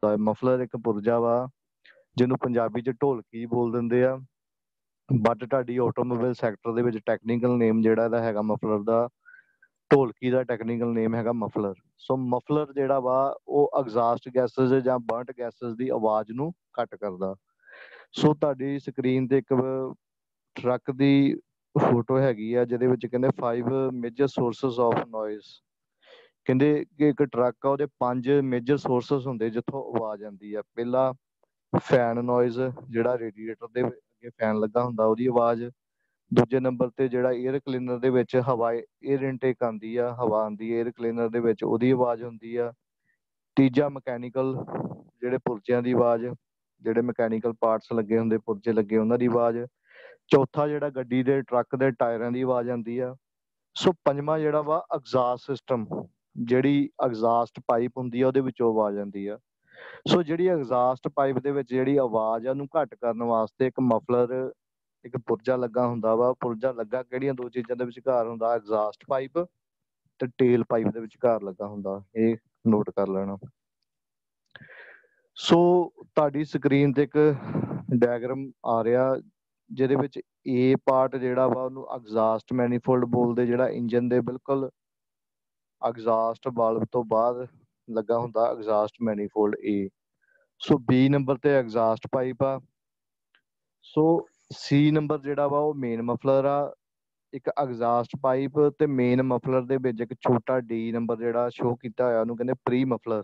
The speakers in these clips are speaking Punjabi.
ਮਫਲਰ ਇੱਕ ਪੁਰਜਾ ਵਾ ਜਿਹਨੂੰ ਪੰਜਾਬੀ 'ਚ ਢੋਲਕੀ ਬੋਲ ਦਿੰਦੇ ਆ, ਬਟ ਤੁਹਾਡੀ ਆਟੋਮੋਬਾਈਲ ਸੈਕਟਰ ਦੇ ਵਿੱਚ ਟੈਕਨੀਕਲ ਨੇਮ ਜਿਹੜਾ ਇਹਦਾ ਹੈਗਾ ਮਫਲਰ ਦਾ, ਢੋਲਕੀ ਦਾ ਟੈਕਨੀਕਲ ਨੇਮ ਹੈਗਾ ਮਫਲਰ। ਸੋ ਮਫਲਰ ਜਿਹੜਾ ਵਾ ਉਹ ਐਗਜ਼ਾਸਟ ਗੈਸਸ ਜਾਂ ਬਰਨਟ ਗੈਸਸ ਦੀ ਆਵਾਜ਼ ਨੂੰ ਘੱਟ ਕਰਦਾ। ਸੋ ਤੁਹਾਡੀ ਸਕਰੀਨ ਤੇ ਇੱਕ ਟਰੱਕ ਦੀ ਫੋਟੋ ਹੈਗੀ ਆ ਜਿਹਦੇ ਵਿੱਚ ਕਹਿੰਦੇ 5 ਮੇਜਰ ਸੋਰਸਸ ਆਫ ਨੋਇਜ਼। ਕਹਿੰਦੇ ਕਿ ਇੱਕ ਟਰੱਕ ਆ ਉਹਦੇ 5 ਮੇਜਰ ਸੋਰਸਸ ਹੁੰਦੇ ਜਿੱਥੋਂ ਆਵਾਜ਼ ਆਉਂਦੀ ਆ। ਪਹਿਲਾ ਫੈਨ ਨੋਇਜ਼, ਜਿਹੜਾ ਰੇਡੀਏਟਰ ਦੇ ਅੱਗੇ ਫੈਨ ਲੱਗਾ ਹੁੰਦਾ ਉਹਦੀ ਆਵਾਜ਼। ਦੂਜੇ ਨੰਬਰ ਤੇ ਜਿਹੜਾ 에ਅਰ ਕਲੀਨਰ ਦੇ ਵਿੱਚ ਹਵਾ 에ਅਰ ਇਨਟੇਕ ਆਉਂਦੀ ਆ, ਹਵਾ ਆਉਂਦੀ ਹੈ 에ਅਰ ਕਲੀਨਰ ਦੇ ਵਿੱਚ, ਉਹਦੀ ਆਵਾਜ਼ ਹੁੰਦੀ ਆ। ਤੀਜਾ ਮਕੈਨੀਕਲ ਜਿਹੜੇ ਪੁਰਜਿਆਂ ਦੀ ਆਵਾਜ਼, ਜਿਹੜੇ ਮਕੈਨੀਕਲ ਪਾਰਟਸ ਲੱਗੇ ਹੁੰਦੇ, ਪੁਰਜੇ ਲੱਗੇ, ਉਹਨਾਂ ਦੀ ਆਵਾਜ਼। ਚੌਥਾ ਜਿਹੜਾ ਗੱਡੀ ਦੇ ਟਰੱਕ ਦੇ ਟਾਇਰਾਂ ਦੀ ਆਵਾਜ਼ ਆਉਂਦੀ ਆ। ਸੋ ਪੰਜਵਾਂ ਜਿਹੜਾ ਵਾ ਐਗਜ਼ਾਸਟ ਸਿਸਟਮ, ਜਿਹੜੀ ਐਗਜ਼ਾਸਟ ਪਾਈਪ ਹੁੰਦੀ ਆ ਉਹਦੇ ਵਿੱਚੋਂ ਆਵਾਜ਼ ਆਉਂਦੀ ਆ। ਸੋ ਜਿਹੜੀ ਐਗਜ਼ਾਸਟ ਪਾਈਪ ਦੇ ਵਿੱਚ ਜਿਹੜੀ ਆਵਾਜ਼ ਆ ਉਹਨੂੰ ਘੱਟ ਕਰਨ ਵਾਸਤੇ ਇੱਕ ਮਫਲਰ, ਇੱਕ ਪੁਰਜਾ ਲੱਗਾ ਹੁੰਦਾ ਵਾ। ਪੁਰਜਾ ਲੱਗਾ ਕਿਹੜੀਆਂ ਦੋ ਚੀਜ਼ਾਂ ਦੇ ਵਿਚਕਾਰ ਹੁੰਦਾ? ਐਗਜ਼ਾਸਟ ਪਾਈਪ ਤੇ ਟੇਲ ਪਾਈਪ ਦੇ ਵਿਚਕਾਰ ਲੱਗਾ ਹੁੰਦਾ। ਇਹ ਨੋਟ ਕਰ ਲੈਣਾ। ਸੋ ਤੁਹਾਡੀ ਸਕਰੀਨ ਤੇ ਇੱਕ ਡਾਇਗਰਾਮ ਆ ਰਿਹਾ ਜਿਹਦੇ ਵਿੱਚ ਏ ਪਾਰਟ ਜਿਹੜਾ ਵਾ ਉਹਨੂੰ ਐਗਜ਼ਾਸਟ ਮੈਨੀਫੋਲਡ ਬੋਲਦੇ, ਜਿਹੜਾ ਇੰਜਨ ਦੇ ਬਿਲਕੁਲ ਐਗਜ਼ਾਸਟ ਵਾਲਵ ਤੋਂ ਬਾਅਦ ਲੱਗਾ ਹੁੰਦਾ ਐਗਜ਼ਾਸਟ ਮੈਨੀਫੋਲਡ ਏ। ਸੋ ਬੀ ਨੰਬਰ ਤੇ ਐਗਜ਼ਾਸਟ ਪਾਈਪ ਆ। ਸੋ ਸੀ ਨੰਬਰ ਜਿਹੜਾ ਵਾ ਉਹ ਮੇਨ ਮਫਲਰ ਆ। ਇੱਕ ਐਗਜ਼ਾਸਟ ਪਾਈਪ ਤੇ ਮੇਨ ਮਫਲਰ ਦੇ ਵਿੱਚ ਇੱਕ ਛੋਟਾ ਡੀ ਨੰਬਰ ਜਿਹੜਾ ਸ਼ੋ ਕੀਤਾ ਹੋਇਆ ਉਹਨੂੰ ਕਹਿੰਦੇ ਪ੍ਰੀ ਮਫਲਰ।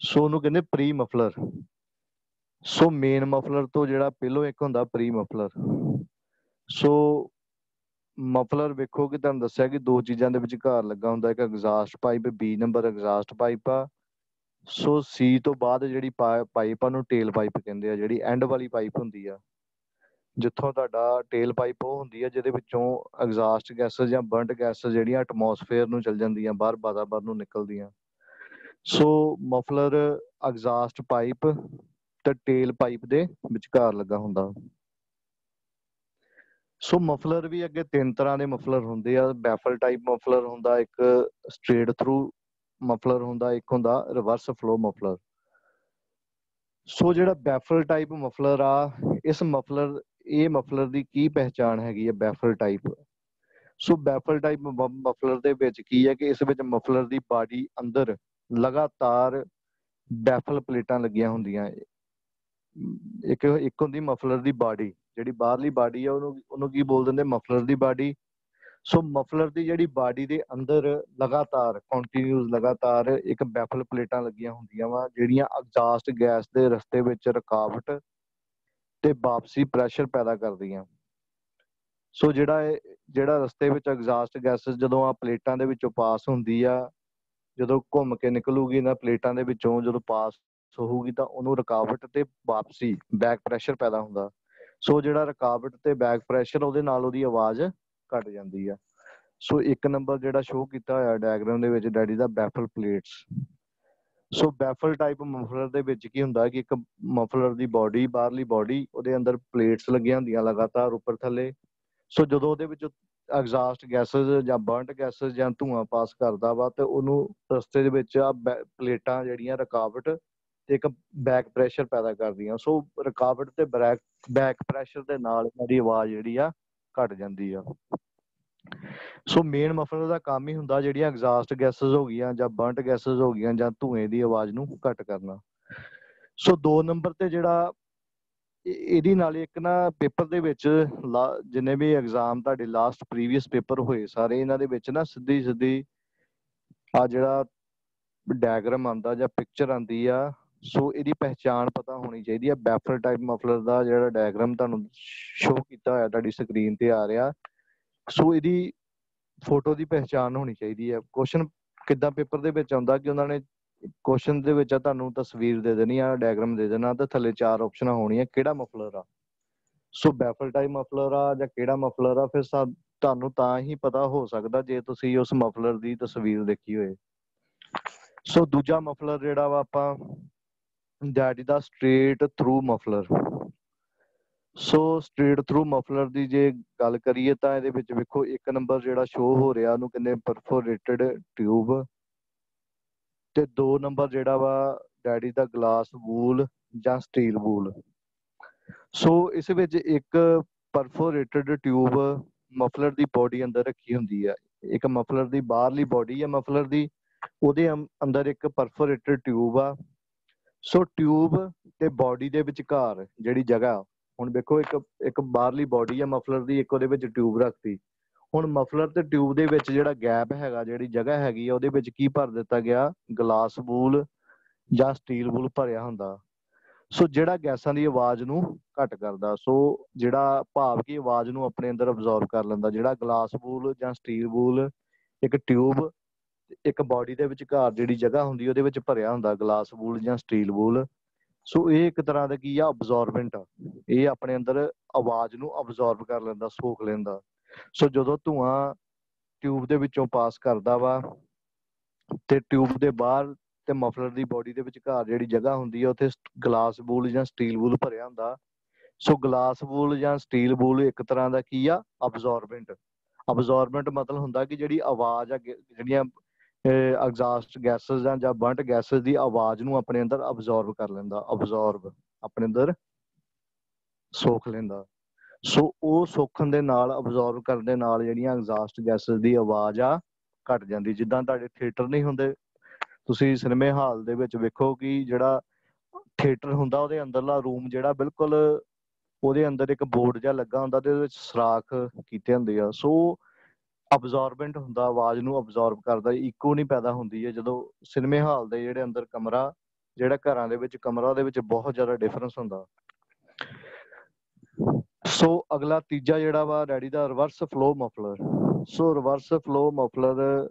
ਸੋ ਉਹਨੂੰ ਕਹਿੰਦੇ pre muffler. So main muffler ਤੋਂ ਜਿਹੜਾ ਪਹਿਲੋਂ ਇੱਕ ਹੁੰਦਾ ਪ੍ਰੀ ਮਫਲਰ। ਸੋ ਮਫਲਰ ਵੇਖੋ ਕਿ ਤੁਹਾਨੂੰ ਦੱਸਿਆ ਕਿ ਦੋ ਚੀਜ਼ਾਂ ਦੇ ਵਿਚਕਾਰ ਲੱਗਾ ਹੁੰਦਾ, ਇੱਕ exhaust pipe, B number exhaust pipe ਆ। ਸੋ ਸੀ ਤੋਂ ਬਾਅਦ ਜਿਹੜੀ ਪਾਈਪ ਆ ਉਹਨੂੰ ਟੇਲ ਪਾਈਪ ਕਹਿੰਦੇ ਆ, ਜਿਹੜੀ ਐਂਡ ਵਾਲੀ ਪਾਈਪ ਹੁੰਦੀ ਆ, ਜਿੱਥੋਂ ਤੁਹਾਡਾ ਟੇਲ ਪਾਈਪ ਉਹ ਹੁੰਦੀ ਆ ਜਿਹਦੇ ਵਿੱਚੋਂ ਐਗਜ਼ਾਸਟ ਗੈਸਸ ਜਾਂ ਬਰਨਟ ਗੈਸਸ ਜਿਹੜੀਆਂ ਐਟਮੋਸਫੇਅਰ ਨੂੰ ਚਲ ਜਾਂਦੀਆਂ, ਬਾਹਰ ਵਾਤਾਵਰਨ ਨੂੰ ਨਿਕਲਦੀਆਂ। ਸੋ ਮਫਲਰ ਐਗਜ਼ਾਸਟ ਪਾਈਪ ਤੇ ਟੇਲ ਪਾਈਪ ਦੇ ਵਿਚਕਾਰ ਲੱਗਾ ਹੁੰਦਾ। ਸੋ ਮਫਲਰ ਵੀ ਅੱਗੇ ਤਿੰਨ ਤਰ੍ਹਾਂ ਦੇ ਮਫਲਰ ਹੁੰਦੇ ਆ। ਬੈਫਲ ਟਾਈਪ ਮਫਲਰ ਹੁੰਦਾ, ਇੱਕ ਸਟ੍ਰੇਟ ਥਰੂ ਮਫਲਰ ਹੁੰਦਾ, ਇੱਕ ਹੁੰਦਾ ਰਿਵਰਸ ਫਲੋ ਮਫਲਰ। ਸੋ ਜਿਹੜਾ ਬੈਫਲ ਟਾਈਪ ਮਫਲਰ ਆ, ਇਹ ਮਫਲਰ ਦੀ ਕੀ ਪਹਿਚਾਣ ਹੈਗੀ ਹੈ? ਬੈਫਲ ਟਾਈਪ। ਸੋ ਬੈਫਲ ਟਾਈਪ ਮਫਲਰ ਦੇ ਵਿੱਚ ਕੀ ਹੈ ਕਿ ਇਸ ਵਿੱਚ ਮਫਲਰ ਦੀ ਬਾਡੀ ਅੰਦਰ ਲਗਾਤਾਰ ਬੈਫਲ ਪਲੇਟਾਂ ਲੱਗੀਆਂ ਹੁੰਦੀਆਂ। ਇੱਕ ਹੁੰਦੀ ਮਫਲਰ ਦੀ ਬਾਡੀ, ਜਿਹੜੀ ਬਾਹਰਲੀ ਬਾਡੀ ਆ ਉਹਨੂੰ ਕੀ ਬੋਲ ਦਿੰਦੇ? ਮਫਲਰ ਦੀ ਬਾਡੀ। ਸੋ ਮਫਲਰ ਦੀ ਜਿਹੜੀ ਬਾਡੀ ਦੇ ਅੰਦਰ ਲਗਾਤਾਰ ਕੰਟੀਨਿਊਸ ਲਗਾਤਾਰ ਇੱਕ ਬੈਫਲ ਪਲੇਟਾਂ ਲੱਗੀਆਂ ਹੁੰਦੀਆਂ ਵਾ, ਜਿਹੜੀਆਂ ਐਗਜ਼ਾਸਟ ਗੈਸ ਦੇ ਰਸਤੇ ਵਿੱਚ ਰੁਕਾਵਟ ਤੇ ਵਾਪਸੀ ਪ੍ਰੈਸ਼ਰ ਪੈਦਾ ਕਰਦੀਆਂ। ਸੋ ਜਿਹੜਾ ਰਸਤੇ ਵਿੱਚ ਐਗਜ਼ਾਸਟ ਗੈਸਸ ਜਦੋਂ ਆ ਪਲੇਟਾਂ ਦੇ ਵਿੱਚੋਂ ਪਾਸ ਹੁੰਦੀ ਆ, ਜਦੋਂ ਘੁੰਮ ਕੇ ਨਿਕਲੂਗੀ ਇਹਨਾਂ ਪਲੇਟਾਂ ਦੇ ਵਿੱਚੋਂ, ਜਦੋਂ ਪਾਸ ਹੋਊਗੀ ਤਾਂ ਉਹਨੂੰ ਰੁਕਾਵਟ ਤੇ ਵਾਪਸੀ ਬੈਕ ਪ੍ਰੈਸ਼ਰ ਪੈਦਾ ਹੁੰਦਾ। ਸੋ ਜਿਹੜਾ ਰੁਕਾਵਟ ਤੇ ਬੈਕ ਪ੍ਰੈਸ਼ਰ, ਉਹਦੇ ਨਾਲ ਉਹਦੀ ਆਵਾਜ਼ ਘਟ ਜਾਂਦੀ ਆ। ਸੋ ਇੱਕ ਨੰਬਰ ਜਿਹੜਾ ਸ਼ੋਅ ਕੀਤਾ ਹੋਇਆ ਡਾਇਗਰਾਮ ਦੇ ਵਿੱਚ ਡੈਡੀ ਦਾ ਬੈਫਲ ਪਲੇਟਸ। ਸੋ ਬੈਫਲ ਟਾਈਪ ਮਫਲਰ ਦੇ ਵਿੱਚ ਕੀ ਹੁੰਦਾ ਕਿ ਇੱਕ ਮਫਲਰ ਦੀ ਬਾਡੀ, ਬਾਹਰਲੀ ਬਾਡੀ, ਉਹਦੇ ਅੰਦਰ ਪਲੇਟਸ ਲੱਗੀਆਂ ਹੁੰਦੀਆਂ ਲਗਾਤਾਰ ਉੱਪਰ ਥੱਲੇ। ਸੋ ਜਦੋਂ ਉਹਦੇ ਵਿੱਚ ਐਗਜ਼ਾਸਟ ਗੈਸਸ ਜਾਂ ਬਰਨਟ ਗੈਸਸ ਜਾਂ ਧੂੰਆਂ ਪਾਸ ਕਰਦਾ ਵਾ ਤੇ ਉਹਨੂੰ ਰਸਤੇ ਦੇ ਵਿੱਚ ਆ ਪਲੇਟਾਂ ਜਿਹੜੀਆਂ ਰੁਕਾਵਟ ਤੇ ਇੱਕ ਬੈਕ ਪ੍ਰੈਸ਼ਰ ਪੈਦਾ ਕਰਦੀਆਂ। ਸੋ ਰੁਕਾਵਟ ਤੇ ਬੈਕ ਪ੍ਰੈਸ਼ਰ ਦੇ ਨਾਲ ਇਹਨਾਂ ਦੀ ਆਵਾਜ਼ ਜਿਹੜੀ ਆ ਘਟ ਜਾਂਦੀ ਆ। ਸੋ ਮੇਨ ਮਫਲਰ ਦਾ ਕੰਮ ਹੀ ਹੁੰਦਾ ਜਿਹੜੀਆਂ ਐਗਜ਼ਾਸਟ ਗੈਸਸ ਹੋ ਗਈਆਂ ਜਾਂ ਬਰਨਟ ਗੈਸਸ ਹੋ ਗਈਆਂ ਜਾਂ ਧੂਏ ਦੀ ਆਵਾਜ਼ ਨੂੰ ਘੱਟ ਕਰਨਾ। ਸੋ 2 ਨੰਬਰ ਤੇ ਜਿਹੜਾ ਇਹਦੀ ਨਾਲ ਇੱਕ ਨਾ ਪੇਪਰ ਦੇ ਵਿੱਚ ਜਿੰਨੇ ਵੀ ਐਗਜ਼ਾਮ ਤੁਹਾਡੇ ਲਾਸਟ ਪ੍ਰੀਵੀਅਸ ਪੇਪਰ ਹੋਏ ਸਾਰੇ, ਇਹਨਾਂ ਦੇ ਵਿੱਚ ਨਾ ਸਿੱਧੀ ਆ ਜਿਹੜਾ ਡਾਇਗਰਾਮ ਆਉਂਦਾ ਜਾਂ ਪਿਕਚਰ ਆਉਂਦੀ ਆ, ਸੋ ਇਹਦੀ ਪਹਿਚਾਣ ਪਤਾ ਹੋਣੀ ਚਾਹੀਦੀ ਹੈ। ਬੈਫਲ ਟਾਈਪ ਮਫਲਰ ਦਾ ਜਿਹੜਾ ਡਾਇਗਰਾਮ ਤੁਹਾਨੂੰ ਸ਼ੋਅ ਕੀਤਾ ਹੋਇਆ ਤੁਹਾਡੀ ਸਕਰੀਨ ਤੇ ਆ ਰਿਹਾ, ਸੋ ਇਹਦੀ ਫੋਟੋ ਦੀ ਪਹਿਚਾਣ ਹੋਣੀ ਚਾਹੀਦੀ ਹੈ। ਕੁਐਸਚਨ ਕਿੱਦਾਂ ਪੇਪਰ ਦੇ ਵਿੱਚ ਆਉਂਦਾ ਕਿ ਉਹਨਾਂ ਨੇ ਕੁਐਸਚਨ ਦੇ ਵਿੱਚ ਤੁਹਾਨੂੰ ਤਸਵੀਰ ਦੇ ਦੇਣੀ ਆ, ਡਾਇਗਰਾਮ ਦੇ ਦੇਣਾ, ਤੇ ਥੱਲੇ 4 ਆਪਸ਼ਨਾਂ ਹੋਣੀਆਂ ਕਿਹੜਾ ਮਫਲਰ ਆ। ਸੋ ਬੈਫਲ ਟਾਈਪ ਮਫਲਰ ਆ ਜਾਂ ਕਿਹੜਾ ਮਫਲਰ ਆ, ਫਿਰ ਤੁਹਾਨੂੰ ਤਾਂ ਹੀ ਪਤਾ ਹੋ ਸਕਦਾ ਜੇ ਤੁਸੀਂ ਉਸ ਮਫਲਰ ਦੀ ਤਸਵੀਰ ਦੇਖੀ ਹੋਏ। ਸੋ ਦੂਜਾ ਮਫਲਰ ਜਿਹੜਾ ਵਾ ਆਪਾਂ that is the straight through muffler. So straight through muffler ਦੀ ਜੇ ਗੱਲ ਕਰੀਏ ਤਾਂ ਇਹਦੇ ਵਿੱਚ ਵੇਖੋ ਇੱਕ ਨੰਬਰ ਜਿਹੜਾ ਸ਼ੋਅ ਹੋ ਰਿਹਾ ਉਹਨੂੰ ਕਹਿੰਦੇ ਪਰਫੋਰੇਟਡ ਟਿਊਬ, ਤੇ 2 ਨੰਬਰ ਜਿਹੜਾ ਵਾ ਡੈਡੀ ਦਾ ਗਲਾਸ ਵੂਲ ਜਾਂ ਸਟੀਲ ਵੂਲ। ਸੋ ਇਸ ਵਿੱਚ ਇੱਕ ਪਰਫੋਰੇਟਡ ਟਿਊਬ ਮਫਲਰ ਦੀ ਬੋਡੀ ਅੰਦਰ ਰੱਖੀ ਹੁੰਦੀ ਹੈ। ਇੱਕ ਮਫਲਰ ਦੀ ਬਾਹਰਲੀ ਬੋਡੀ ਹੈ ਮਫਲਰ ਦੀ, ਉਹਦੇ ਅੰਦਰ ਇੱਕ ਪਰਫੋਰੇਟਡ ਟਿਊਬ ਆ। ਸੋ ਟਿਊਬ ਤੇ ਬੋਡੀ ਦੇ ਵਿਚਕਾਰ ਜਿਹੜੀ ਜਗ੍ਹਾ, ਹੁਣ ਵੇਖੋ ਇੱਕ ਬਾਹਰਲੀ ਬੋਡੀ ਆ ਮਫਲਰ ਦੀ, ਇੱਕ ਉਹਦੇ ਵਿੱਚ ਟਿਊਬ ਰੱਖਤੀ। ਹੁਣ ਮਫਲਰ ਤੇ ਟਿਊਬ ਦੇ ਵਿੱਚ ਜਿਹੜਾ ਗੈਪ ਹੈਗਾ, ਜਿਹੜੀ ਜਗ੍ਹਾ ਹੈਗੀ ਆ, ਉਹਦੇ ਵਿੱਚ ਕੀ ਭਰ ਦਿੱਤਾ ਗਿਆ? ਗਲਾਸ ਵੂਲ ਜਾਂ ਸਟੀਲ ਵੂਲ ਭਰਿਆ ਹੁੰਦਾ। ਸੋ ਜਿਹੜਾ ਗੈਸਾਂ ਦੀ ਆਵਾਜ਼ ਨੂੰ ਘੱਟ ਕਰਦਾ, ਸੋ ਜਿਹੜਾ ਭਾਵ ਕਿ ਆਵਾਜ਼ ਨੂੰ ਆਪਣੇ ਅੰਦਰ ਅਬਜ਼ੌਰਬ ਕਰ ਲੈਂਦਾ। ਜਿਹੜਾ ਗਲਾਸ ਵੂਲ ਜਾਂ ਸਟੀਲ ਵੂਲ ਇੱਕ ਟਿਊਬ ਇੱਕ ਬੋਡੀ ਦੇ ਵਿਚਕਾਰ ਜਿਹੜੀ ਜਗ੍ਹਾ ਹੁੰਦੀ ਉਹਦੇ ਵਿੱਚ ਭਰਿਆ ਹੁੰਦਾ ਗਲਾਸ ਵੂਲ ਜਾਂ ਸਟੀਲ ਵੂਲ। ਸੋ ਇਹ ਇੱਕ ਤਰ੍ਹਾਂ ਦਾ ਕੀ ਆ? ਅਬਜ਼ੌਰਬੈਂਟ ਆ। ਇਹ ਆਪਣੇ ਅੰਦਰ ਆਵਾਜ਼ ਨੂੰ ਅਬਜ਼ੌਰਬ ਕਰ ਲੈਂਦਾ, ਸੋਖ ਲੈਂਦਾ। ਸੋ ਜਦੋਂ ਧੂੰਆਂ ਟਿਊਬ ਦੇ ਵਿੱਚੋਂ ਪਾਸ ਕਰਦਾ ਵਾ ਤੇ ਟਿਊਬ ਦੇ ਬਾਹਰ ਤੇ ਮਫਲਰ ਦੀ ਬੋਡੀ ਦੇ ਵਿਚਕਾਰ ਜਿਹੜੀ ਜਗ੍ਹਾ ਹੁੰਦੀ ਆ ਉੱਥੇ ਗਲਾਸ ਵੂਲ ਜਾਂ ਸਟੀਲ ਵੂਲ ਭਰਿਆ ਹੁੰਦਾ। ਸੋ ਗਲਾਸ ਵੂਲ ਜਾਂ ਸਟੀਲ ਵੂਲ ਇੱਕ ਤਰ੍ਹਾਂ ਦਾ ਕੀ ਆ? ਅਬਜ਼ੌਰਬੈਂਟ। ਅਬਜ਼ੌਰਬੈਂਟ ਮਤਲਬ ਹੁੰਦਾ ਕਿ ਜਿਹੜੀ ਆਵਾਜ਼ ਆ, ਜਿਹੜੀਆਂ ਐਗਜ਼ਾਸਟ ਗੈਸਸ ਜਾਂ ਬਰਨਟ ਗੈਸਸ ਦੀ ਆਵਾਜ਼ ਨੂੰ ਆਪਣੇ ਅੰਦਰ ਅਬਜ਼ੌਰਬ ਕਰ ਲੈਂਦਾ। ਅਬਜ਼ੌਰਬ ਆਪਣੇ ਅੰਦਰ ਸੋਖ ਲੈਂਦਾ। ਸੋ ਉਹ ਸੋਖਣ ਦੇ ਨਾਲ, ਅਬਜ਼ੌਰਬ ਕਰਨ ਦੇ ਨਾਲ ਜਿਹੜੀਆਂ ਐਗਜ਼ਾਸਟ ਗੈਸਸ ਦੀ ਆਵਾਜ਼ ਆ ਘੱਟ ਜਾਂਦੀ। ਜਿੱਦਾਂ ਤੁਹਾਡੇ ਥੀਏਟਰ ਨਹੀਂ ਹੁੰਦੇ, ਤੁਸੀਂ ਸਿਨੇਮੇ ਹਾਲ ਦੇ ਵਿੱਚ ਵੇਖੋ ਕਿ ਜਿਹੜਾ ਥੀਏਟਰ ਹੁੰਦਾ ਉਹਦੇ ਅੰਦਰਲਾ ਰੂਮ ਜਿਹੜਾ ਬਿਲਕੁਲ ਉਹਦੇ ਅੰਦਰ ਇੱਕ ਬੋਰਡ ਜਿਹਾ ਲੱਗਾ ਹੁੰਦਾ ਤੇ ਉਹਦੇ ਵਿੱਚ ਸੁਰਾਖ ਕੀਤੇ ਹੁੰਦੇ ਆ। ਸੋ ਅਬਜ਼ੌਰਬੈਂਟ ਹੁੰਦਾ, ਆਵਾਜ਼ ਨੂੰ ਅਬਜ਼ੌਰਬ ਕਰਦਾ। ਇਕੋ ਨਹੀਂ ਪੈਦਾ ਹੁੰਦੀ ਹੈ ਜਦੋਂ ਸਿਨੇਮੇ ਹਾਲ ਦੇ ਜਿਹੜੇ ਅੰਦਰ ਕਮਰਾ, ਜਿਹੜਾ ਘਰਾਂ ਦੇ ਵਿੱਚ ਕਮਰਾ, ਉਹਦੇ ਵਿੱਚ ਬਹੁਤ ਜ਼ਿਆਦਾ ਡਿਫਰੈਂਸ ਹੁੰਦਾ। ਸੋ ਅਗਲਾ ਤੀਜਾ ਜਿਹੜਾ ਵਾ ਡੈਡੀ ਦਾ ਰਿਵਰਸ ਫਲੋ ਮਫਲਰ। ਸੋ ਰਿਵਰਸ ਫਲੋ ਮਫਲਰ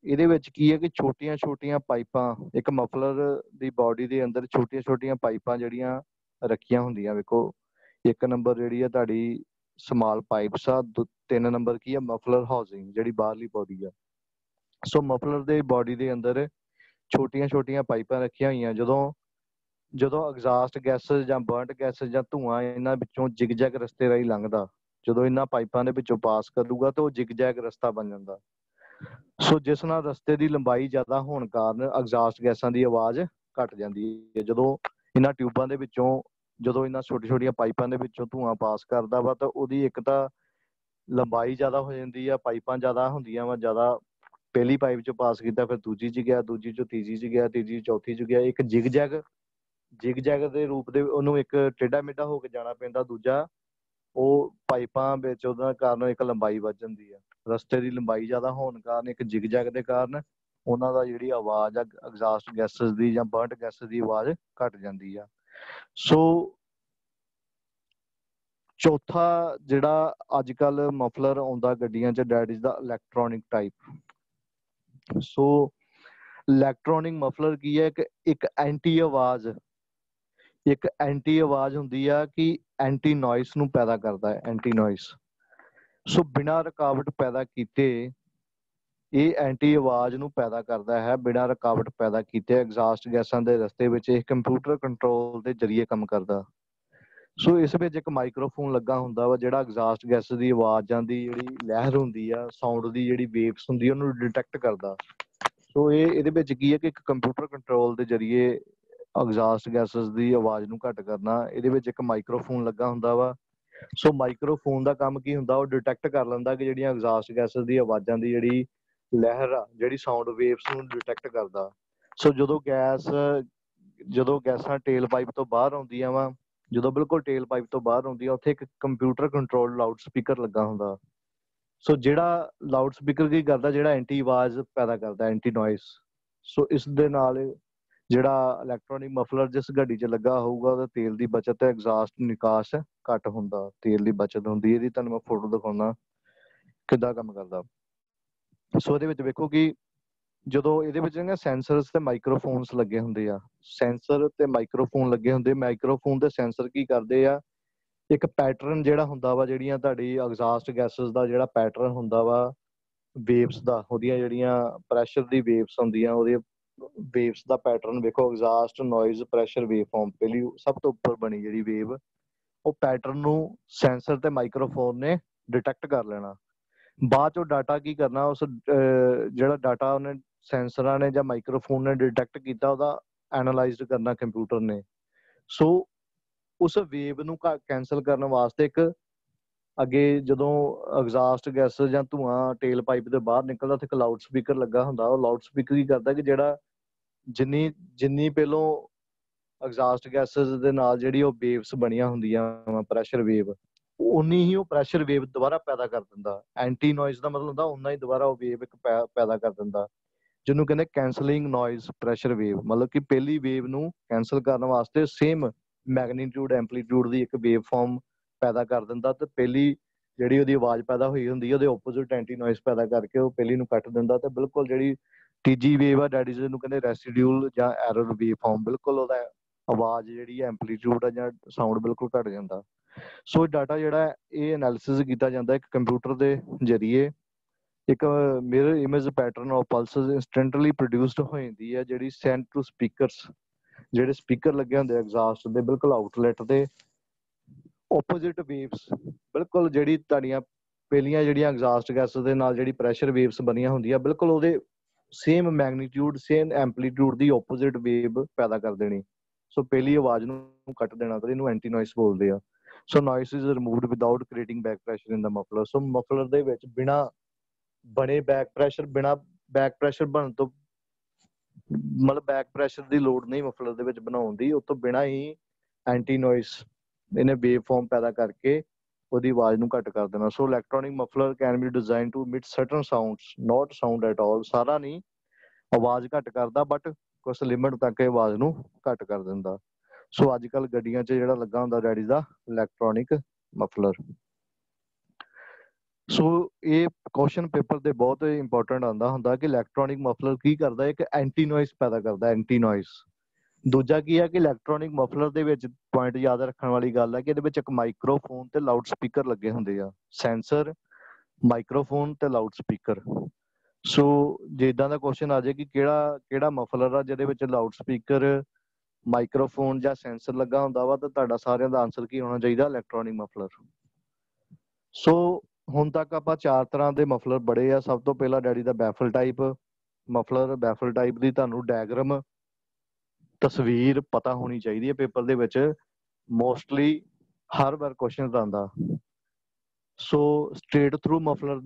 ਇਹਦੇ ਵਿੱਚ ਕੀ ਹੈ ਕਿ ਛੋਟੀਆਂ ਛੋਟੀਆਂ ਪਾਈਪਾਂ, ਇੱਕ ਮਫਲਰ ਦੀ ਬਾਡੀ ਦੇ ਅੰਦਰ ਛੋਟੀਆਂ ਛੋਟੀਆਂ ਪਾਈਪਾਂ ਜਿਹੜੀਆਂ ਰੱਖੀਆਂ ਹੁੰਦੀਆਂ। ਵੇਖੋ 1 ਨੰਬਰ ਜਿਹੜੀ ਆ ਤੁਹਾਡੀ ਸਮਾਲ ਪਾਈਪਸ ਆ, 3 ਨੰਬਰ ਕੀ ਆ? ਮਫਲਰ ਹਾਊਸਿੰਗ, ਜਿਹੜੀ ਬਾਹਰਲੀ ਬੋਡੀ ਆ। ਸੋ ਮਫਲਰ ਦੇ ਬਾਡੀ ਦੇ ਅੰਦਰ ਛੋਟੀਆਂ ਛੋਟੀਆਂ ਪਾਈਪਾਂ ਰੱਖੀਆਂ ਹੋਈਆਂ। ਜਦੋਂ ਐਗਜ਼ਾਸਟ ਗੈਸਸ ਜਾਂ ਬਰਨਟ ਗੈਸਸ ਜਾਂ ਧੂੰਆਂ ਇਹਨਾਂ ਵਿੱਚੋਂ ਜਿਗਜੈਗ ਰਸਤੇ ਰਾਹੀਂ ਲੰਘਦਾ, ਜਦੋਂ ਇਹਨਾਂ ਪਾਈਪਾਂ ਦੇ ਵਿੱਚੋਂ ਪਾਸ ਕਰੂਗਾ ਤਾਂ ਉਹ ਜਿਗਜੈਗ ਰਸਤਾ ਬਣ ਜਾਂਦਾ। ਸੋ ਜਿਸ ਨਾਲ ਰਸਤੇ ਦੀ ਲੰਬਾਈ ਜ਼ਿਆਦਾ ਹੋਣ ਕਾਰਨ ਐਗਜ਼ਾਸਟ ਗੈਸਾਂ ਦੀ ਆਵਾਜ਼ ਘੱਟ ਜਾਂਦੀ ਹੈ। ਜਦੋਂ ਇਹਨਾਂ ਟਿਊਬਾਂ ਦੇ ਵਿੱਚੋਂ, ਜਦੋਂ ਇਹਨਾਂ ਛੋਟੀ ਛੋਟੀਆਂ ਪਾਈਪਾਂ ਦੇ ਵਿੱਚੋਂ ਧੂੰਆਂ ਪਾਸ ਕਰਦਾ ਵਾ ਤਾਂ ਉਹਦੀ ਇੱਕ ਤਾਂ ਲੰਬਾਈ ਜ਼ਿਆਦਾ ਹੋ ਜਾਂਦੀ ਆ, ਪਾਈਪਾਂ ਜ਼ਿਆਦਾ ਹੁੰਦੀਆਂ ਵਾ, ਜ਼ਿਆਦਾ ਪਹਿਲੀ ਪਾਈਪ 'ਚ ਪਾਸ ਕੀਤਾ, ਫਿਰ ਦੂਜੀ 'ਚ ਗਿਆ, ਦੂਜੀ 'ਚੋਂ ਤੀਜੀ 'ਚ ਗਿਆ, ਤੀਜੀ ਚੌਥੀ 'ਚ ਗਿਆ। ਇੱਕ ਜਿਗਜੈਗ ਦੇ ਰੂਪ ਦੇ ਉਹਨੂੰ ਇੱਕ ਟੇਢਾ ਮੇਢਾ ਹੋ ਕੇ ਜਾਣਾ ਪੈਂਦਾ। ਦੂਜਾ ਉਹ ਪਾਈਪਾਂ ਵਿੱਚ ਉਹਦਾ ਕਾਰਨ ਇੱਕ ਲੰਬਾਈ ਵੱਧ ਜਾਂਦੀ ਆ। ਰਸਤੇ ਦੀ ਲੰਬਾਈ ਜ਼ਿਆਦਾ ਹੋਣ ਕਾਰਨ, ਇੱਕ ਜਿਗਜੈਗ ਦੇ ਕਾਰਨ ਉਹਨਾਂ ਦਾ ਜਿਹੜੀ ਆਵਾਜ਼ ਆ ਐਗਜ਼ਾਸਟ ਗੈਸਸ ਦੀ ਜਾਂ ਬਰਨਟ ਗੈਸਸ ਦੀ ਆਵਾਜ਼ ਘੱਟ ਜਾਂਦੀ ਆ। ਸੋ ਚੌਥਾ ਜਿਹੜਾ ਅੱਜ ਕੱਲ੍ਹ ਮਫਲਰ ਆਉਂਦਾ ਗੱਡੀਆਂ 'ਚ ਡੈਡੀਜ਼ ਦਾ, ਇਲੈਕਟ੍ਰੋਨਿਕ ਟਾਈਪ। ਸੋ ਇਲੈਕਟ੍ਰੋਨਿਕ ਮਫਲਰ ਕੀ ਹੈ? ਇੱਕ ਐਂਟੀ ਆਵਾਜ਼ ਹੁੰਦੀ ਆ ਕਿ ਐਂਟੀ ਨੋਇਸ ਨੂੰ ਪੈਦਾ ਕਰਦਾ ਹੈ, ਐਂਟੀ ਨੋਇਸ। ਸੋ ਬਿਨਾਂ ਰੁਕਾਵਟ ਪੈਦਾ ਕੀਤੇ ਇਹ ਐਂਟੀ ਆਵਾਜ਼ ਨੂੰ ਪੈਦਾ ਕਰਦਾ ਹੈ। ਬਿਨਾਂ ਰੁਕਾਵਟ ਪੈਦਾ ਕੀਤੇ ਐਗਜ਼ਾਸਟ ਗੈਸਾਂ ਦੇ ਰਸਤੇ ਵਿੱਚ ਇਹ ਕੰਪਿਊਟਰ ਕੰਟਰੋਲ ਦੇ ਜ਼ਰੀਏ ਕੰਮ ਕਰਦਾ। ਸੋ ਇਸ ਵਿੱਚ ਇੱਕ ਮਾਈਕ੍ਰੋਫੋਨ ਲੱਗਾ ਹੁੰਦਾ ਵਾ ਜਿਹੜਾ ਐਗਜ਼ਾਸਟ ਗੈਸ ਦੀ ਆਵਾਜ਼ਾਂ ਦੀ ਜਿਹੜੀ ਲਹਿਰ ਹੁੰਦੀ ਆ, ਸਾਊਂਡ ਦੀ ਜਿਹੜੀ ਵੇਵਸ ਹੁੰਦੀ ਆ, ਉਹਨੂੰ ਡਿਟੈਕਟ ਕਰਦਾ। ਸੋ ਇਹਦੇ ਵਿੱਚ ਕੀ ਹੈ ਕਿ ਇੱਕ ਕੰਪਿਊਟਰ ਕੰਟਰੋਲ ਦੇ ਜ਼ਰੀਏ ਐਗਜ਼ਾਸਟ ਗੈਸਸ ਦੀ ਆਵਾਜ਼ ਨੂੰ ਘੱਟ ਕਰਨਾ। ਇਹਦੇ ਵਿੱਚ ਇੱਕ ਮਾਈਕ੍ਰੋਫੋਨ ਲੱਗਾ ਹੁੰਦਾ ਵਾ। ਸੋ ਮਾਈਕ੍ਰੋਫੋਨ ਦਾ ਕੰਮ ਕੀ ਹੁੰਦਾ? ਉਹ ਡਿਟੈਕਟ ਕਰ ਲੈਂਦਾ ਕਿ ਜਿਹੜੀਆਂ ਐਗਜ਼ਾਸਟ ਗੈਸਸ ਦੀ ਆਵਾਜ਼ਾਂ ਦੀ ਜਿਹੜੀ ਲਹਿਰ ਆ, ਜਿਹੜੀ ਸਾਊਂਡ ਵੇਵਸ ਨੂੰ ਡਿਟੈਕਟ ਕਰਦਾ। ਸੋ ਜਦੋਂ ਗੈਸਾਂ ਟੇਲ ਪਾਈਪ ਤੋਂ ਬਾਹਰ ਆਉਂਦੀਆਂ ਵਾ, ਜਦੋਂ ਬਿਲਕੁਲ ਟੇਲ ਪਾਈਪ ਤੋਂ ਬਾਹਰ ਆਉਂਦੀ ਆ, ਉੱਥੇ ਇੱਕ ਕੰਪਿਊਟਰ ਕੰਟਰੋਲ ਲਾਊਡ ਸਪੀਕਰ ਲੱਗਾ ਹੁੰਦਾ। ਸੋ ਜਿਹੜਾ ਲਾਊਡ ਸਪੀਕਰ ਕੀ ਕਰਦਾ? ਜਿਹੜਾ ਐਂਟੀ ਆਵਾਜ਼ ਪੈਦਾ ਕਰਦਾ, ਐਂਟੀ ਨੋਇਸ। ਸੋ ਇਸ ਦੇ ਨਾਲ ਜਿਹੜਾ ਇਲੈਕਟ੍ਰੋਨਿਕ ਮਫਲਰ ਜਿਸ ਗੱਡੀ 'ਚ ਲੱਗਾ ਹੋਊਗਾ ਉਹਦਾ ਤੇਲ ਦੀ ਬਚਤ ਤੇ ਐਗਜ਼ਾਸਟ ਨਿਕਾਸ ਘੱਟ ਹੁੰਦਾ, ਤੇਲ ਦੀ ਬਚਤ ਹੁੰਦੀ। ਇਹਦੀ ਤੁਹਾਨੂੰ ਮੈਂ ਫੋਟੋ ਦਿਖਾਉਣਾ ਕਿੱਦਾਂ ਕੰਮ ਕਰਦਾ। ਸੋ ਇਹਦੇ ਵਿੱਚ ਵੇਖੋ ਕਿ ਜਦੋਂ ਇਹਦੇ ਵਿੱਚ ਨਾ ਸੈਂਸਰਸ ਤੇ ਮਾਈਕ੍ਰੋਫੋਨਸ ਲੱਗੇ ਹੁੰਦੇ ਆ, ਸੈਂਸਰ ਤੇ ਮਾਈਕ੍ਰੋਫੋਨ ਲੱਗੇ ਹੁੰਦੇ। ਮਾਈਕ੍ਰੋਫੋਨ ਤੇ ਸੈਂਸਰ ਕੀ ਕਰਦੇ ਆ? ਇੱਕ ਪੈਟਰਨ ਜਿਹੜਾ ਹੁੰਦਾ ਵਾ, ਜਿਹੜੀਆਂ ਤੁਹਾਡੀ ਐਗਜ਼ਾਸਟ ਗੈਸਸ ਦਾ ਜਿਹੜਾ ਪੈਟਰਨ ਹੁੰਦਾ ਵਾ ਵੇਵਸ ਦਾ, ਉਹਦੀਆਂ ਜਿਹੜੀਆਂ ਪ੍ਰੈਸ਼ਰ ਦੀ ਵੇਵਸ ਹੁੰਦੀਆਂ, ਉਹਦੇ ਵੇਵਸ ਦਾ ਪੈਟਰਨ ਵੇਖੋ। Exhaust noise pressure wave form, ਪਹਿਲੀ ਸਭ ਤੋਂ ਉੱਪਰ ਬਣੀ ਜਿਹੜੀ ਵੇਵ, ਉਹ ਪੈਟਰਨ ਨੂੰ ਸੈਂਸਰ ਤੇ ਮਾਈਕ੍ਰੋਫੋਨ ਨੇ ਡਿਟੈਕਟ ਕਰ ਲੈਣਾ। ਬਾਅਦ ਚੋਂ ਡਾਟਾ ਕੀ ਕਰਨਾ? ਉਸ ਜਿਹੜਾ ਡਾਟਾ ਉਹਨੇ ਸੈਂਸਰਾਂ ਨੇ ਜਾਂ ਮਾਈਕ੍ਰੋਫੋਨ ਨੇ ਡਿਟੈਕਟ ਕੀਤਾ, ਉਹਦਾ ਐਨਾਲਾਈਜ਼ਡ ਕਰਨਾ ਕੰਪਿਊਟਰ ਨੇ। ਸੋ ਉਸ ਵੇਵ ਨੂੰ ਕੈਂਸਲ ਕਰਨ ਵਾਸਤੇ ਇੱਕ ਅੱਗੇ ਜਦੋਂ ਐਗਜ਼ਾਸਟ ਗੈਸ ਜਾਂ ਧੂਆਂ ਟੇਲ ਪਾਈਪ ਦੇ ਬਾਹਰ ਨਿਕਲਦਾ ਉੱਥੇ ਇੱਕ ਲਾਊਡ ਸਪੀਕਰ ਲੱਗਾ ਹੁੰਦਾ। ਉਹ ਲਾਊਡ ਸਪੀਕਰ ਕੀ ਕਰਦਾ ਕਿ ਜਿਹੜਾ ਜਿੰਨੀ ਪਹਿਲੋਂ ਐਗਜ਼ਾਸਟ ਗੈਸਸ ਦੇ ਨਾਲ ਜਿਹੜੀ ਉਹ ਵੇਵਸ ਬਣੀਆਂ ਹੁੰਦੀਆਂ ਪ੍ਰੈਸ਼ਰ ਵੇਵ, ਉਨੀ ਹੀ ਉਹ ਪ੍ਰੈਸ਼ਰ ਵੇਵ ਦੁਬਾਰਾ ਪੈਦਾ ਕਰ ਦਿੰਦਾ। ਐਂਟੀ ਨੋਇਜ਼ ਦਾ ਮਤਲਬ ਹੁੰਦਾ ਉਨਾ ਹੀ ਦੁਬਾਰਾ ਉਹ ਵੇਵ ਇੱਕ ਪੈਦਾ ਕਰ ਦਿੰਦਾ, ਜਿਹਨੂੰ ਕਹਿੰਦੇ ਕੈਂਸਲਿੰਗ ਨੋਇਜ਼ ਪ੍ਰੈਸ਼ਰ ਵੇਵ। ਮਤਲਬ ਕਿ ਪਹਿਲੀ ਵੇਵ ਨੂੰ ਕੈਂਸਲ ਕਰਨ ਵਾਸਤੇ ਸੇਮ ਮੈਗਨੀਟਿਊਡ ਐਂਪਲੀਟਿਊਡ ਦੀ ਇੱਕ ਵੇਵ ਫਾਰਮ ਪੈਦਾ ਕਰ ਦਿੰਦਾ, ਤੇ ਪਹਿਲੀ ਜਿਹੜੀ ਉਹਦੀ ਆਵਾਜ਼ ਪੈਦਾ ਹੋਈ ਹੁੰਦੀ ਹੈ ਉਹਦੇ ਓਪੋਜ਼ਿਟ ਐਂਟੀ ਨੋਇਜ਼ ਪੈਦਾ ਕਰਕੇ ਉਹ ਪਹਿਲੀ ਨੂੰ ਕੱਟ ਦਿੰਦਾ। ਤੇ ਬਿਲਕੁਲ ਜਿਹੜੀ ਤੀਜੀ ਵੇਵ ਆ ਡੈਡੀ ਜੀ ਨੂੰ ਕਹਿੰਦੇ ਰੈਸੀਡਿਊਲ ਜਾਂ ਐਰਰ ਵੇਵ ਫਾਰਮ, ਬਿਲਕੁਲ ਉਹਦਾ ਆਵਾਜ਼ ਜਿਹੜੀ ਐਂਪਲੀਟਿਊਡ ਆ ਜਾਂ ਸਾਊਂਡ ਬਿਲਕੁਲ ਘਟ ਜਾਂਦਾ। ਸੋ ਡਾਟਾ ਜਿਹੜਾ ਇਹ ਐਨਾਲਿਸਿਸ ਕੀਤਾ ਜਾਂਦਾ ਇੱਕ ਕੰਪਿਊਟਰ ਦੇ ਜ਼ਰੀਏ। ਇੱਕ mirror image pattern of ਪਲਸਸ instantly produced ਹੋ ਜਾਂਦੀ ਹੈ, ਜਿਹੜੀ ਸੈਂਡ ਟੂ ਸਪੀਕਰਸ, ਜਿਹੜੇ ਸਪੀਕਰ ਲੱਗੇ ਹੁੰਦੇ ਐਗਜ਼ਾਸਟ ਦੇ ਬਿਲਕੁਲ ਆਊਟਲੈਟ ਤੇ ਓਪੋਜ਼ਿਟ ਵੇਵਸ, ਬਿਲਕੁਲ ਜਿਹੜੀ ਤੁਹਾਡੀਆਂ ਪਹਿਲੀਆਂ ਜਿਹੜੀਆਂ ਐਗਜ਼ਾਸਟ ਗੈਸ ਦੇ ਨਾਲ ਜਿਹੜੀ ਪ੍ਰੈਸ਼ਰ ਵੇਵਸ ਬਣੀਆਂ ਹੁੰਦੀਆਂ ਬਿਲਕੁਲ ਉਹਦੇ ਸੇਮ ਮੈਗਨੀਟਿਊਡ ਸੇਮ ਐਂਪਲੀਟਿਊਡ ਦੀ ਓਪੋਜ਼ਿਟ ਵੇਵ ਪੈਦਾ ਕਰ ਦੇਣੀ। ਸੋ ਪਹਿਲੀ ਆਵਾਜ਼ ਨੂੰ ਕੱਟ ਦੇਣਾ, ਤੇ ਇਹਨੂੰ ਐਂਟੀ ਨੋਇਸ ਬੋਲਦੇ ਆ। So noise is removed without creating back pressure in the muffler. So muffler ਦੇ ਵਿੱਚ ਬਿਨਾਂ ਬਣੇ ਬੈਕ ਪ੍ਰੈਸ਼ਰ ਬਣਨ ਤੋਂ ਮਤਲਬ ਬੈਕ ਪ੍ਰੈਸ਼ਰ ਦੀ ਲੋੜ ਨਹੀਂ ਮਫਲਰ ਦੇ ਵਿੱਚ ਬਣਾਉਣ ਦੀ, ਉਹ ਤੋਂ ਬਿਨਾਂ ਹੀ ਐਂਟੀ ਨੋਇਸ ਇਹਨੇ ਵੇਵ ਫਾਰਮ ਪੈਦਾ ਕਰਕੇ ਉਹਦੀ ਆਵਾਜ਼ ਨੂੰ ਘੱਟ ਕਰ ਦੇਣਾ। So electronic muffler can be design to emit certain sounds not sound at all. ਸਾਰਾ ਨਹੀਂ ਆਵਾਜ਼ ਘੱਟ ਕਰਦਾ, ਬਟ ਕੁਛ ਲਿਮਿਟ ਤੱਕ ਆਵਾਜ਼ ਨੂੰ ਘੱਟ ਕਰ ਦਿੰਦਾ। ਸੋ ਅੱਜ ਕੱਲ੍ਹ ਗੱਡੀਆਂ 'ਚ ਜਿਹੜਾ ਲੱਗਾ ਹੁੰਦਾ ਡੈਡੀ ਦਾ ਇਲੈਕਟ੍ਰੋਨਿਕ ਮਫਲਰ। ਸੋ ਇਹ ਕੁਐਸਚਨ ਪੇਪਰ ਤੇ ਬਹੁਤ ਇੰਪੋਰਟੈਂਟ ਆਉਂਦਾ ਹੁੰਦਾ ਕਿ ਇਲੈਕਟ੍ਰੋਨਿਕ ਮਫਲਰ ਕੀ ਕਰਦਾ, ਇੱਕ ਐਂਟੀ ਨੋਇਸ ਪੈਦਾ ਕਰਦਾ, ਐਂਟੀ ਨੋਇਸ। ਦੂਜਾ ਕੀ ਹੈ ਕਿ ਇਲੈਕਟ੍ਰੋਨਿਕ ਮਫਲਰ ਦੇ ਵਿੱਚ ਪੁਆਇੰਟ ਯਾਦ ਰੱਖਣ ਵਾਲੀ ਗੱਲ ਹੈ ਕਿ ਇਹਦੇ ਵਿੱਚ ਇੱਕ ਮਾਈਕ੍ਰੋਫੋਨ ਤੇ ਲਾਊਡ ਸਪੀਕਰ ਲੱਗੇ ਹੁੰਦੇ ਆ। ਸੈਂਸਰ, ਮਾਈਕ੍ਰੋਫੋਨ ਤੇ ਲਾਊਡ ਸਪੀਕਰ। ਸੋ ਜੇ ਇੱਦਾਂ ਦਾ ਕੁਐਸਚਨ ਆ ਜਾਏ ਕਿ ਕਿਹੜਾ ਮਫਲਰ ਆ ਜਿਹਦੇ ਵਿੱਚ ਲਾਊਡ ਸਪੀਕਰ, ਮਾਈਕ੍ਰੋਫੋਨ ਜਾਂ ਸੈਂਸਰ ਲੱਗਾ ਹੁੰਦਾ ਵਾ, ਤਾਂ ਤੁਹਾਡਾ ਸਾਰਿਆਂ ਦਾ ਆਨਸਰ ਕੀ ਹੋਣਾ ਚਾਹੀਦਾ? Electronic muffler. ਸੋ ਹੁਣ ਤੱਕ ਆਪਾਂ 4 ਤਰ੍ਹਾਂ ਦੇ ਮਫਲਰ ਬੜੇ ਆ। ਸਭ ਤੋਂ ਪਹਿਲਾਂ ਡੈਡੀ ਦਾ ਬੈਫਲ ਟਾਈਪ ਮਫਲਰ। ਬੈਫਲ ਟਾਈਪ ਦੀ ਤੁਹਾਨੂੰ ਡਾਇਗਰਾਮ, ਤਸਵੀਰ ਪਤਾ ਹੋਣੀ ਚਾਹੀਦੀ ਹੈ ਪੇਪਰ ਦੇ ਵਿੱਚ, ਮੋਸਟਲੀ ਹਰ ਵਾਰ ਕੁਐਸਚਨ ਆਉਂਦਾ। ਸੋ ਸਟ੍ਰੇਟ ਥਰੂ ਮਫਲਰ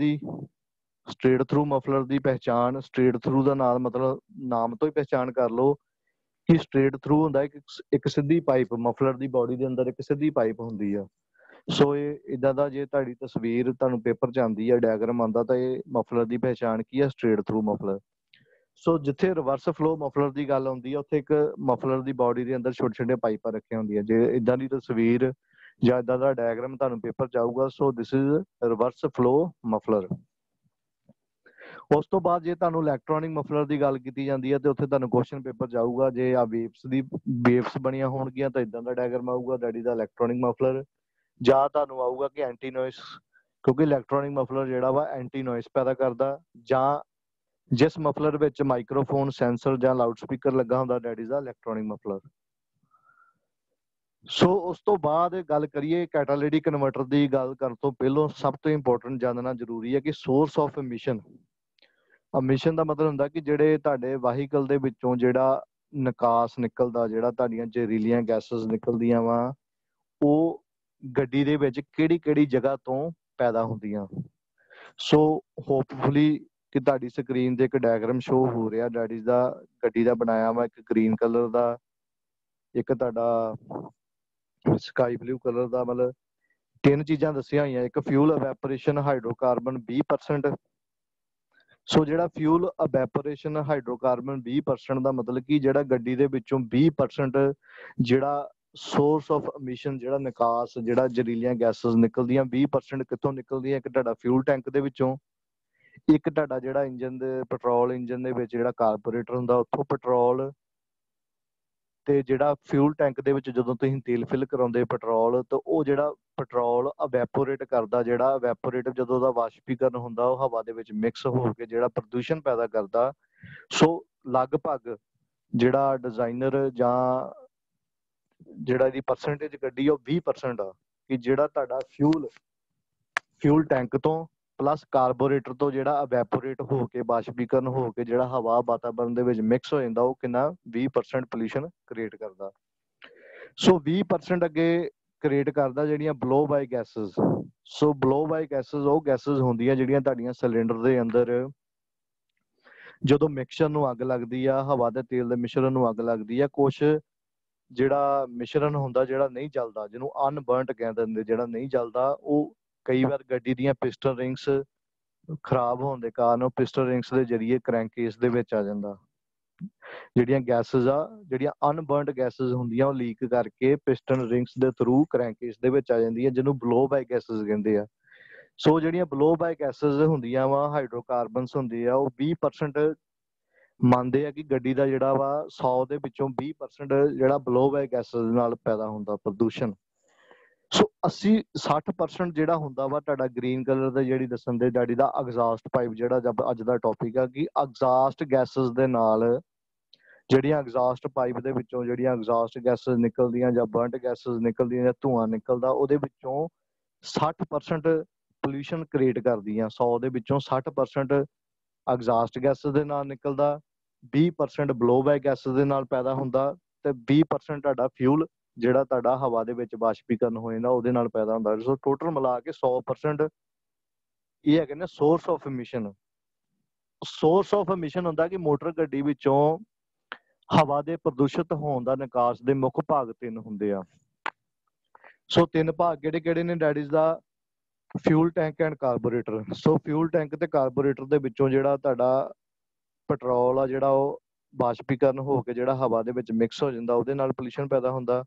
ਦੀ ਪਹਿਚਾਣ, ਸਟ੍ਰੇਟ ਥਰੂ ਦਾ ਨਾਲ ਮਤਲਬ ਨਾਮ ਤੋਂ ਹੀ ਪਹਿਚਾਣ ਕਰ ਲਓ ਕਿ ਸਟ੍ਰੇਟ ਥਰੂ ਹੁੰਦਾ ਇੱਕ ਸਿੱਧੀ ਪਾਈਪ, ਮਫਲਰ ਦੀ ਬਾਡੀ ਦੇ ਅੰਦਰ ਇੱਕ ਸਿੱਧੀ ਪਾਈਪ ਹੁੰਦੀ ਆ। ਸੋ ਇਹ ਇਦਾਂ ਦਾ ਜੇ ਤੁਹਾਡੀ ਤਸਵੀਰ ਤੁਹਾਨੂੰ ਪੇਪਰ 'ਚ ਆਉਂਦੀ ਹੈ, ਡਾਇਗਰਾਮ ਆਉਂਦਾ, ਤਾਂ ਇਹ ਮਫਲਰ ਦੀ ਪਹਿਚਾਣ ਕੀ ਆ? Straight through muffler. ਸੋ ਜਿੱਥੇ ਰਿਵਰਸ ਫਲੋ ਮਫਲਰ ਦੀ ਗੱਲ ਆਉਂਦੀ ਹੈ ਉੱਥੇ ਇੱਕ ਮਫਲਰ ਦੀ ਬਾਡੀ ਦੇ ਅੰਦਰ ਛੋਟੇ ਛੋਟੇ ਪਾਈਪਾਂ ਰੱਖੀਆਂ ਹੁੰਦੀਆਂ। ਜੇ ਇਦਾਂ ਦੀ ਤਸਵੀਰ ਜਾਂ ਇਦਾਂ ਦਾ ਡਾਇਗਰਾਮ ਤੁਹਾਨੂੰ ਪੇਪਰ 'ਚ ਆਊਗਾ, so this is reverse flow muffler. ਉਸ ਤੋਂ ਬਾਅਦ ਜੇ ਤੁਹਾਨੂੰ ਇਲੈਕਟ੍ਰੋਨਿਕ ਮਫਲਰ ਦੀ ਗੱਲ ਕੀਤੀ ਜਾਂਦੀ ਹੈ ਤੇ ਉੱਥੇ ਤੁਹਾਨੂੰ ਕੁਐਸਚਨ ਪੇਪਰ 'ਚ ਆਊਗਾ, ਜੇ ਆ ਵੇਵਸ ਬਣੀਆਂ ਹੋਣਗੀਆਂ ਤਾਂ ਇਦਾਂ ਦਾ ਡਾਇਗਰਾਮ ਆਊਗਾ, that is the electronic muffler. ਜਾਂ ਤੁਹਾਨੂੰ ਆਊਗਾ ਕਿ ਐਂਟੀ ਨੋਇਸ, ਕਿਉਂਕਿ ਇਲੈਕਟ੍ਰੋਨਿਕ ਮਫਲਰ ਜਿਹੜਾ ਵਾ ਐਂਟੀ ਨੋਇਸ ਪੈਦਾ ਕਰਦਾ। ਜਾਂ ਜਿਸ ਮਫਲਰ ਵਿੱਚ ਮਾਈਕ੍ਰੋਫੋਨ, ਸੈਂਸਰ ਜਾਂ ਲਾਊਡ ਸਪੀਕਰ ਲੱਗਾ ਹੁੰਦਾ, that is the electronic muffler. So ਉਸ ਤੋਂ ਬਾਅਦ ਗੱਲ ਕਰੀਏ ਕੈਟਾਲਿਟਿਕ ਕਨਵਰਟਰ ਦੀ। ਗੱਲ ਕਰਨ ਤੋਂ ਪਹਿਲਾਂ ਸਭ ਤੋਂ ਇੰਪੋਰਟੈਂਟ ਜਾਣਨਾ ਜ਼ਰੂਰੀ ਹੈ ਕਿ ਸੋਰਸ ਆਫ ਐਮਿਸ਼ਨ। ਐਮਿਸ਼ਨ ਦਾ ਮਤਲਬ ਹੁੰਦਾ ਕਿ ਜਿਹੜੇ ਤੁਹਾਡੇ ਵਾਹੀਕਲ ਦੇ ਵਿੱਚੋਂ ਜਿਹੜਾ ਨਿਕਾਸ ਨਿਕਲਦਾ, ਜਿਹੜਾ ਤੁਹਾਡੀਆਂ ਜ਼ਹਿਰੀਲੀਆਂ ਗੈਸਸ ਨਿਕਲਦੀਆਂ ਵਾ, ਉਹ ਗੱਡੀ ਦੇ ਵਿੱਚ ਕਿਹੜੀ ਕਿਹੜੀ ਜਗ੍ਹਾ ਤੋਂ ਪੈਦਾ ਹੁੰਦੀਆਂ। ਸੋ ਹੋਪਫੁਲੀ ਕਿ ਤੁਹਾਡੀ ਸਕਰੀਨ ਤੇ ਇੱਕ ਡਾਇਗਰਾਮ ਸ਼ੋ ਹੋ ਰਿਹਾ ਡੈਡੀ ਦਾ ਗੱਡੀ ਦਾ ਬਣਾਇਆ ਵਾ, ਇੱਕ ਗ੍ਰੀਨ ਕਲਰ ਦਾ, ਇੱਕ ਤੁਹਾਡਾ ਸਕਾਈ ਬਲੂ ਕਲਰ ਦਾ। ਮਤਲਬ 3 ਚੀਜ਼ਾਂ ਦੱਸੀਆਂ ਹੋਈਆਂ। ਇੱਕ ਫਿਊਲ ਅਵੈਪੋਰੇਸ਼ਨ ਹਾਈਡਰੋਕਾਰਬਨ 20%। ਸੋ ਜਿਹੜਾ ਫਿਊਲ ਅਵੈਪੋਰੇਸ਼ਨ ਹਾਈਡਰੋਕਾਰਬਨ 20% ਦਾ ਮਤਲਬ ਕਿ ਜਿਹੜਾ ਗੱਡੀ ਦੇ ਵਿੱਚੋਂ 20% ਜਿਹੜਾ ਸੋਰਸ ਆਫ ਐਮਿਸ਼ਨ, ਜਿਹੜਾ ਨਿਕਾਸ, ਜਿਹੜਾ ਜ਼ਹਿਰੀਲੀਆਂ ਗੈਸਸ ਨਿਕਲਦੀਆਂ 20% ਕਿੱਥੋਂ ਨਿਕਲਦੀਆਂ? ਇੱਕ ਤੁਹਾਡਾ ਫਿਊਲ ਟੈਂਕ ਦੇ ਵਿੱਚੋਂ, ਇੱਕ ਤੁਹਾਡਾ ਜਿਹੜਾ ਇੰਜਨ ਦੇ ਪੈਟਰੋਲ ਇੰਜਨ ਦੇ ਵਿੱਚ ਜਿਹੜਾ ਕਾਰਬੋਰੇਟਰ ਹੁੰਦਾ ਉੱਥੋਂ ਪੈਟਰੋਲ, ਤੇ ਜਿਹੜਾ ਫਿਊਲ ਟੈਂਕ ਦੇ ਵਿੱਚ ਜਦੋਂ ਤੁਸੀਂ ਤੇਲ ਫਿਲ ਕਰਾਉਂਦੇ ਪੈਟਰੋਲ, ਤਾਂ ਉਹ ਜਿਹੜਾ ਪੈਟਰੋਲ ਅਵੈਪੋਰੇਟ ਕਰਦਾ, ਜਿਹੜਾ ਅਵੈਪੋਰੇਟ ਜਦੋਂ ਉਹਦਾ ਵਾਸ਼ਪੀਕਰਨ ਹੁੰਦਾ ਉਹ ਹਵਾ ਦੇ ਵਿੱਚ ਮਿਕਸ ਹੋ ਕੇ ਜਿਹੜਾ ਪ੍ਰਦੂਸ਼ਣ ਪੈਦਾ ਕਰਦਾ। ਸੋ ਲਗਭਗ ਜਿਹੜਾ ਡਿਜ਼ਾਈਨਰ ਜਾਂ ਜਿਹੜਾ ਇਹਦੀ ਪਰਸੈਂਟੇਜ ਕੱਢੀ ਉਹ 20% ਆ ਕਿ ਜਿਹੜਾ ਤੁਹਾਡਾ ਫਿਊਲ ਟੈਂਕ ਤੋਂ ਪਲੱਸ ਕਾਰਬੋਰੇਟਰ ਤੋਂ ਜਿਹੜਾ ਅਵੈਪੋਰੇਟ ਹੋ ਕੇ ਬਾਸ਼ਪੀਕਰਨ ਹੋ ਕੇ ਜਿਹੜਾ ਹਵਾ ਵਾਤਾਵਰਨ ਦੇ ਵਿੱਚ ਮਿਕਸ ਹੋ ਜਾਂਦਾ ਉਹ ਕਿੰਨਾ 20% ਪੋਲਿਊਸ਼ਨ ਕ੍ਰੀਏਟ ਕਰਦਾ। ਸੋ 20% ਅੱਗੇ ਕ੍ਰੀਏਟ ਕਰਦਾ ਜਿਹੜੀਆਂ ਬਲੋ ਬਾਈ ਗੈਸਸ। ਸੋ ਬਲੋ ਬਾਈ ਗੈਸਸ ਉਹ ਗੈਸਸ ਹੁੰਦੀਆਂ ਜਿਹੜੀਆਂ ਤੁਹਾਡੀਆਂ ਸਿਲੰਡਰ ਦੇ ਅੰਦਰ ਜਦੋਂ ਮਿਕਸਚਰ ਨੂੰ ਅੱਗ ਲੱਗਦੀ ਆ, ਹਵਾ ਤੇ ਤੇਲ ਦੇ ਮਿਸ਼ਰਣ ਨੂੰ ਅੱਗ ਲੱਗਦੀ ਆ, ਕੁਛ ਜਿਹੜਾ ਮਿਸ਼ਰਣ ਹੁੰਦਾ ਜਿਹੜਾ ਨਹੀਂ ਜਲਦਾ, ਜਿਹਨੂੰ ਅਨਬਰਨਟ ਕਹਿ ਦਿੰਦੇ, ਜਿਹੜਾ ਨਹੀਂ ਜਲਦਾ, ਉਹ ਕਈ ਵਾਰ ਗੱਡੀ ਦੀਆਂ ਪਿਸਟਨ ਰਿੰਗਸ ਖਰਾਬ ਹੋਣ ਦੇ ਕਾਰਨ ਉਹ ਪਿਸਟਨ ਰਿੰਗਸ ਦੇ ਜਰੀਏ ਕ੍ਰੈਂਕੇਸ ਦੇ ਵਿੱਚ ਆ ਜਾਂਦਾ। ਜਿਹੜੀਆਂ ਗੈਸਸ ਆ, ਜਿਹੜੀਆਂ ਅਨਬਰਨਡ ਗੈਸਸ ਹੁੰਦੀਆਂ ਉਹ ਲੀਕ ਕਰਕੇ ਪਿਸਟਨ ਰਿੰਗਸ ਦੇ ਥਰੂ ਕ੍ਰੈਂਕੇਸ ਦੇ ਵਿੱਚ ਆ ਜਾਂਦੀ ਹੈ, ਜਿਹਨੂੰ ਬਲੋ ਬਾਈ ਗੈਸਸ ਕਹਿੰਦੇ ਆ। ਸੋ ਜਿਹੜੀਆਂ ਬਲੋ ਬਾਈ ਗੈਸਸ ਹੁੰਦੀਆਂ ਵਾ, ਹਾਈਡਰੋਕਾਰਬਨਸ ਹੁੰਦੇ ਆ, ਉਹ 20% ਮੰਨਦੇ ਆ ਕਿ ਗੱਡੀ ਦਾ ਜਿਹੜਾ ਵਾ 100 ਦੇ ਵਿੱਚੋਂ 20% ਜਿਹੜਾ ਬਲੋ ਬਾਈ ਗੈਸਸ ਨਾਲ ਪੈਦਾ ਹੁੰਦਾ ਪ੍ਰਦੂਸ਼ਣ। ਸੋ 60% ਜਿਹੜਾ ਹੁੰਦਾ ਵਾ ਤੁਹਾਡਾ ਗ੍ਰੀਨ ਕਲਰ ਦਾ ਜਿਹੜੀ ਦੱਸਣ ਦੇ ਡੈਡੀ ਦਾ ਐਗਜ਼ਾਸਟ ਪਾਈਪ, ਜਿਹੜਾ ਅੱਜ ਦਾ ਟੌਪਿਕ ਆ ਕਿ ਐਗਜ਼ਾਸਟ ਗੈਸਸ ਦੇ ਨਾਲ ਜਿਹੜੀਆਂ ਐਗਜ਼ਾਸਟ ਪਾਈਪ ਦੇ ਵਿੱਚੋਂ ਜਿਹੜੀਆਂ ਐਗਜ਼ਾਸਟ ਗੈਸਸ ਨਿਕਲਦੀਆਂ ਜਾਂ ਬਰਨਟ ਗੈਸਸ ਨਿਕਲਦੀਆਂ ਜਾਂ ਧੂੰਆਂ ਨਿਕਲਦਾ, ਉਹਦੇ ਵਿੱਚੋਂ 60% ਪੋਲਿਊਸ਼ਨ ਕ੍ਰੀਏਟ ਕਰਦੀਆਂ। 100 ਦੇ ਵਿੱਚੋਂ 60% ਐਗਜ਼ਾਸਟ ਗੈਸਸ ਦੇ ਨਾਲ ਨਿਕਲਦਾ, 20% ਬਲੋ ਬਾਈ ਗੈਸਸ ਦੇ ਨਾਲ ਪੈਦਾ ਹੁੰਦਾ, ਤੇ 20% ਤੁਹਾਡਾ ਫਿਊਲ ਜਿਹੜਾ ਤੁਹਾਡਾ ਹਵਾ ਦੇ ਵਿੱਚ ਬਾਸ਼ਪੀਕਰਨ ਹੋ ਜਾਂਦਾ ਉਹਦੇ ਨਾਲ ਪੈਦਾ ਹੁੰਦਾ। ਸੋ ਟੋਟਲ ਮਿਲਾ ਕੇ 100% ਇਹ ਹੈਗੇ ਨੇ source of emission. Source of emission ਹੁੰਦਾ ਕਿ ਮੋਟਰ ਗੱਡੀ ਵਿੱਚੋਂ ਹਵਾ ਦੇ ਪ੍ਰਦੂਸ਼ਿਤ ਹੋਣ ਦਾ ਨਿਕਾਸ ਦੇ ਮੁੱਖ ਭਾਗ 3 ਹੁੰਦੇ ਆ। ਸੋ 3 ਭਾਗ ਕਿਹੜੇ ਕਿਹੜੇ ਨੇ ਡੈਡੀਜ਼ ਦਾ? Fuel tank and carburettor. So fuel tank ਤੇ ਕਾਰਬੋਰੇਟਰ ਦੇ ਵਿੱਚੋਂ ਜਿਹੜਾ ਤੁਹਾਡਾ ਪੈਟਰੋਲ ਆ ਜਿਹੜਾ ਉਹ ਬਾਸ਼ਪੀਕਰਨ ਹੋ ਕੇ ਜਿਹੜਾ ਹਵਾ ਦੇ ਵਿੱਚ ਮਿਕਸ ਹੋ ਜਾਂਦਾ, ਉਹਦੇ ਨਾਲ ਪੋਲਿਊਸ਼ਨ ਪੈਦਾ ਹੁੰਦਾ।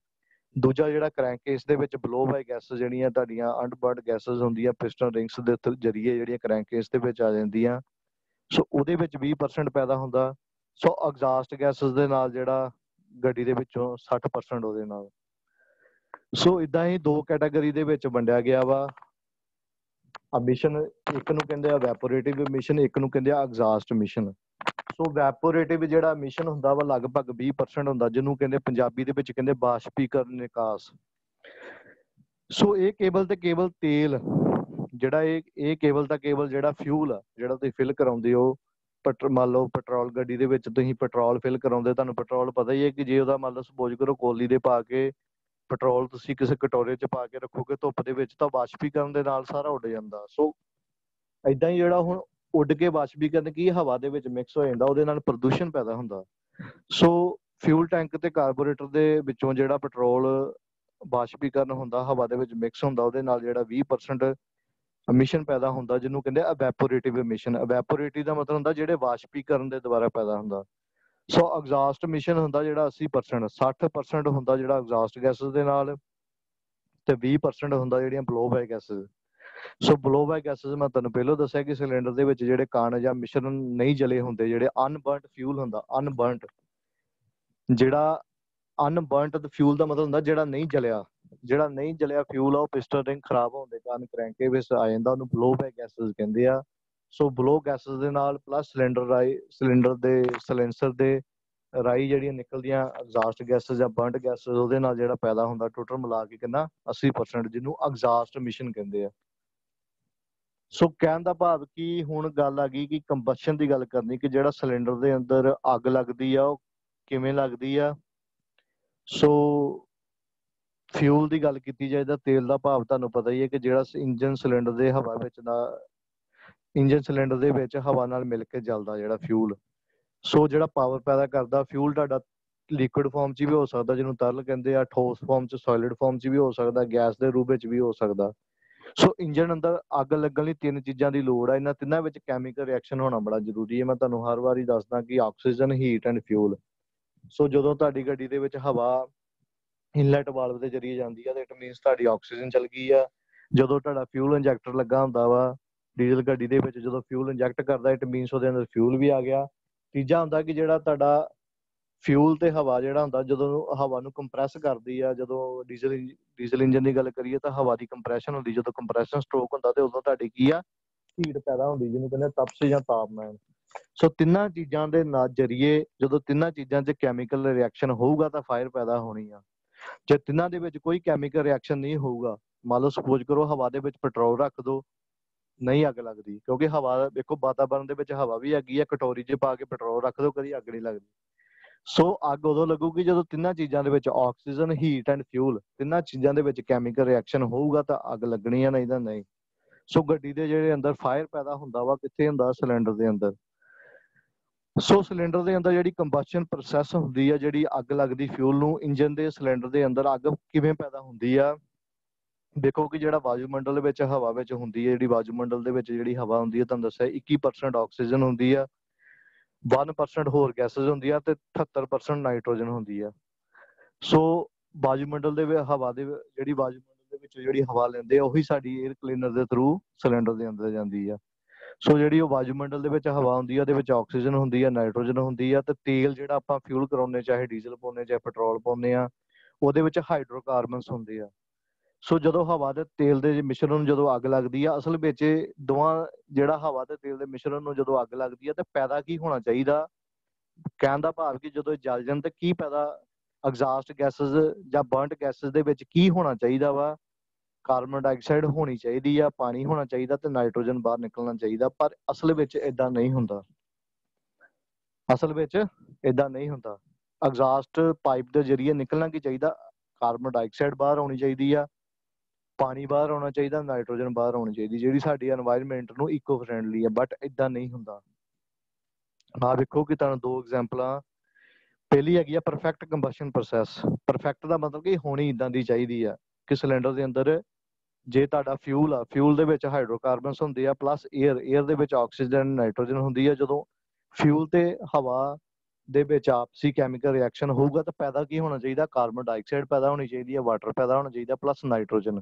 ਦੂਜਾ ਜਿਹੜਾ ਕ੍ਰੈਂਕੇਸ ਦੇ ਵਿੱਚ ਬਲੋ ਬਾਈ ਗੈਸਸ ਜਿਹੜੀਆਂ ਤੁਹਾਡੀਆਂ ਅਨਬਰਨਡ ਗੈਸਸ ਹੁੰਦੀਆਂ ਪਿਸਟਨ ਰਿੰਗਸ ਦੇ ਜਰੀਏ ਜਿਹੜੀਆਂ ਕ੍ਰੈਂਕੇਸ ਦੇ ਵਿੱਚ ਆ ਜਾਂਦੀਆਂ, ਸੋ ਉਹਦੇ ਵਿੱਚ 20% ਪੈਦਾ ਹੁੰਦਾ। ਸੋ ਐਗਜ਼ਾਸਟ ਗੈਸਸ ਦੇ ਨਾਲ ਜਿਹੜਾ ਗੱਡੀ ਦੇ ਵਿੱਚੋਂ 60% ਉਹਦੇ ਨਾਲ। ਸੋ ਇਦਾਂ ਹੀ 2 ਕੈਟਾਗਰੀ ਦੇ ਵਿੱਚ ਵੰਡਿਆ ਗਿਆ ਵਾ ਐਮਿਸ਼ਨ। ਇੱਕ ਨੂੰ ਕਹਿੰਦੇ ਆ ਵੈਪੋਰੇਟਿਵ ਐਮਿਸ਼ਨ, ਇੱਕ ਨੂੰ ਕਹਿੰਦੇ ਆ ਐਗਜ਼ਾਸਟ ਐਮਿਸ਼ਨ। ਸੋ ਵੈਪੋਰੇਟਿਵ ਜਿਹੜਾ ਐਮਿਸ਼ਨ ਹੁੰਦਾ ਵਾ ਲਗਭਗ 20% ਹੁੰਦਾ, ਜਿਹਨੂੰ ਕਹਿੰਦੇ ਪੰਜਾਬੀ ਦੇ ਵਿੱਚ ਕਹਿੰਦੇ ਬਾਸ਼ਪੀਕਰਨ ਨਿਕਾਸ। ਸੋ ਇਹ ਕੇਵਲ ਤੇ ਕੇਵਲ ਤੇਲ ਜਿਹੜਾ ਇਹ ਕੇਵਲ ਤਾਂ ਕੇਵਲ ਜਿਹੜਾ ਫਿਊਲ ਆ ਜਿਹੜਾ ਤੁਸੀਂ ਫਿਲ ਕਰਾਉਂਦੇ ਹੋ, ਮੰਨ ਲਓ ਪੈਟਰੋਲ ਗੱਡੀ ਦੇ ਵਿੱਚ ਤੁਸੀਂ ਪੈਟਰੋਲ ਫਿਲ ਕਰਾਉਂਦੇ, ਤੁਹਾਨੂੰ ਪੈਟਰੋਲ ਪਤਾ ਹੀ ਹੈ ਕਿ ਜੇ ਉਹਦਾ ਮੰਨ ਲਓ ਸਪੋਜ਼ ਕਰੋ ਕੋਲੀ ਦੇ ਪਾ ਕੇ ਪੈਟਰੋਲ ਤੁਸੀਂ ਕਿਸੇ ਕਟੋਰੇ 'ਚ ਪਾ ਕੇ ਰੱਖੋਗੇ ਧੁੱਪ ਦੇ ਵਿੱਚ ਤਾਂ ਬਾਸ਼ਪੀਕਰਨ ਦੇ ਨਾਲ ਸਾਰਾ ਉੱਡ ਜਾਂਦਾ। ਸੋ ਏਦਾਂ ਹੀ ਜਿਹੜਾ ਹੁਣ ਉੱਡ ਕੇ ਬਾਸ਼ਪੀਕਰਨ ਕੀ ਹਵਾ ਦੇ ਵਿੱਚ ਮਿਕਸ ਹੋ ਜਾਂਦਾ, ਉਹਦੇ ਨਾਲ ਪ੍ਰਦੂਸ਼ਣ ਪੈਦਾ ਹੁੰਦਾ। ਸੋ ਫਿਊਲ ਟੈਂਕ ਤੇ ਕਾਰਬੋਰੇਟਰ ਦੇ ਵਿੱਚੋਂ ਜਿਹੜਾ ਪੈਟਰੋਲ ਬਾਸ਼ਪੀਕਰਨ ਹੁੰਦਾ ਹਵਾ ਦੇ ਵਿੱਚ ਮਿਕਸ ਹੁੰਦਾ, ਉਹਦੇ ਨਾਲ ਜਿਹੜਾ 20% ਐਮਿਸ਼ਨ ਪੈਦਾ ਹੁੰਦਾ, ਜਿਹਨੂੰ ਕਹਿੰਦੇ ਅਵੈਪੋਰੇਟਿਵ ਐਮਿਸ਼ਨ। ਅਵੈਪੋਰੇਟਿਵ ਦਾ ਮਤਲਬ ਹੁੰਦਾ ਜਿਹੜੇ ਬਾਸ਼ਪੀਕਰਨ ਦੇ ਦੁਆਰਾ ਪੈਦਾ ਹੁੰਦਾ। ਸੋ ਐਗਜ਼ਾਸਟ ਐਮਿਸ਼ਨ ਹੁੰਦਾ ਜਿਹੜਾ 80%, 60% ਹੁੰਦਾ ਜਿਹੜਾ ਐਗਜ਼ਾਸਟ ਗੈਸਸ ਦੇ ਨਾਲ, ਤੇ 20% ਹੁੰਦਾ ਜਿਹੜੀਆਂ ਬਲੋ ਬਾਈ ਗੈਸਸ। ਸੋ ਬਲੋ ਬਾਈ ਗੈਸਸ ਮੈਂ ਤੁਹਾਨੂੰ ਪਹਿਲਾਂ ਦੱਸਿਆ ਕਿ ਸਿਲੰਡਰ ਦੇ ਵਿੱਚ ਜਿਹੜੇ ਕਣ ਜਾਂ ਮਿਸ਼ਰਣ ਨਹੀਂ ਜਲੇ ਹੁੰਦੇ, ਜਿਹੜੇ ਅਨਬਰਨਟ ਫਿਊਲ ਹੁੰਦਾ, ਅਨਬਰਨਟ ਜਿਹੜਾ ਅਨਬਰਨਟ ਫਿਊਲ ਦਾ ਮਤਲਬ ਹੁੰਦਾ ਜਿਹੜਾ ਨਹੀਂ ਜਲਿਆ, ਜਿਹੜਾ ਨਹੀਂ ਜਲਿਆ ਫਿਊਲ ਆ ਉਹ ਪਿਸਟਨ ਰਿੰਗ ਖਰਾਬ ਹੋਣ ਦੇ ਕਾਰਨ ਕ੍ਰੈਂਕੇ ਵਿੱਚ ਆ ਜਾਂਦਾ, ਉਹਨੂੰ ਬਲੋ ਬਾਈ ਗੈਸਸ ਕਹਿੰਦੇ ਆ। ਸੋ ਬਲੋ ਗੈਸਸ ਦੇ ਨਾਲ ਪਲੱਸ ਸਿਲੰਡਰ ਦੇ ਸਲੈਂਸਰ ਦੇ ਰਾਈ ਜਿਹੜੀਆਂ ਨਿਕਲਦੀਆਂ ਐਗਜ਼ਾਸਟ ਗੈਸਸ ਜਾਂ ਬਰਨਟ ਗੈਸਸ, ਉਹਦੇ ਨਾਲ ਜਿਹੜਾ ਪੈਦਾ ਹੁੰਦਾ ਟੋਟਲ ਮਿਲਾ ਕੇ ਕਿੰਨਾ 80%, ਜਿਹਨੂੰ ਐਗਜ਼ਾਸਟ ਐਮਿਸ਼ਨ ਕਹਿੰਦੇ ਆ। ਸੋ ਕਹਿਣ ਦਾ ਭਾਵ ਕਿ ਹੁਣ ਗੱਲ ਆ ਗਈ ਕਿ ਕੰਬਸ਼ਨ ਦੀ ਗੱਲ ਕਰਨੀ, ਕਿ ਜਿਹੜਾ ਸਿਲੰਡਰ ਦੇ ਅੰਦਰ ਅੱਗ ਲੱਗਦੀ ਆ ਉਹ ਕਿਵੇਂ ਲੱਗਦੀ ਆ। ਸੋ ਫਿਊਲ ਦੀ ਗੱਲ ਕੀਤੀ ਜਾਏ ਤਾਂ ਤੇਲ ਦਾ ਭਾਵ ਤੁਹਾਨੂੰ ਪਤਾ ਹੀ ਹੈ ਕਿ ਜਿਹੜਾ ਇੰਜਨ ਸਿਲੰਡਰ ਦੇ ਹਵਾ ਵਿੱਚ ਇੰਜਨ ਸਿਲੰਡਰ ਦੇ ਵਿੱਚ ਹਵਾ ਨਾਲ ਮਿਲ ਕੇ ਜਲਦਾ ਜਿਹੜਾ ਫਿਊਲ। ਸੋ ਜਿਹੜਾ ਪਾਵਰ ਪੈਦਾ ਕਰਦਾ ਫਿਊਲ ਤੁਹਾਡਾ ਲਿਕੁਇਡ ਫਾਰਮ 'ਚ ਵੀ ਹੋ ਸਕਦਾ, ਜਿਹਨੂੰ ਤਰਲ ਕਹਿੰਦੇ ਆ, ਠੋਸ ਫਾਰਮ 'ਚ ਸੋਲਿਡ ਫਾਰਮ 'ਚ ਵੀ ਹੋ ਸਕਦਾ, ਗੈਸ ਦੇ ਰੂਪ ਵਿੱਚ ਵੀ ਹੋ ਸਕਦਾ। ਸੋ ਇੰਜਨ ਅੰਦਰ ਅੱਗ ਲੱਗਣ ਲਈ 3 ਚੀਜ਼ਾਂ ਦੀ ਲੋੜ ਆ, ਇਹਨਾਂ ਤਿੰਨਾਂ ਵਿੱਚ ਕੈਮੀਕਲ ਰਿਐਕਸ਼ਨ ਹੋਣਾ ਬੜਾ ਜ਼ਰੂਰੀ ਹੈ। ਮੈਂ ਤੁਹਾਨੂੰ ਹਰ ਵਾਰੀ ਦੱਸਦਾ ਕਿ ਆਕਸੀਜਨ, ਹੀਟ ਐਂਡ ਫਿਊਲ। ਸੋ ਜਦੋਂ ਤੁਹਾਡੀ ਗੱਡੀ ਦੇ ਵਿੱਚ ਹਵਾ ਇਨਲੈਟ ਵਾਲਵ ਦੇ ਜ਼ਰੀਏ ਜਾਂਦੀ ਆ ਤੇ ਇਟ ਮੀਨਸ ਤੁਹਾਡੀ ਆਕਸੀਜਨ ਚਲ ਗਈ ਆ। ਜਦੋਂ ਤੁਹਾਡਾ ਫਿਊਲ ਇੰਜੈਕਟਰ ਲੱਗਾ ਹੁੰਦਾ ਵਾ ਡੀਜ਼ਲ ਗੱਡੀ ਦੇ ਵਿੱਚ, ਜਦੋਂ ਫਿਊਲ ਇੰਜੈਕਟ ਕਰਦਾ ਇਟ ਮੀਨਸ ਉਹਦੇ ਅੰਦਰ ਫਿਊਲ ਵੀ ਆ ਗਿਆ। ਤੀਜਾ ਹੁੰਦਾ ਕਿ ਜਿਹੜਾ ਤੁਹਾਡਾ ਫਿਊਲ ਤੇ ਹਵਾ ਜਿਹੜਾ ਹੁੰਦਾ, ਜਦੋਂ ਹਵਾ ਨੂੰ ਕੰਪਰੈਸ ਕਰਦੀ ਆ, ਜਦੋਂ ਡੀਜ਼ਲ ਇੰਜਨ ਦੀ ਗੱਲ ਕਰੀਏ ਤਾਂ ਹਵਾ ਦੀ ਕੰਪਰੈਸ਼ਨ ਹੁੰਦੀ, ਜਦੋਂ ਕੰਪਰੈਸ਼ਨ ਸਟ੍ਰੋਕ ਹੁੰਦਾ ਤੇ ਉਦੋਂ ਤੁਹਾਡੀ ਕੀ ਆ ਹੀਟ ਪੈਦਾ ਹੁੰਦੀ, ਜਿਹਨੂੰ ਕਹਿੰਦੇ ਤਪਸ਼ ਜਾਂ ਤਾਪਮਾਨ। ਸੋ ਤਿੰਨਾਂ ਚੀਜ਼ਾਂ ਦੇ ਜ਼ਰੀਏ ਜਦੋਂ ਤਿੰਨਾਂ ਚੀਜ਼ਾਂ 'ਚ ਕੈਮੀਕਲ ਰਿਐਕਸ਼ਨ ਹੋਊਗਾ ਤਾਂ ਫਾਇਰ ਪੈਦਾ ਹੋਣੀ ਆ। ਜੇ ਤਿੰਨਾਂ ਦੇ ਵਿੱਚ ਕੋਈ ਕੈਮੀਕਲ ਰਿਐਕਸ਼ਨ ਨਹੀਂ ਹੋਊਗਾ, ਮੰਨ ਲਓ ਸਪੋਜ਼ ਕਰੋ ਹਵਾ ਦੇ ਵਿੱਚ ਪੈਟਰੋਲ ਰੱਖ ਦਿਓ ਨਹੀਂ ਅੱਗ ਲੱਗਦੀ, ਕਿਉਂਕਿ ਹਵਾ ਦੇਖੋ ਵਾਤਾਵਰਨ ਦੇ ਵਿੱਚ ਹਵਾ ਵੀ ਹੈਗੀ ਆ, ਕਟੋਰੀ 'ਚ ਪਾ ਕੇ ਪੈਟਰੋਲ ਰੱਖ ਦਿਓ, ਕਦੀ ਅੱਗ ਨਹੀਂ ਲੱਗਦੀ। ਸੋ ਅੱਗ ਉਦੋਂ ਲੱਗੂਗੀ ਜਦੋਂ ਤਿੰਨਾਂ ਚੀਜ਼ਾਂ ਦੇ ਵਿੱਚ ਆਕਸੀਜਨ, ਹੀਟ ਐਂਡ ਫਿਊਲ, ਤਿੰਨਾਂ ਚੀਜ਼ਾਂ ਦੇ ਵਿੱਚ ਕੈਮੀਕਲ ਰਿਐਕਸ਼ਨ ਹੋਊਗਾ ਤਾਂ ਅੱਗ ਲੱਗਣੀ ਆ, ਨਹੀਂ ਤਾਂ ਨਹੀਂ। ਸੋ ਗੱਡੀ ਦੇ ਜਿਹੜੇ ਅੰਦਰ ਫਾਇਰ ਪੈਦਾ ਹੁੰਦਾ ਵਾ, ਕਿੱਥੇ ਹੁੰਦਾ? ਸਿਲੰਡਰ ਦੇ ਅੰਦਰ। ਸੋ ਸਿਲੰਡਰ ਦੇ ਅੰਦਰ ਜਿਹੜੀ ਕੰਬਸ਼ਨ ਪ੍ਰੋਸੈਸ ਹੁੰਦੀ ਆ, ਜਿਹੜੀ ਅੱਗ ਲੱਗਦੀ ਫਿਊਲ ਨੂੰ, ਇੰਜਨ ਦੇ ਸਿਲੰਡਰ ਦੇ ਅੰਦਰ ਅੱਗ ਕਿਵੇਂ ਪੈਦਾ ਹੁੰਦੀ ਆ? ਦੇਖੋ ਕਿ ਜਿਹੜਾ ਵਾਯੂਮੰਡਲ ਵਿੱਚ ਹਵਾ ਵਿੱਚ ਹੁੰਦੀ ਹੈ, ਜਿਹੜੀ ਵਾਯੂਮੰਡਲ ਦੇ ਵਿੱਚ ਜਿਹੜੀ ਹਵਾ ਹੁੰਦੀ ਹੈ, ਤੁਹਾਨੂੰ ਦੱਸਿਆ 21% ਆਕਸੀਜਨ ਹੁੰਦੀ ਆ, 1% ਹੋਰ ਗੈਸਸ ਹੁੰਦੀ ਆ, ਤੇ 78% ਨਾਈਟ੍ਰੋਜਨ ਹੁੰਦੀ ਆ। ਸੋ ਵਾਯੂਮੰਡਲ ਦੇ ਹਵਾ ਦੇ ਜਿਹੜੀ ਵਾਯੂਮੰਡਲ ਦੇ ਵਿੱਚ ਜਿਹੜੀ ਹਵਾ ਲੈਂਦੇ ਆ, ਉਹੀ ਸਾਡੀ 에ਅਰ ਕਲੀਨਰ ਦੇ ਥਰੂ ਸਿਲੰਡਰ ਦੇ ਅੰਦਰ ਜਾਂਦੀ ਆ। ਸੋ ਜਿਹੜੀ ਉਹ ਵਾਯੂਮੰਡਲ ਦੇ ਵਿੱਚ ਹਵਾ ਹੁੰਦੀ ਆ, ਉਹਦੇ ਵਿੱਚ ਆਕਸੀਜਨ ਹੁੰਦੀ ਆ, ਨਾਈਟ੍ਰੋਜਨ ਹੁੰਦੀ ਆ, ਤੇ ਤੇਲ ਜਿਹੜਾ ਆਪਾਂ ਫਿਊਲ ਕਰਾਉਂਦੇ, ਚਾਹੇ ਡੀਜ਼ਲ ਪਾਉਂਦੇ ਚਾਹੇ ਪੈਟਰੋਲ ਪਾਉਂਦੇ ਆ, ਉਹਦੇ ਵਿੱਚ ਹਾਈਡਰੋਕਾਰਬਨਸ ਹੁੰਦੇ ਆ। ਸੋ ਜਦੋਂ ਹਵਾ ਤੇ ਤੇਲ ਦੇ ਮਿਸ਼ਰਣ ਨੂੰ ਜਦੋਂ ਅੱਗ ਲੱਗਦੀ ਆ, ਅਸਲ ਵਿੱਚ ਦੋਵਾਂ ਜਿਹੜਾ ਹਵਾ ਤੇ ਤੇਲ ਦੇ ਮਿਸ਼ਰਣ ਨੂੰ ਜਦੋਂ ਅੱਗ ਲੱਗਦੀ ਆ, ਤੇ ਪੈਦਾ ਕੀ ਹੋਣਾ ਚਾਹੀਦਾ? ਕਹਿਣ ਦਾ ਭਾਵ ਕਿ ਜਦੋਂ ਇਹ ਜਲ ਜਾਣ ਤੇ ਕੀ ਪੈਦਾ, ਐਗਜ਼ਾਸਟ ਗੈਸਸ ਜਾਂ ਬਰਨਟ ਗੈਸਸ ਦੇ ਵਿੱਚ ਕੀ ਹੋਣਾ ਚਾਹੀਦਾ ਵਾ? ਕਾਰਬਨ ਡਾਈਆਕਸਾਈਡ ਹੋਣੀ ਚਾਹੀਦੀ ਆ, ਪਾਣੀ ਹੋਣਾ ਚਾਹੀਦਾ, ਤੇ ਨਾਈਟ੍ਰੋਜਨ ਬਾਹਰ ਨਿਕਲਣਾ ਚਾਹੀਦਾ। ਪਰ ਅਸਲ ਵਿੱਚ ਇਦਾਂ ਨਹੀਂ ਹੁੰਦਾ, ਅਸਲ ਵਿੱਚ ਇਦਾਂ ਨਹੀਂ ਹੁੰਦਾ। ਐਗਜ਼ਾਸਟ ਪਾਈਪ ਦੇ ਜ਼ਰੀਏ ਨਿਕਲਣਾ ਕੀ ਚਾਹੀਦਾ? ਕਾਰਬਨ ਡਾਈਆਕਸਾਈਡ ਬਾਹਰ ਆਉਣੀ ਚਾਹੀਦੀ ਆ, ਪਾਣੀ ਬਾਹਰ ਆਉਣਾ ਚਾਹੀਦਾ, ਨਾਈਟ੍ਰੋਜਨ ਬਾਹਰ ਆਉਣੀ ਚਾਹੀਦੀ, ਜਿਹੜੀ ਸਾਡੀ এনवायरमेंट ਨੂੰ ਇਕੋ ਫਰੈਂਡਲੀ ਆ। ਬਟ ਇਦਾਂ ਨਹੀਂ ਹੁੰਦਾ। ਆਹ ਵੇਖੋ ਕਿ ਤੁਹਾਨੂੰ ਦੋ ਐਗਜ਼ਾਮਪਲਾਂ। ਪਹਿਲੀ ਹੈਗੀ ਆ ਪਰਫੈਕਟ ਕੰਬਸ਼ਨ ਪ੍ਰੋਸੈਸ। ਪਰਫੈਕਟ ਦਾ ਮਤਲਬ ਕਿ ਹੋਣੀ ਇਦਾਂ ਦੀ ਚਾਹੀਦੀ ਆ ਕਿ ਸਿਲੰਡਰ ਦੇ ਅੰਦਰ ਜੇ ਤੁਹਾਡਾ ਫਿਊਲ ਆ, ਫਿਊਲ ਦੇ ਵਿੱਚ ਹਾਈਡਰੋਕਾਰਬਨਸ ਹੁੰਦੇ ਆ, ਪਲੱਸ ਏਅਰ ਦੇ ਵਿੱਚ ਆਕਸੀਜਨ, ਨਾਈਟ੍ਰੋਜਨ ਹੁੰਦੀ ਆ। ਜਦੋਂ ਫਿਊਲ ਤੇ ਹਵਾ ਦੇ ਵਿੱਚ ਆਪਸੀ ਕੈਮੀਕਲ ਰਿਐਕਸ਼ਨ ਹੋਊਗਾ ਤਾਂ ਪੈਦਾ ਕੀ ਹੋਣਾ ਚਾਹੀਦਾ? ਕਾਰਬਨ ਡਾਈਆਕਸਾਈਡ ਪੈਦਾ ਹੋਣੀ ਚਾਹੀਦੀ ਹੈ, ਵਾਟਰ ਪੈਦਾ ਹੋਣਾ ਚਾਹੀਦਾ, ਪਲੱਸ ਨਾਈਟ੍ਰੋਜਨ।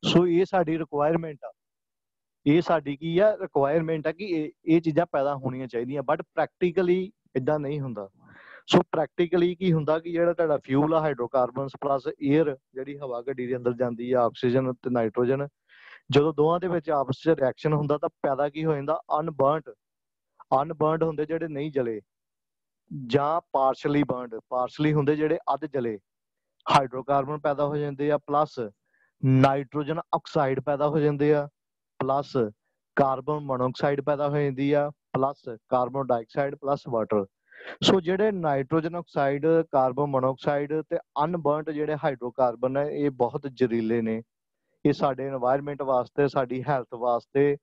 ਸੋ ਇਹ ਸਾਡੀ ਰਿਕੁਆਇਰਮੈਂਟ ਆ, ਇਹ ਸਾਡੀ ਕੀ ਆ? ਰਿਕੁਆਇਰਮੈਂਟ ਆ ਕਿ ਇਹ ਚੀਜ਼ਾਂ ਪੈਦਾ ਹੋਣੀਆਂ ਚਾਹੀਦੀਆਂ। ਬਟ ਪ੍ਰੈਕਟੀਕਲੀ ਇਦਾਂ ਨਹੀਂ ਹੁੰਦਾ। ਸੋ ਪ੍ਰੈਕਟੀਕਲੀ ਕੀ ਹੁੰਦਾ ਕਿ ਜਿਹੜਾ ਤੁਹਾਡਾ ਫਿਊਲ ਆ, ਹਾਈਡਰੋਕਾਰਬਨਸ ਪਲੱਸ ਏਅਰ, ਜਿਹੜੀ ਹਵਾ ਗੱਡੀ ਦੇ ਅੰਦਰ ਜਾਂਦੀ ਆ, ਆਕਸੀਜਨ ਤੇ ਨਾਈਟ੍ਰੋਜਨ, ਜਦੋਂ ਦੋਵਾਂ ਦੇ ਵਿੱਚ ਆਪਸ 'ਚ ਰਿਐਕਸ਼ਨ ਹੁੰਦਾ ਤਾਂ ਪੈਦਾ ਕੀ ਹੋ ਜਾਂਦਾ? ਅਨਬਰਨਡ ਹੁੰਦੇ ਜਿਹੜੇ ਨਹੀਂ ਜਲੇ, ਜਾਂ ਪਾਰਸ਼ਲੀ ਬਰਨਡ, ਪਾਰਸ਼ਲੀ ਹੁੰਦੇ ਜਿਹੜੇ ਅੱਧ ਜਲੇ, ਹਾਈਡਰੋਕਾਰਬਨ ਪੈਦਾ ਹੋ ਜਾਂਦੇ ਆ, ਪਲੱਸ ਨਾਈਟ੍ਰੋਜਨ ਆਕਸਾਈਡ ਪੈਦਾ ਹੋ ਜਾਂਦੇ ਆ, ਪਲੱਸ ਕਾਰਬਨ ਮੋਨੋਆਕਸਾਈਡ ਪੈਦਾ ਹੋ ਜਾਂਦੀ ਆ, plus carbon dioxide, plus water. So ਜਿਹੜੇ ਨਾਈਟ੍ਰੋਜਨ ਆਕਸਾਈਡ, ਕਾਰਬਨ ਮੋਨੋਆਕਸਾਈਡ ਤੇ ਅਨਬਰਨਡ ਜਿਹੜੇ ਹਾਈਡਰੋਕਾਰਬਨ ਨੇ, ਇਹ ਬਹੁਤ ਜ਼ਹਿਰੀਲੇ ਨੇ। ਇਹ ਸਾਡੇ এনवायरमेंट ਵਾਸਤੇ, ਸਾਡੀ ਹੈਲਥ ਵਾਸਤੇ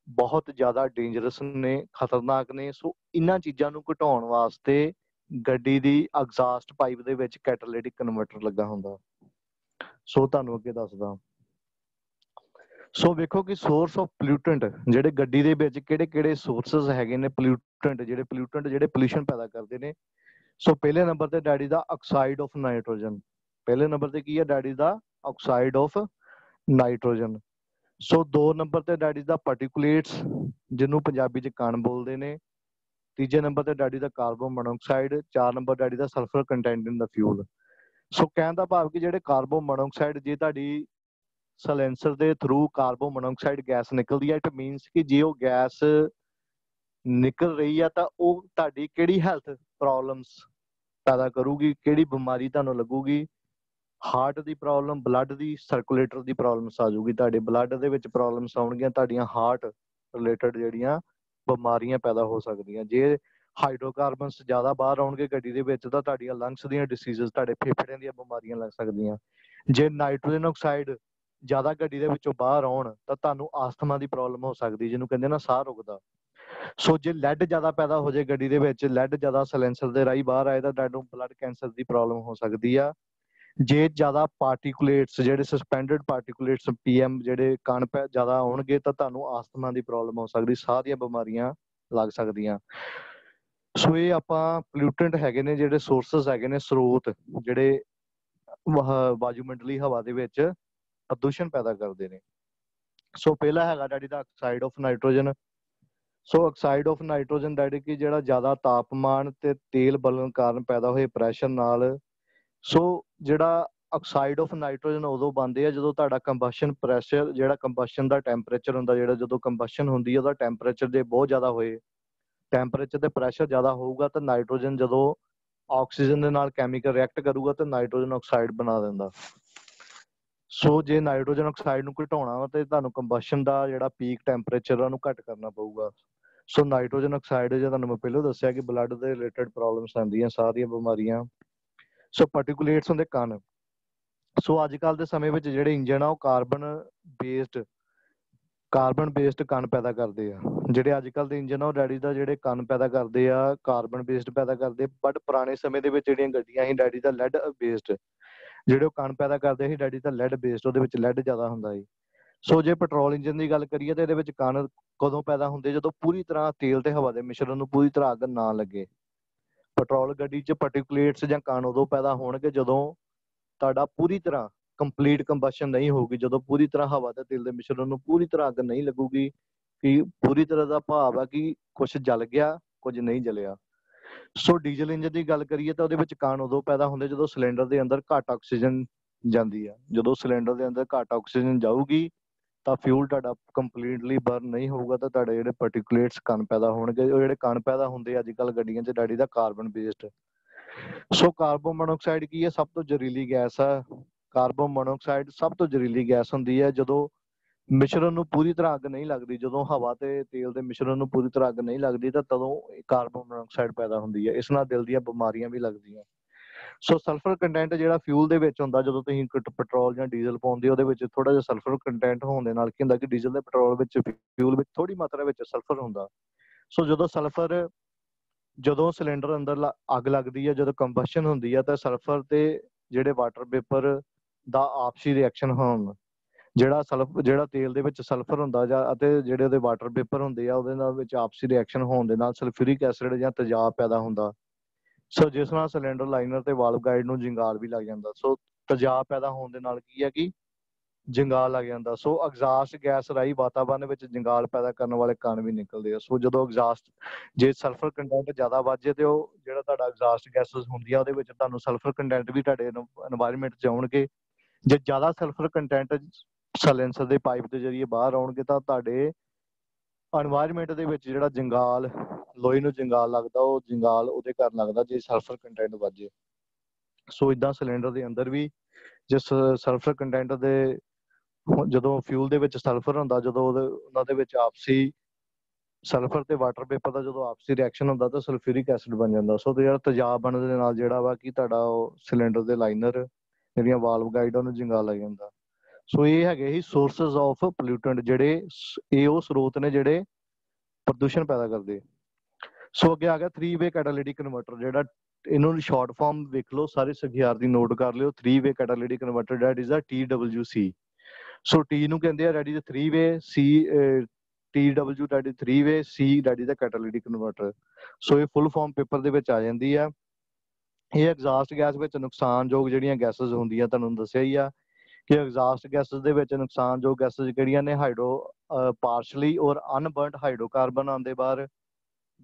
ਬਹੁਤ ਜ਼ਿਆਦਾ ਡੇਂਜਰਸ ਨੇ, ਖਤਰਨਾਕ ਨੇ। ਸੋ ਇਹਨਾਂ ਚੀਜ਼ਾਂ ਨੂੰ ਘਟਾਉਣ ਵਾਸਤੇ ਗੱਡੀ ਦੀ ਐਗਜ਼ਾਸਟ ਪਾਈਪ ਦੇ ਵਿੱਚ ਕੈਟਾਲਿਟਿਕ ਕਨਵਰਟਰ ਲੱਗਾ ਹੁੰਦਾ। ਸੋ ਤੁਹਾਨੂੰ ਅੱਗੇ ਦੱਸਦਾ। ਸੋ ਵੇਖੋ ਕਿ ਸੋਰਸ ਆਫ ਪੋਲਿਊਟੈਂਟ ਜਿਹੜੇ ਗੱਡੀ ਦੇ ਵਿੱਚ ਕਿਹੜੇ ਕਿਹੜੇ ਸੋਰਸਸ ਹੈਗੇ ਨੇ, ਪੋਲਿਊਟੈਂਟ ਜਿਹੜੇ ਪੋਲਿਊਸ਼ਨ ਪੈਦਾ ਕਰਦੇ ਨੇ। ਸੋ ਪਹਿਲੇ ਨੰਬਰ ਤੇ daddy the oxide of nitrogen. ਪਹਿਲੇ ਨੰਬਰ ਤੇ ਕੀ ਹੈ? Daddy the oxide of nitrogen. So 2 number ਤੇ ਡੈਡੀ ਦਾ ਪਾਰਟੀਕੂਲੇਟਸ, ਜਿਹਨੂੰ ਪੰਜਾਬੀ 'ਚ ਕਣ ਬੋਲਦੇ ਨੇ। ਤੀਜੇ ਨੰਬਰ ਤੇ daddy the carbon monoxide. 4 number daddy the sulphur content in the fuel. ਸੋ ਕਹਿਣ ਦਾ ਭਾਵ ਕਿ ਜਿਹੜੇ ਕਾਰਬਨ ਮੋਨੋਆਕਸਾਈਡ, ਜੇ ਤੁਹਾਡੀ ਸਲੈਂਸਰ ਦੇ ਥਰੂ ਕਾਰਬਨ ਮੋਨੋਆਕਸਾਈਡ ਗੈਸ ਨਿਕਲਦੀ ਹੈ, ਇਟ ਮੀਨਸ ਕਿ ਜੇ ਉਹ ਗੈਸ ਨਿਕਲ ਰਹੀ ਆ ਤਾਂ ਉਹ ਤੁਹਾਡੀ ਕਿਹੜੀ ਹੈਲਥ ਪ੍ਰੋਬਲਮਸ ਪੈਦਾ ਕਰੂਗੀ, ਕਿਹੜੀ ਬਿਮਾਰੀ ਤੁਹਾਨੂੰ ਲੱਗੂਗੀ? ਹਾਰਟ ਦੀ ਪ੍ਰੋਬਲਮ, ਬਲੱਡ ਦੀ ਸਰਕੂਲੇਟਰ ਦੀ ਪ੍ਰੋਬਲਮਸ ਆ ਜਾਊਗੀ, ਤੁਹਾਡੇ ਬਲੱਡ ਦੇ ਵਿੱਚ ਪ੍ਰੋਬਲਮਸ ਆਉਣਗੀਆਂ, ਤੁਹਾਡੀਆਂ ਹਾਰਟ ਰਿਲੇਟਡ ਜਿਹੜੀਆਂ ਬਿਮਾਰੀਆਂ ਪੈਦਾ ਹੋ ਸਕਦੀਆਂ। ਜੇ ਹਾਈਡਰੋਕਾਰਬਨਸ ਜ਼ਿਆਦਾ ਬਾਹਰ ਆਉਣਗੇ ਗੱਡੀ ਦੇ ਵਿੱਚ ਤਾਂ ਤੁਹਾਡੀਆਂ ਲੰਗਸ ਦੀਆਂ ਡਿਸੀਜ਼ਸ, ਤੁਹਾਡੇ ਫੇਫੜਿਆਂ ਦੀਆਂ ਬਿਮਾਰੀਆਂ ਲੱਗ ਸਕਦੀਆਂ। ਜੇ ਨਾਈਟ੍ਰੋਜਨ ਆਕਸਾਈਡ ਜ਼ਿਆਦਾ ਗੱਡੀ ਦੇ ਵਿੱਚੋਂ ਬਾਹਰ ਆਉਣ ਤਾਂ ਤੁਹਾਨੂੰ ਆਸਥਮਾ ਦੀ ਪ੍ਰੋਬਲਮ ਹੋ ਸਕਦੀ, ਜਿਹਨੂੰ ਕਹਿੰਦੇ ਨਾ ਸਾਹ ਰੁਕਦਾ। ਸੋ ਜੇ ਲੈਡ ਜ਼ਿਆਦਾ ਪੈਦਾ ਹੋ ਜਾਏ ਗੱਡੀ ਦੇ ਵਿੱਚ, ਲੈਡ ਜ਼ਿਆਦਾ ਸਲੈਂਸਰ ਦੇ ਰਾਹੀਂ ਬਾਹਰ ਆਏ ਤਾਂ ਤੁਹਾਨੂੰ ਬਲੱਡ ਕੈਂਸਰ ਦੀ ਪ੍ਰੋਬਲਮ ਹੋ ਸਕਦੀ ਆ। ਜੇ ਜ਼ਿਆਦਾ ਪਾਰਟੀਕੂਲੇਟਸ, ਜਿਹੜੇ ਸਸਪੈਂਡਡ ਪਾਰਟੀਕੂਲੇਟਸ PM, ਜਿਹੜੇ ਕਣ ਜ਼ਿਆਦਾ ਆਉਣਗੇ ਤਾਂ ਤੁਹਾਨੂੰ ਆਸਥਮਾ ਦੀ ਪ੍ਰੋਬਲਮ ਹੋ ਸਕਦੀ, ਸਾਹ ਦੀਆਂ ਬਿਮਾਰੀਆਂ ਲੱਗ ਸਕਦੀਆਂ। ਸੋ ਇਹ ਆਪਾਂ ਪੋਲਿਊਟੈਂਟ ਹੈਗੇ ਨੇ, ਜਿਹੜੇ ਸੋਰਸਸ ਹੈਗੇ ਨੇ, ਸਰੋਤ ਜਿਹੜੇ ਵਾਯੂਮੰਡਲੀ ਹਵਾ ਦੇ ਵਿੱਚ ਪ੍ਰਦੂਸ਼ਣ ਪੈਦਾ ਕਰਦੇ ਨੇ। ਸੋ ਪਹਿਲਾ ਹੈਗਾ daddy the oxide of nitrogen. So oxide of nitrogen daddy ਕਿ ਜਿਹੜਾ ਜ਼ਿਆਦਾ ਤਾਪਮਾਨ ਤੇ ਤੇਲ ਬਲਣ ਕਾਰਨ ਪੈਦਾ ਹੋਏ ਪ੍ਰੈਸ਼ਰ ਨਾਲ। ਸੋ ਜਿਹੜਾ ਆਕਸਾਈਡ ਆਫ ਨਾਈਟ੍ਰੋਜਨ ਉਦੋਂ ਬਣਦੇ ਆ ਜਦੋਂ ਤੁਹਾਡਾ ਕੰਬਸ਼ਨ ਪ੍ਰੈਸ਼ਰ, ਜਿਹੜਾ ਕੰਬਸ਼ਨ ਦਾ ਟੈਂਪਰੇਚਰ ਹੁੰਦਾ, ਜਿਹੜਾ ਜਦੋਂ ਕੰਬਸ਼ਨ ਹੁੰਦੀ ਹੈ ਉਹਦਾ ਟੈਂਪਰੇਚਰ ਜੇ ਬਹੁਤ ਜ਼ਿਆਦਾ ਹੋਏ, ਟੈਂਪਰੇਚਰ ਤੇ ਪ੍ਰੈਸ਼ਰ ਜ਼ਿਆਦਾ ਹੋਊਗਾ ਤਾਂ ਨਾਈਟ੍ਰੋਜਨ ਜਦੋਂ ਆਕਸੀਜਨ ਦੇ ਨਾਲ ਕੈਮੀਕਲ ਰਿਐਕਟ ਕਰੂਗਾ ਤਾਂ ਨਾਈਟ੍ਰੋਜਨ ਆਕਸਾਈਡ ਬਣਾ ਦਿੰਦਾ। ਸੋ ਜੇ ਨਾਈਟ੍ਰੋਜਨ ਆਕਸਾਈਡ ਨੂੰ ਘਟਾਉਣਾ ਵਾ ਤੇ ਤੁਹਾਨੂੰ ਕੰਬਸ਼ਨ ਦਾ ਜਿਹੜਾ ਪੀਕ ਟੈਂਪਰੇਚਰ ਉਹਨੂੰ ਘੱਟ ਕਰਨਾ ਪਊਗਾ। ਸੋ ਨਾਈਟ੍ਰੋਜਨ ਆਕਸਾਈਡ ਜੇ ਤੁਹਾਨੂੰ ਮੈਂ ਪਹਿਲਾਂ ਦੱਸਿਆ ਕਿ ਬਲੱਡ ਦੇ ਰਿਲੇਟਡ ਪ੍ਰੋਬਲਮਸ ਆਉਂਦੀਆਂ ਸਾਰੀਆਂ ਬਿਮਾਰੀਆਂ। ਸੋ ਪਾਰਟੀਕੂਲੇਟਸ ਹੁੰਦੇ ਕਣ। ਸੋ ਅੱਜ ਕੱਲ੍ਹ ਦੇ ਸਮੇਂ ਵਿੱਚ ਜਿਹੜੇ ਇੰਜਨ ਆ ਉਹ ਕਾਰਬਨ ਬੇਸਡ ਕਣ ਪੈਦਾ ਕਰਦੇ ਆ। ਜਿਹੜੇ ਅੱਜ ਕੱਲ੍ਹ ਦੇ ਇੰਜਨ ਆ ਉਹ ਡੈਡੀ ਦਾ ਜਿਹੜੇ ਕਣ ਪੈਦਾ ਕਰਦੇ ਆ ਕਾਰਬਨ ਬੇਸਡ ਪੈਦਾ ਕਰਦੇ, ਬਟ ਪੁਰਾਣੇ ਸਮੇਂ ਦੇ ਵਿੱਚ ਜਿਹੜੀਆਂ ਗੱਡੀਆਂ ਸੀ ਡੈਡੀ ਦਾ ਲੈਡ ਬੇਸਡ, ਜਿਹੜੇ ਉਹ ਕਣ ਪੈਦਾ ਕਰਦੇ ਸੀ ਡੈਡੀ ਦਾ ਲੈਡ ਬੇਸਡ, ਉਹਦੇ ਵਿੱਚ ਲੈਡ ਜ਼ਿਆਦਾ ਹੁੰਦਾ ਸੀ। ਸੋ ਜੇ ਪੈਟਰੋਲ ਇੰਜਨ ਦੀ ਗੱਲ ਕਰੀਏ ਤਾਂ ਇਹਦੇ ਵਿੱਚ ਕਣ ਕਦੋਂ ਪੈਦਾ ਹੁੰਦੇ, ਜਦੋਂ ਪੂਰੀ ਤਰ੍ਹਾਂ ਤੇਲ ਤੇ ਹਵਾ ਦੇ ਮਿਸ਼ਰਣ ਨੂੰ ਪੂਰੀ ਤਰ੍ਹਾਂ ਅੱਗ ਨਾ ਲੱਗੇ। ਪੈਟਰੋਲ ਗੱਡੀ 'ਚ ਪਾਰਟੀਕੂਲੇਟਸ ਜਾਂ ਕਣ ਉਦੋਂ ਪੈਦਾ ਹੋਣਗੇ ਜਦੋਂ ਤੁਹਾਡਾ ਪੂਰੀ ਤਰ੍ਹਾਂ ਕੰਪਲੀਟ ਕੰਬਸ਼ਨ ਨਹੀਂ ਹੋਊਗੀ, ਜਦੋਂ ਪੂਰੀ ਤਰ੍ਹਾਂ ਹਵਾ ਤੇ ਤੇਲ ਦੇ ਮਿਸ਼ਰਣ ਨੂੰ ਪੂਰੀ ਤਰ੍ਹਾਂ ਅੱਗ ਨਹੀਂ ਲੱਗੂਗੀ, ਕਿ ਪੂਰੀ ਤਰ੍ਹਾਂ ਦਾ ਭਾਵ ਆ ਕਿ ਕੁਝ ਜਲ ਗਿਆ ਕੁਝ ਨਹੀਂ ਜਲਿਆ। ਸੋ ਡੀਜ਼ਲ ਇੰਜਨ ਦੀ ਗੱਲ ਕਰੀਏ ਤਾਂ ਉਹਦੇ ਵਿੱਚ ਕਣ ਉਦੋਂ ਪੈਦਾ ਹੁੰਦੇ ਜਦੋਂ ਸਿਲੰਡਰ ਦੇ ਅੰਦਰ ਘੱਟ ਆਕਸੀਜਨ ਜਾਂਦੀ ਆ। ਜਦੋਂ ਸਿਲੰਡਰ ਦੇ ਅੰਦਰ ਘੱਟ ਆਕਸੀਜਨ ਜਾਊਗੀ ਤਾਂ ਫਿਊਲ ਤੁਹਾਡਾ ਕੰਪਲੀਟਲੀ ਬਰਨ ਨਹੀਂ ਹੋਊਗਾ, ਤਾਂ ਤੁਹਾਡੇ ਜਿਹੜੇ ਪਾਰਟੀਕੂਲੇਟਸ ਕਣ ਪੈਦਾ ਹੋਣਗੇ। ਉਹ ਜਿਹੜੇ ਕਣ ਪੈਦਾ ਹੁੰਦੇ ਅੱਜ ਕੱਲ੍ਹ ਗੱਡੀਆਂ 'ਚ ਡੈਡੀ ਦਾ ਕਾਰਬਨ ਬੇਸਡ। ਸੋ ਕਾਰਬਨ ਮੋਨੋਆਕਸਾਈਡ ਕੀ ਹੈ? ਸਭ ਤੋਂ ਜ਼ਹਿਰੀਲੀ ਗੈਸ ਆ। ਕਾਰਬਨ ਮੋਨੋਆਕਸਾਈਡ ਸਭ ਤੋਂ ਜ਼ਹਿਰੀਲੀ ਗੈਸ ਹੁੰਦੀ ਹੈ ਜਦੋਂ ਮਿਸ਼ਰਣ ਨੂੰ ਪੂਰੀ ਤਰ੍ਹਾਂ ਅੱਗ ਨਹੀਂ ਲੱਗਦੀ। ਜਦੋਂ ਹਵਾ ਤੇ ਤੇਲ ਦੇ ਮਿਸ਼ਰਣ ਨੂੰ ਪੂਰੀ ਤਰ੍ਹਾਂ ਅੱਗ ਨਹੀਂ ਲੱਗਦੀ ਤਾਂ ਤਦੋਂ ਕਾਰਬਨ ਮੋਨੋਆਕਸਾਈਡ ਪੈਦਾ ਹੁੰਦੀ ਹੈ। ਇਸ ਨਾਲ ਦਿਲ ਦੀਆਂ ਬਿਮਾਰੀਆਂ ਵੀ ਲੱਗਦੀਆਂ। ਸੋ ਸਲਫਰ ਕੰਟੈਂਟ ਜਿਹੜਾ ਫਿਊਲ ਦੇ ਵਿੱਚ ਹੁੰਦਾ, ਜਦੋਂ ਤੁਸੀਂ ਪੈਟਰੋਲ ਜਾਂ ਡੀਜ਼ਲ ਪਾਉਂਦੇ ਉਹਦੇ ਵਿੱਚ ਥੋੜਾ ਜਿਹਾ ਸਲਫਰ ਕੰਟੈਂਟ ਹੋਣ ਦੇ ਨਾਲ ਕੀ ਹੁੰਦਾ ਕਿ ਡੀਜ਼ਲ ਦੇ ਪੈਟਰੋਲ ਵਿੱਚ ਫਿਊਲ ਵਿੱਚ ਥੋੜੀ ਮਾਤਰਾ ਵਿੱਚ ਸਲਫਰ ਹੁੰਦਾ। ਸੋ ਜਦੋਂ ਸਿਲੰਡਰ ਅੰਦਰ ਅੱਗ ਲੱਗਦੀ ਹੈ, ਜਦੋਂ ਕੰਬਸ਼ਨ ਹੁੰਦੀ ਹੈ, ਤਾਂ ਸਲਫਰ ਤੇ ਜਿਹੜੇ ਵਾਟਰ ਪੇਪਰ ਦਾ ਆਪਸੀ ਰਿਐਕਸ਼ਨ ਹੋਣ, ਜਿਹੜਾ ਤੇਲ ਦੇ ਵਿੱਚ ਸਲਫਰ ਹੁੰਦਾ ਜਾਂ ਅਤੇ ਜਿਹੜੇ ਉਹਦੇ ਵਾਟਰ ਪੇਪਰ ਹੁੰਦੇ ਆ ਉਹਦੇ ਨਾਲ ਵਿੱਚ ਆਪਸੀ ਰਿਐਕਸ਼ਨ ਹੋਣ ਦੇ ਨਾਲ ਸਲਫਿਊਰਿਕ ਐਸਿਡ ਜਾਂ ਤੇਜ਼ਾਬ ਪੈਦਾ ਹੁੰਦਾ। ਸੋ ਜਿਸ ਨਾਲ ਸਿਲੰਡਰ ਲਾਈਨਰ ਤੇ ਵਾਲਵ ਗਾਈਡ ਨੂੰ ਜੰਗਾਲ ਵੀ ਲੱਗ ਜਾਂਦਾ। ਸੋ ਤੇਜ਼ਾਬ ਪੈਦਾ ਹੋਣ ਦੇ ਨਾਲ ਕੀ ਹੈ ਕਿ ਜੰਗਾਲ ਲੱਗ ਜਾਂਦਾ। ਸੋ ਐਗਜ਼ਾਸਟ ਗੈਸ ਰਾਹੀਂ ਵਾਤਾਵਰਨ ਵਿੱਚ ਜੰਗਾਲ ਪੈਦਾ ਕਰਨ ਵਾਲੇ ਕਣ ਵੀ ਨਿਕਲਦੇ ਆ। ਸੋ ਜਦੋਂ ਜੇ ਸਲਫਰ ਕੰਟੈਂਟ ਜ਼ਿਆਦਾ ਵੱਧ ਜਾਏ ਤੇ ਉਹ ਜਿਹੜਾ ਤੁਹਾਡਾ ਐਗਜ਼ਾਸਟ ਗੈਸਸ ਹੁੰਦੀ ਆ ਉਹਦੇ ਵਿੱਚ ਤੁਹਾਨੂੰ ਸਲਫਰ ਕੰਟੈਂਟ ਵੀ ਤੁਹਾਡੇ এনवायरमेंट 'ਚ ਆਉਣਗੇ। ਜੇ ਜ਼ਿਆਦਾ ਸਲਫਰ ਕੰਟੈਂਟ ਸਾਇਲੈਂਸਰ ਦੇ ਪਾਈਪ ਦੇ ਜ਼ਰੀਏ ਬਾਹਰ ਆਉਣਗੇ ਤਾਂ ਤੁਹਾਡੇ এনवायरमेंट ਦੇ ਵਿੱਚ ਜਿਹੜਾ ਜੰਗਾਲ, ਲੋਹੇ ਨੂੰ ਜੰਗਾਲ ਲੱਗਦਾ, ਉਹ ਜੰਗਾਲ ਉਹਦੇ ਕਾਰਨ ਲੱਗਦਾ ਜੇ ਸਲਫਰ ਕੰਟੈਂਟ ਵੱਧ ਜਾਏ। ਸੋ ਇਦਾਂ ਸਿਲੰਡਰ ਦੇ ਅੰਦਰ ਵੀ ਜਿਸ ਸਲਫਰ ਕੰਟੈਂਟ ਦੇ ਜਦੋਂ ਫਿਊਲ ਦੇ ਵਿੱਚ ਸਲਫਰ ਹੁੰਦਾ, ਜਦੋਂ ਉਹਨਾਂ ਦੇ ਵਿੱਚ ਆਪਸੀ ਸਲਫਰ ਤੇ ਵਾਟਰ ਪੇਪਰ ਦਾ ਜਦੋਂ ਆਪਸੀ ਰਿਐਕਸ਼ਨ ਹੁੰਦਾ ਤਾਂ ਸਲਫਿਊਰਿਕ ਐਸਿਡ ਬਣ ਜਾਂਦਾ। ਸੋ ਜਿਹੜਾ ਤੇਜ਼ਾਬ ਬਣਨ ਦੇ ਨਾਲ ਜਿਹੜਾ ਵਾ ਕਿ ਤੁਹਾਡਾ ਉਹ ਸਿਲੰਡਰ ਦੇ ਲਾਈਨਰ ਜਿਹੜੀਆਂ ਵਾਲਵ ਗਾਈਡ ਉਹਨੂੰ ਜੰਗਾਲ ਲੱਗ ਜਾਂਦਾ। ਸੋ ਇਹ ਹੈਗੇ ਹੀ ਸੋਰਸਸ ਆਫ ਪੋਲਿਊਟੈਂਟ, ਜਿਹੜੇ ਇਹ ਉਹ ਸਰੋਤ ਨੇ ਜਿਹੜੇ ਪ੍ਰਦੂਸ਼ਣ ਪੈਦਾ ਕਰਦੇ। ਸੋ ਅੱਗੇ ਆ ਗਿਆ 3-ਵੇ ਕੈਟਾਲਿਟਿਕ ਕਨਵਰਟਰ, ਜਿਹੜਾ ਇਹਨੂੰ ਸ਼ਾਰਟ ਫਾਰਮ ਵੇਖ ਲਓ, ਸਾਰੇ ਸਿਖਿਆਰਥੀ ਨੋਟ ਕਰ ਲਿਓ। 3-ਵੇ catalytic converter that is a TWC। So T ਨੂੰ ਕਹਿੰਦੇ ਆ ਡੈਟ ਇਜ਼ 3-ਵੇ, TW ਡੈਟ ਇਜ਼ 3-ਵੇ, C that is a catalytic converter. So ਇਹ ਫੁੱਲ ਫਾਰਮ ਪੇਪਰ ਦੇ ਵਿੱਚ ਆ ਜਾਂਦੀ ਆ। ਇਹ ਐਗਜ਼ਾਸਟ ਗੈਸ ਵਿੱਚ ਨੁਕਸਾਨਯੋਗ ਜਿਹੜੀਆਂ ਗੈਸਸ ਹੁੰਦੀਆਂ, ਤੁਹਾਨੂੰ ਦੱਸਿਆ ਹੀ ਆ ਕਿ ਐਗਜ਼ਾਸਟ ਗੈਸਸ ਦੇ ਵਿੱਚ ਨੁਕਸਾਨਯੋਗ ਗੈਸਸ ਕਿਹੜੀਆਂ ਨੇ? ਪਾਰਸ਼ਲੀ ਔਰ ਅਨਬਰਨਡ ਹਾਈਡਰੋਕਾਰਬਨ ਆਉਂਦੇ ਬਾਹਰ,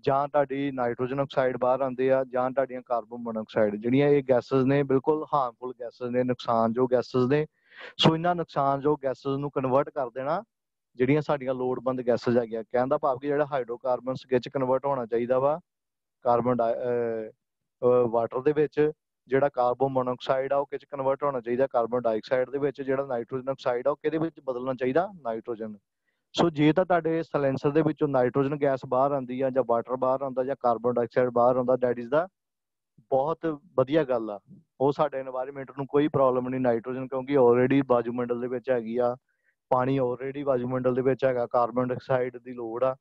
ਜਾਂ ਤੁਹਾਡੀ ਨਾਈਟ੍ਰੋਜਨ ਆਕਸਾਈਡ ਬਾਹਰ ਆਉਂਦੇ ਆ, ਜਾਂ ਤੁਹਾਡੀਆਂ ਕਾਰਬਨ ਮੋਨੋਆਕਸਾਈਡ। ਜਿਹੜੀਆਂ ਇਹ ਗੈਸਸ ਨੇ ਬਿਲਕੁਲ ਹਾਰਮਫੁਲ ਗੈਸਸ ਨੇ, ਨੁਕਸਾਨਯੋਗ ਗੈਸਸ ਨੇ। ਸੋ ਇਹਨਾਂ ਨੁਕਸਾਨਯੋਗ ਗੈਸਸ ਨੂੰ ਕਨਵਰਟ ਕਰ ਦੇਣਾ ਜਿਹੜੀਆਂ ਸਾਡੀਆਂ ਲੋੜਵੰਦ ਗੈਸਸ ਹੈਗੀਆਂ। ਕਹਿਣ ਦਾ ਭਾਵ ਕਿ ਜਿਹੜਾ ਹਾਈਡਰੋਕਾਰਬਨਸ ਕਿਹ 'ਚ ਕਨਵਰਟ ਹੋਣਾ ਚਾਹੀਦਾ ਵਾ ਵਾਟਰ ਦੇ ਵਿੱਚ, ਜਿਹੜਾ ਕਾਰਬਨ ਮੋਨੋਆਕਸਾਈਡ ਆ ਉਹ ਕਿਹ 'ਚ ਕਨਵਰਟ ਹੋਣਾ ਚਾਹੀਦਾ? ਕਾਰਬਨ ਡਾਈਆਕਸਾਈਡ ਦੇ ਵਿੱਚ। ਜਿਹੜਾ ਨਾਈਟ੍ਰੋਜਨ ਆਕਸਾਈਡ ਆ ਉਹ ਕਿਹਦੇ ਵਿੱਚ ਬਦਲਣਾ ਚਾਹੀਦਾ? ਨਾਈਟ੍ਰੋਜਨ। ਸੋ ਜੇ ਤਾਂ ਤੁਹਾਡੇ ਸਲੈਂਸਰ ਦੇ ਵਿੱਚੋਂ ਨਾਈਟ੍ਰੋਜਨ ਗੈਸ ਬਾਹਰ ਆਉਂਦੀ ਆ, ਜਾਂ ਵਾਟਰ ਬਾਹਰ ਆਉਂਦਾ, ਜਾਂ ਕਾਰਬਨ ਡਾਈਆਕਸਾਈਡ ਬਾਹਰ ਆਉਂਦਾ, ਦੈਟ ਇਜ਼ ਦਾ ਬਹੁਤ ਵਧੀਆ ਗੱਲ ਆ। ਉਹ ਸਾਡੇ এনवायरमेंट ਨੂੰ ਕੋਈ ਪ੍ਰੋਬਲਮ ਨਹੀਂ। ਨਾਈਟ੍ਰੋਜਨ ਕਿਉਂਕਿ ਆਲਰੇਡੀ ਵਾਯੂਮੰਡਲ ਦੇ ਵਿੱਚ ਹੈਗੀ ਆ, ਪਾਣੀ ਆਲਰੇਡੀ ਵਾਯੂਮੰਡਲ ਦੇ ਵਿੱਚ ਹੈਗਾ, ਕਾਰਬਨ ਡਾਈਆਕਸਾਈਡ ਦੀ ਲੋੜ ਆ।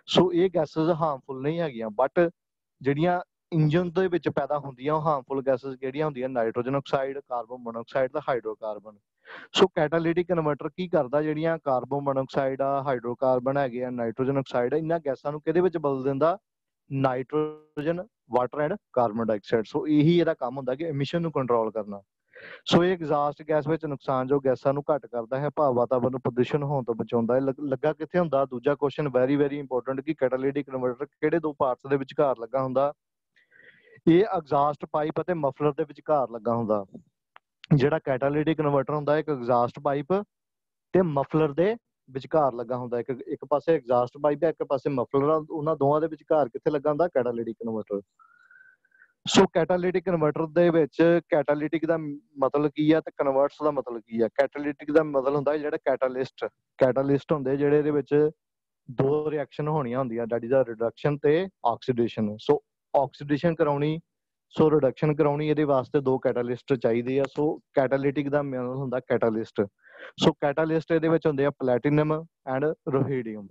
ਸੋ ਇਹ ਗੈਸਸ ਹਾਰਮਫੁਲ ਨਹੀਂ ਹੈਗੀਆਂ। ਬਟ ਜਿਹੜੀਆਂ ਇੰਜਨ ਦੇ ਵਿੱਚ ਪੈਦਾ ਹੁੰਦੀਆਂ ਉਹ ਹਾਰਮਫੁਲ ਗੈਸਸ ਕਿਹੜੀਆਂ ਹੁੰਦੀਆਂ? ਨਾਈਟ੍ਰੋਜਨ ਆਕਸਾਈਡ, ਕਾਰਬਨ ਮੋਨੋਆਕਸਾਈਡ ਤੇ ਹਾਈਡਰੋਕਾਰਬਨ। ਸੋ ਕੈਟਾਲਿਟਿਕ ਕਨਵਰਟਰ ਕੀ ਕਰਦਾ? ਜਿਹੜੀਆਂ ਕਾਰਬਨ ਮੋਨੋਆਕਸਾਈਡ ਆ, ਹਾਈਡਰੋਕਾਰਬਨ ਹੈਗੇ ਆ, ਨਾਈਟ੍ਰੋਜਨ ਆਕਸਾਈਡ, ਇਹਨਾਂ ਗੈਸਾਂ ਨੂੰ ਕਿਹਦੇ ਵਿੱਚ ਬਦਲ ਦਿੰਦਾ? Nitrogen, water and carbon dioxide. So ਇਹੀ ਇਹਦਾ ਕੰਮ ਹੁੰਦਾ ਕਿ ਐਮਿਸ਼ਨ ਨੂੰ ਕੰਟਰੋਲ ਕਰਨਾ। ਸੋ ਇਹ ਐਗਜ਼ਾਸਟ ਗੈਸ ਵਿੱਚ ਨੁਕਸਾਨਯੋਗ ਗੈਸਾਂ ਨੂੰ ਘੱਟ ਕਰਦਾ ਹੈ, ਭਾਵ ਵਾਤਾਵਰਨ ਨੂੰ ਪ੍ਰਦੂਸ਼ਣ ਹੋਣ ਤੋਂ ਬਚਾਉਂਦਾ ਹੈ। ਲੱਗਾ ਕਿੱਥੇ ਹੁੰਦਾ? ਦੂਜਾ ਕੁਐਸਚਨ ਵੈਰੀ ਇੰਪੋਰਟੈਂਟ, ਕਿ ਕੈਟਾਲਿਟਿਕ ਕਨਵਰਟਰ ਕਿਹੜੇ ਦੋ ਪਾਰਟਸ ਦੇ ਵਿਚਕਾਰ ਲੱਗਾ ਹੁੰਦਾ? ਇਹ ਐਗਜ਼ਾਸਟ ਪਾਈਪ ਅਤੇ ਮਫਲਰ ਦੇ ਵਿਚਕਾਰ ਲੱਗਾ ਹੁੰਦਾ। ਜਿਹੜਾ ਕੈਟਾਲਿਟਿਕ ਕਨਵਰਟਰ ਹੁੰਦਾ ਇੱਕ ਐਗਜ਼ਾਸਟ ਪਾਈਪ ਤੇ ਮਫਲਰ ਦੇ ਵਿਚਕਾਰ ਲੱਗਾ ਹੁੰਦਾ। ਇੱਕ ਪਾਸੇ ਐਗਜ਼ਾਸਟ ਪਾਈਪ ਹੈ, ਇੱਕ ਪਾਸੇ ਮਫਲਰ ਆ। ਉਹਨਾਂ ਦੋਵਾਂ ਦੇ ਵਿਚਕਾਰ ਕਿੱਥੇ ਲੱਗਾ ਹੁੰਦਾ? ਕੈਟਾਲਿਟਿਕ ਕਨਵਰਟਰ। ਸੋ ਕੈਟਾਲਿਟਿਕ ਕਨਵਰਟਰ ਦੇ ਵਿੱਚ ਕੈਟਾਲਿਟਿਕ ਦਾ ਮਤਲਬ ਕੀ ਆ ਤੇ ਕਨਵਰਟਸ ਦਾ ਮਤਲਬ ਕੀ ਆ। ਕੈਟਾਲਿਟਿਕ ਦਾ ਮਤਲਬ ਹੁੰਦਾ ਜਿਹੜਾ ਕੈਟਾਲਿਸਟ ਹੁੰਦੇ ਜਿਹੜੇ ਇਹਦੇ ਵਿੱਚ ਦੋ ਰਿਐਕਸ਼ਨ ਹੋਣੀਆਂ ਹੁੰਦੀਆਂ, ਦੈਟ ਇਜ਼ ਰਿਡਕਸ਼ਨ ਤੇ ਆਕਸੀਡੇਸ਼ਨ। ਸੋ ਆਕਸੀਡੇਸ਼ਨ ਕਰਾਉਣੀ, ਸੋ ਰਿਡਕਸ਼ਨ ਕਰਾਉਣੀ, ਇਹਦੇ ਵਾਸਤੇ ਦੋ ਕੈਟਾਲਿਸਟ ਚਾਹੀਦੇ ਆ। ਸੋ ਕੈਟਾਲਿਟਿਕ ਦਾ ਮਤਲਬ ਹੁੰਦਾ ਕੈਟਾਲਿਸਟ। ਸੋ ਕੈਟਾਲਿਸਟ ਇਹਦੇ ਵਿੱਚ ਹੁੰਦੇ ਆ platinum and rhodium.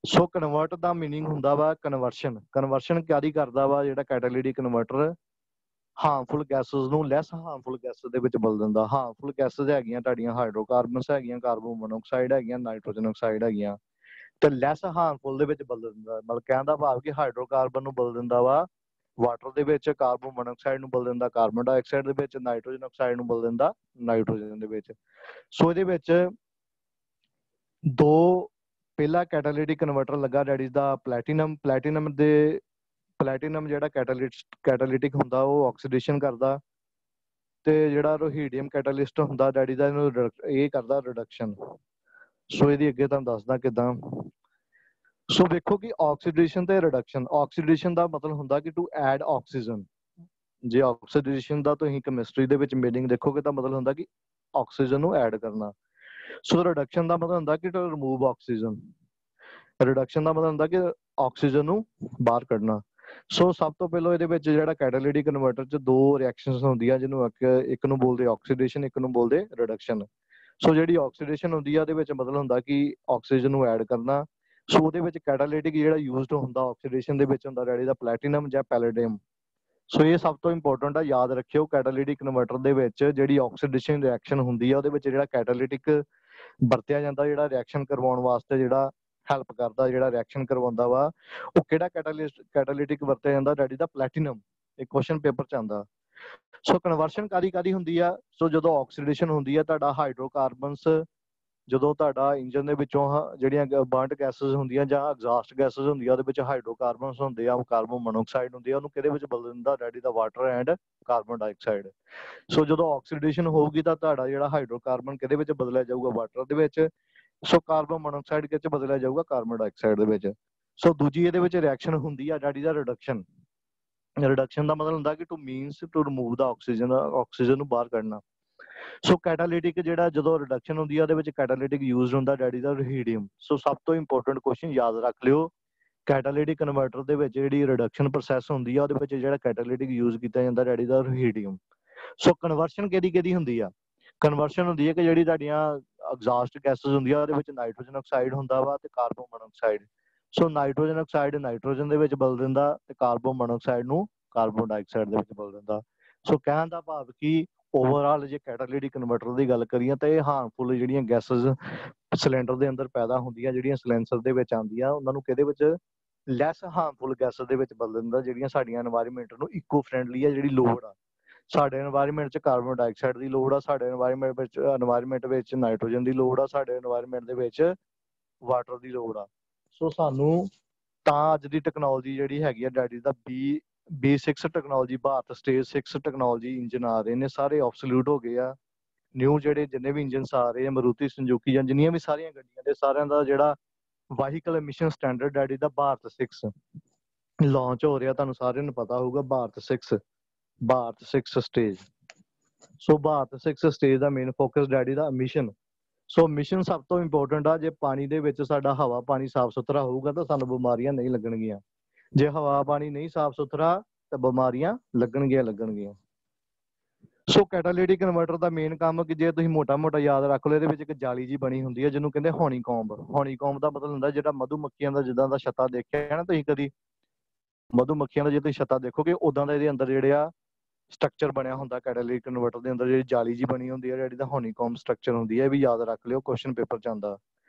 So convert ਦਾ ਮੀਨਿੰਗ ਹੁੰਦਾ ਵਾ ਕਨਵਰਸ਼ਨ। ਕਨਵਰਸ਼ਨ ਕਾਦੀ ਕਰਦਾ ਵਾ ਜਿਹੜਾ ਕੈਟਾਲਿਟਿਕ ਕਨਵਰਟਰ, ਹਾਰਮਫੁਲ ਗੈਸਸ ਨੂੰ ਲੈਸ ਹਾਰਮਫੁਲ ਗੈਸਸ ਦੇ ਵਿੱਚ ਬਦਲ ਦਿੰਦਾ। ਹਾਰਮਫੁਲ ਗੈਸਸ ਹੈਗੀਆਂ ਤੁਹਾਡੀਆਂ ਹਾਈਡਰੋਕਾਰਬਨਸ ਹੈਗੀਆਂ, ਕਾਰਬਨ ਮੋਨੋਆਕਸਾਈਡ ਹੈਗੀਆਂ, ਨਾਈਟ੍ਰੋਜਨ ਆਕਸਾਈਡ ਹੈਗੀਆਂ, ਤੇ ਲੈਸ ਹਾਰਮਫੁਲ ਦੇ ਵਿੱਚ ਬਦਲ ਦਿੰਦਾ। ਮਤਲਬ ਕਹਿਣ ਦਾ ਭਾਵ ਕਿ ਹਾਈਡਰੋਕਾਰਬਨ ਨੂੰ ਬਦਲ ਦਿੰਦਾ ਵਾ ਵਾਟਰ ਦੇ ਵਿੱਚ, ਕਾਰਬਨ ਮੋਨੋਆਕਸਾਈਡ ਨੂੰ ਬਦਲ ਦਿੰਦਾ ਕਾਰਬਨ ਡਾਈਆਕਸਾਈਡ ਦੇ ਵਿੱਚ, ਨਾਈਟ੍ਰੋਜਨ ਆਕਸਾਈਡ ਨੂੰ ਬਦਲ ਦਿੰਦਾ ਨਾਈਟ੍ਰੋਜਨ ਦੇ ਵਿੱਚ। ਸੋ ਇਹਦੇ ਵਿੱਚ ਦੋ ਪਹਿਲਾ ਕੈਟਾਲਿਟਿਕ ਕਨਵਰਟਰ ਲੱਗਾ, that is the platinum. Platinum ਜਿਹੜਾ ਕੈਟਾਲਿਟਿਕ ਹੁੰਦਾ ਉਹ ਆਕਸੀਡੇਸ਼ਨ ਕਰਦਾ, ਤੇ ਜਿਹੜਾ ਰੋਹੀਡੀਅਮ ਕੈਟਾਲਿਸਟ ਹੁੰਦਾ ਡੈਟ ਇਜ਼ ਦਾ ਇਹਨੂੰ ਇਹ ਕਰਦਾ ਰਿਡਕਸ਼ਨ। ਸੋ ਇਹਦੀ ਅੱਗੇ ਤੁਹਾਨੂੰ ਦੱਸਦਾ ਕਿਦਾਂ। ਸੋ ਵੇਖੋ ਕਿ ਆਕਸੀਡੇਸ਼ਨ ਤੇ ਰਿਡਕਸ਼ਨ। ਆਕਸੀਡੇਸ਼ਨ ਦਾ ਮਤਲਬ ਹੁੰਦਾ ਕਿ ਟੂ ਐਡ ਆਕਸੀਜਨ। ਜੇ ਆਕਸੀਡੇਸ਼ਨ ਦਾ ਤੁਸੀਂ ਕੈਮਿਸਟਰੀ ਦੇ ਵਿੱਚ ਮੀਨਿੰਗ ਦੇਖੋਗੇ ਤਾਂ ਮਤਲਬ ਹੁੰਦਾ ਕਿ ਆਕਸੀਜਨ ਨੂੰ ਐਡ ਕਰਨਾ। ਸੋ ਰਿਡਕਸ਼ਨ ਦਾ ਮਤਲਬ ਹੁੰਦਾ ਕਿ ਟੂ ਰਿਮੂਵ ਆਕਸੀਜਨ। ਰਿਡਕਸ਼ਨ ਦਾ ਮਤਲਬ ਹੁੰਦਾ ਕਿ ਆਕਸੀਜਨ ਨੂੰ ਬਾਹਰ ਕੱਢਣਾ। ਸੋ ਸਭ ਤੋਂ ਪਹਿਲਾਂ ਇਹਦੇ ਵਿੱਚ ਜਿਹੜਾ ਕੈਟਾਲਿਟਿਕ ਕਨਵਰਟਰ 'ਚ ਦੋ ਰਿਐਕਸ਼ਨਸ ਹੁੰਦੀਆਂ, ਜਿਹਨੂੰ ਇੱਕ ਨੂੰ ਬੋਲਦੇ ਆਕਸੀਡੇਸ਼ਨ, ਇੱਕ ਨੂੰ ਬੋਲਦੇ ਰਿਡਕਸ਼ਨ। ਸੋ ਜਿਹੜੀ ਆਕਸੀਡੇਸ਼ਨ ਹੁੰਦੀ ਆ ਉਹਦੇ ਵਿੱਚ ਮਤਲਬ ਹੁੰਦਾ ਕਿ ਆਕਸੀਜਨ ਨੂੰ ਐਡ ਕਰਨਾ। ਸੋ ਉਹਦੇ ਵਿੱਚ ਕੈਟਾਲਿਟਿਕ ਜਿਹੜਾ ਯੂਜ਼ਡ ਹੁੰਦਾ ਆਕਸੀਡੇਸ਼ਨ ਦੇ ਵਿੱਚ ਹੁੰਦਾ ਡੈਡੀ ਦਾ ਪਲੈਟੀਨਮ ਜਾਂ ਪੈਲੇਡੀਅਮ। ਸੋ ਇਹ ਸਭ ਤੋਂ ਇੰਪੋਰਟੈਂਟ ਆ, ਯਾਦ ਰੱਖਿਓ। ਕੈਟਾਲਿਟਿਕ ਕਨਵਰਟਰ ਦੇ ਵਿੱਚ ਜਿਹੜੀ ਆਕਸੀਡੇਸ਼ਨ ਰਿਐਕਸ਼ਨ ਹੁੰਦੀ ਆ ਉਹਦੇ ਵਿੱਚ ਜਿਹੜਾ ਕੈਟਾਲਿਟਿਕ ਵਰਤਿਆ ਜਾਂਦਾ, ਜਿਹੜਾ ਰਿਐਕਸ਼ਨ ਕਰਵਾਉਣ ਵਾਸਤੇ ਜਿਹੜਾ ਹੈਲਪ ਕਰਦਾ, ਜਿਹੜਾ ਰਿਐਕਸ਼ਨ ਕਰਵਾਉਂਦਾ ਵਾ, ਉਹ ਕਿਹੜਾ ਕੈਟਾਲਿਟਿਕ ਵਰਤਿਆ ਜਾਂਦਾ, ਡੈਡੀ ਦਾ ਪਲੈਟੀਨਮ। ਇਹ ਕੁਐਸਚਨ ਪੇਪਰ 'ਚ ਆਉਂਦਾ। ਸੋ ਕਨਵਰਸ਼ਨ ਕਾਦੀ ਹੁੰਦੀ ਆ। ਸੋ ਜਦੋਂ ਆਕਸੀਡੇਸ਼ਨ ਹੁੰਦੀ ਆ, ਤੁਹਾਡਾ ਹਾਈਡਰੋਕਾਰਬਨਸ, ਜਦੋਂ ਤੁਹਾਡਾ ਇੰਜਨ ਦੇ ਵਿੱਚੋਂ ਜਿਹੜੀਆਂ ਬਰਨਡ ਗੈਸਸ ਹੁੰਦੀਆਂ ਜਾਂ ਐਗਜ਼ਾਸਟ ਗੈਸਸ ਹੁੰਦੀਆਂ, ਉਹਦੇ ਵਿੱਚ ਹਾਈਡਰੋਕਾਰਬਨਸ ਹੁੰਦੇ ਆ, ਕਾਰਬਨ ਮੋਨੋਆਕਸਾਈਡ ਹੁੰਦੀ ਆ, ਉਹਨੂੰ ਕਿਹਦੇ ਵਿੱਚ ਬਦਲ ਦਿੰਦਾ, ਡੈਡੀ ਦਾ water and carbon dioxide. So ਜਦੋਂ ਆਕਸੀਡੇਸ਼ਨ ਹੋਊਗੀ ਤਾਂ ਤੁਹਾਡਾ ਜਿਹੜਾ ਹਾਈਡਰੋਕਾਰਬਨ ਕਿਹਦੇ ਵਿੱਚ ਬਦਲਿਆ ਜਾਊਗਾ, ਵਾਟਰ ਦੇ ਵਿੱਚ। ਸੋ ਕਾਰਬਨ ਮੋਨੋਆਕਸਾਈਡ ਕਿਹਦੇ 'ਚ ਬਦਲਿਆ ਜਾਊਗਾ, ਕਾਰਬਨ ਡਾਈਆਕਸਾਈਡ ਦੇ ਵਿੱਚ। ਸੋ ਦੂਜੀ ਇਹਦੇ ਵਿੱਚ ਰਿਐਕਸ਼ਨ ਹੁੰਦੀ ਆ ਡੈਡੀ ਦਾ ਰਿਡਕਸ਼ਨ। ਰਿਡਕਸ਼ਨ ਦਾ ਮਤਲਬ ਹੁੰਦਾ ਕਿ to means to remove the oxygen ਨੂੰ ਬਾਹਰ ਕੱਢਣਾ। ਸੋ ਕੈਟਾਲਿਟਿਕ ਜਿਹੜਾ ਜਦੋਂ ਰਿਡਕਸ਼ਨ ਹੁੰਦੀ ਆ ਉਹਦੇ ਵਿੱਚ ਕੈਟਾਲਿਟਿਕ ਯੂਜ਼ ਹੁੰਦਾ ਡੈਡੀ ਦਾ ਰੋਹੀਡੀਅਮ। ਸੋ ਸਭ ਤੋਂ ਇੰਪੋਰਟੈਂਟ ਕੁਐਸਚਨ ਯਾਦ ਰੱਖ ਲਿਓ, ਕੈਟਾਲਿਟਿਕ ਕਨਵਰਟਰ ਦੇ ਵਿੱਚ ਜਿਹੜੀ ਰਿਡਕਸ਼ਨ ਪ੍ਰੋਸੈਸ ਹੁੰਦੀ ਆ ਉਹਦੇ ਵਿੱਚ ਜਿਹੜਾ ਕੈਟਾਲਿਟਿਕ ਯੂਜ਼ ਕੀਤਾ ਜਾਂਦਾ ਡੈਡੀ ਦਾ ਰੋਹੀਡੀਅਮ। ਸੋ ਕਨਵਰਸ਼ਨ ਕਿਹਦੀ ਹੁੰਦੀ ਆ। ਕਨਵਰਸ਼ਨ ਹੁੰਦੀ ਹੈ ਕਿ ਜਿਹੜੀ ਤੁਹਾਡੀਆਂ ਐਗਜ਼ਾਸਟ ਗੈਸਸ ਹੁੰਦੀਆਂ ਉਹਦੇ ਵਿੱਚ ਨਾਈਟ੍ਰੋਜਨ ਆਕਸਾਈਡ ਹੁੰਦਾ ਵਾ ਤੇ ਕਾਰਬਨ ਮੋਨੋਆਕਸਾਈਡ। ਸੋ ਨਾਈਟ੍ਰੋਜਨ ਆਕਸਾਈਡ ਨਾਈਟ੍ਰੋਜਨ ਦੇ ਵਿੱਚ ਬਦਲ ਦਿੰਦਾ ਤੇ ਕਾਰਬਨ ਮੋਨੋਆਕਸਾਈਡ ਨੂੰ ਕਾਰਬਨ ਡਾਈਆਕਸਾਈਡ ਦੇ ਵਿੱਚ ਬਦਲ ਦਿੰਦਾ। ਸੋ ਕਹਿਣ ਦਾ ਭਾਵ ਕਿ ਓਵਰਆਲ ਜੇ ਕੈਟਾਲਿਟਿਕ ਕਨਵਰਟਰ ਦੀ ਗੱਲ ਕਰੀਏ ਤਾਂ ਇਹ ਹਾਰਮਫੁਲ ਜਿਹੜੀਆਂ ਗੈਸਸ ਸਿਲੰਡਰ ਦੇ ਅੰਦਰ ਪੈਦਾ ਹੁੰਦੀਆਂ, ਜਿਹੜੀਆਂ ਸਿਲੈਂਸਰ ਦੇ ਵਿੱਚ ਆਉਂਦੀਆਂ, ਉਹਨਾਂ ਨੂੰ ਕਿਹਦੇ ਵਿੱਚ ਲੈਸ ਹਾਰਮਫੁਲ ਗੈਸਸ ਦੇ ਵਿੱਚ ਬਦਲ ਦਿੰਦਾ, ਜਿਹੜੀਆਂ ਸਾਡੀਆਂ এনवायरमेंट ਨੂੰ ਇਕੋ ਫਰੈਂਡਲੀ ਆ, ਜਿਹੜੀ ਲੋੜ ਆ। ਸਾਡੇ এনवायरमेंट 'ਚ ਕਾਰਬਨ ਡਾਈਆਕਸਾਈਡ ਦੀ ਲੋੜ ਆ, ਸਾਡੇ এনवायरमेंट ਵਿੱਚ ਨਾਈਟ੍ਰੋਜਨ ਦੀ ਲੋੜ ਆ, ਸਾਡੇ এনवायरमेंट ਦੇ ਵਿੱਚ ਵਾਟਰ ਦੀ ਲੋੜ ਆ। ਸੋ ਸਾਨੂੰ ਤਾਂ ਅੱਜ ਦੀ ਟੈਕਨੋਲੋਜੀ ਜਿਹੜੀ ਹੈਗੀ ਆ ਡੈਡੀ ਦਾ B6 technology, Bharat stage 6 technology engine ਆ ਰਹੇ ਨੇ, ਸਾਰੇ ਆਬਸੋਲਿਊਟ ਹੋ ਗਏ ਆ। ਨਿਊ ਜਿਹੜੇ ਜਿੰਨੇ ਵੀ ਇੰਜਨਸ ਆ ਰਹੇ ਆ, ਮਰੂਤੀ ਸੁਜ਼ੂਕੀ ਜਾਂ ਜਿੰਨੀਆਂ ਵੀ ਸਾਰੀਆਂ ਗੱਡੀਆਂ ਦੇ ਸਾਰਿਆਂ ਦਾ ਜਿਹੜਾ ਵਾਹੀਕਲ ਐਮਿਸ਼ਨ ਸਟੈਂਡਰਡ ਡੈਡੀ ਦਾ ਭਾਰਤ 6 ਲਾਂਚ ਹੋ ਰਿਹਾ। ਤੁਹਾਨੂੰ ਸਾਰਿਆਂ ਨੂੰ ਪਤਾ ਹੋਊਗਾ ਭਾਰਤ 6 ਸਟੇਜ। ਸੋ ਭਾਰਤ 6 ਸਟੇਜ ਦਾ ਮੇਨ ਫੋਕਸ ਡੈਡੀ ਦਾ ਐਮਿਸ਼ਨ। ਸੋ ਮਿਸ਼ਨ ਸਭ ਤੋਂ ਇੰਪੋਰਟੈਂਟ ਆ। ਜੇ ਪਾਣੀ ਦੇ ਵਿੱਚ ਸਾਡਾ ਹਵਾ ਪਾਣੀ ਸਾਫ਼ ਸੁਥਰਾ ਹੋਊਗਾ ਤਾਂ ਸਾਨੂੰ ਬਿਮਾਰੀਆਂ ਨਹੀਂ ਲੱਗਣਗੀਆਂ। ਜੇ ਹਵਾ ਪਾਣੀ ਨਹੀਂ ਸਾਫ਼ ਸੁਥਰਾ ਤਾਂ ਬਿਮਾਰੀਆਂ ਲੱਗਣਗੀਆਂ। ਸੋ ਕੈਟਾਲਿਟਿਕ ਕਨਵਰਟਰ ਦਾ ਮੇਨ ਕੰਮ ਕਿ ਜੇ ਤੁਸੀਂ ਮੋਟਾ ਯਾਦ ਰੱਖ ਲਓ, ਇਹਦੇ ਵਿੱਚ ਇੱਕ ਜਾਲੀ ਜੀ ਬਣੀ ਹੁੰਦੀ ਹੈ ਜਿਹਨੂੰ ਕਹਿੰਦੇ ਹੌਨੀਕੌਂਬ। ਹੌਨੀਕੌਂਬ ਦਾ ਮਤਲਬ ਹੁੰਦਾ ਜਿਹੜਾ ਮਧੂਮੱਖੀਆਂ ਦਾ ਜਿੱਦਾਂ ਦਾ ਛੱਤਾ ਦੇਖਿਆ ਨਾ ਤੁਸੀਂ ਕਦੀ, ਮਧੂਮੱਖੀਆਂ ਦਾ ਜੇ ਤੁਸੀਂ ਛੱਤਾ ਦੇਖੋਗੇ ਉਦਾਂ ਦਾ ਇਹਦੇ ਅੰਦਰ ਜਿਹੜੇ ਆ ਸਟਰਕਚਰ ਬਣਿਆ ਹੁੰਦਾ। ਕੈਟਾਲਿਟਿਕ ਕਨਵਰਟਰ ਦੇ ਅੰਦਰ ਜਿਹੜੀ ਜਾਲੀ ਜੀ ਬਣੀ ਹੁੰਦੀ ਹੈ ਜਿਹੜੀ ਦਾ ਹੌਨੀਕੌਂਬ ਸਟਰਕਚਰ ਹੁੰਦੀ ਹੈ, ਇਹ ਵੀ ਯਾਦ ਰੱਖ ਲਿਓ, ਕੁਐਸਚਨ ਪੇਪਰ 'ਚ ਆਉਂਦਾ।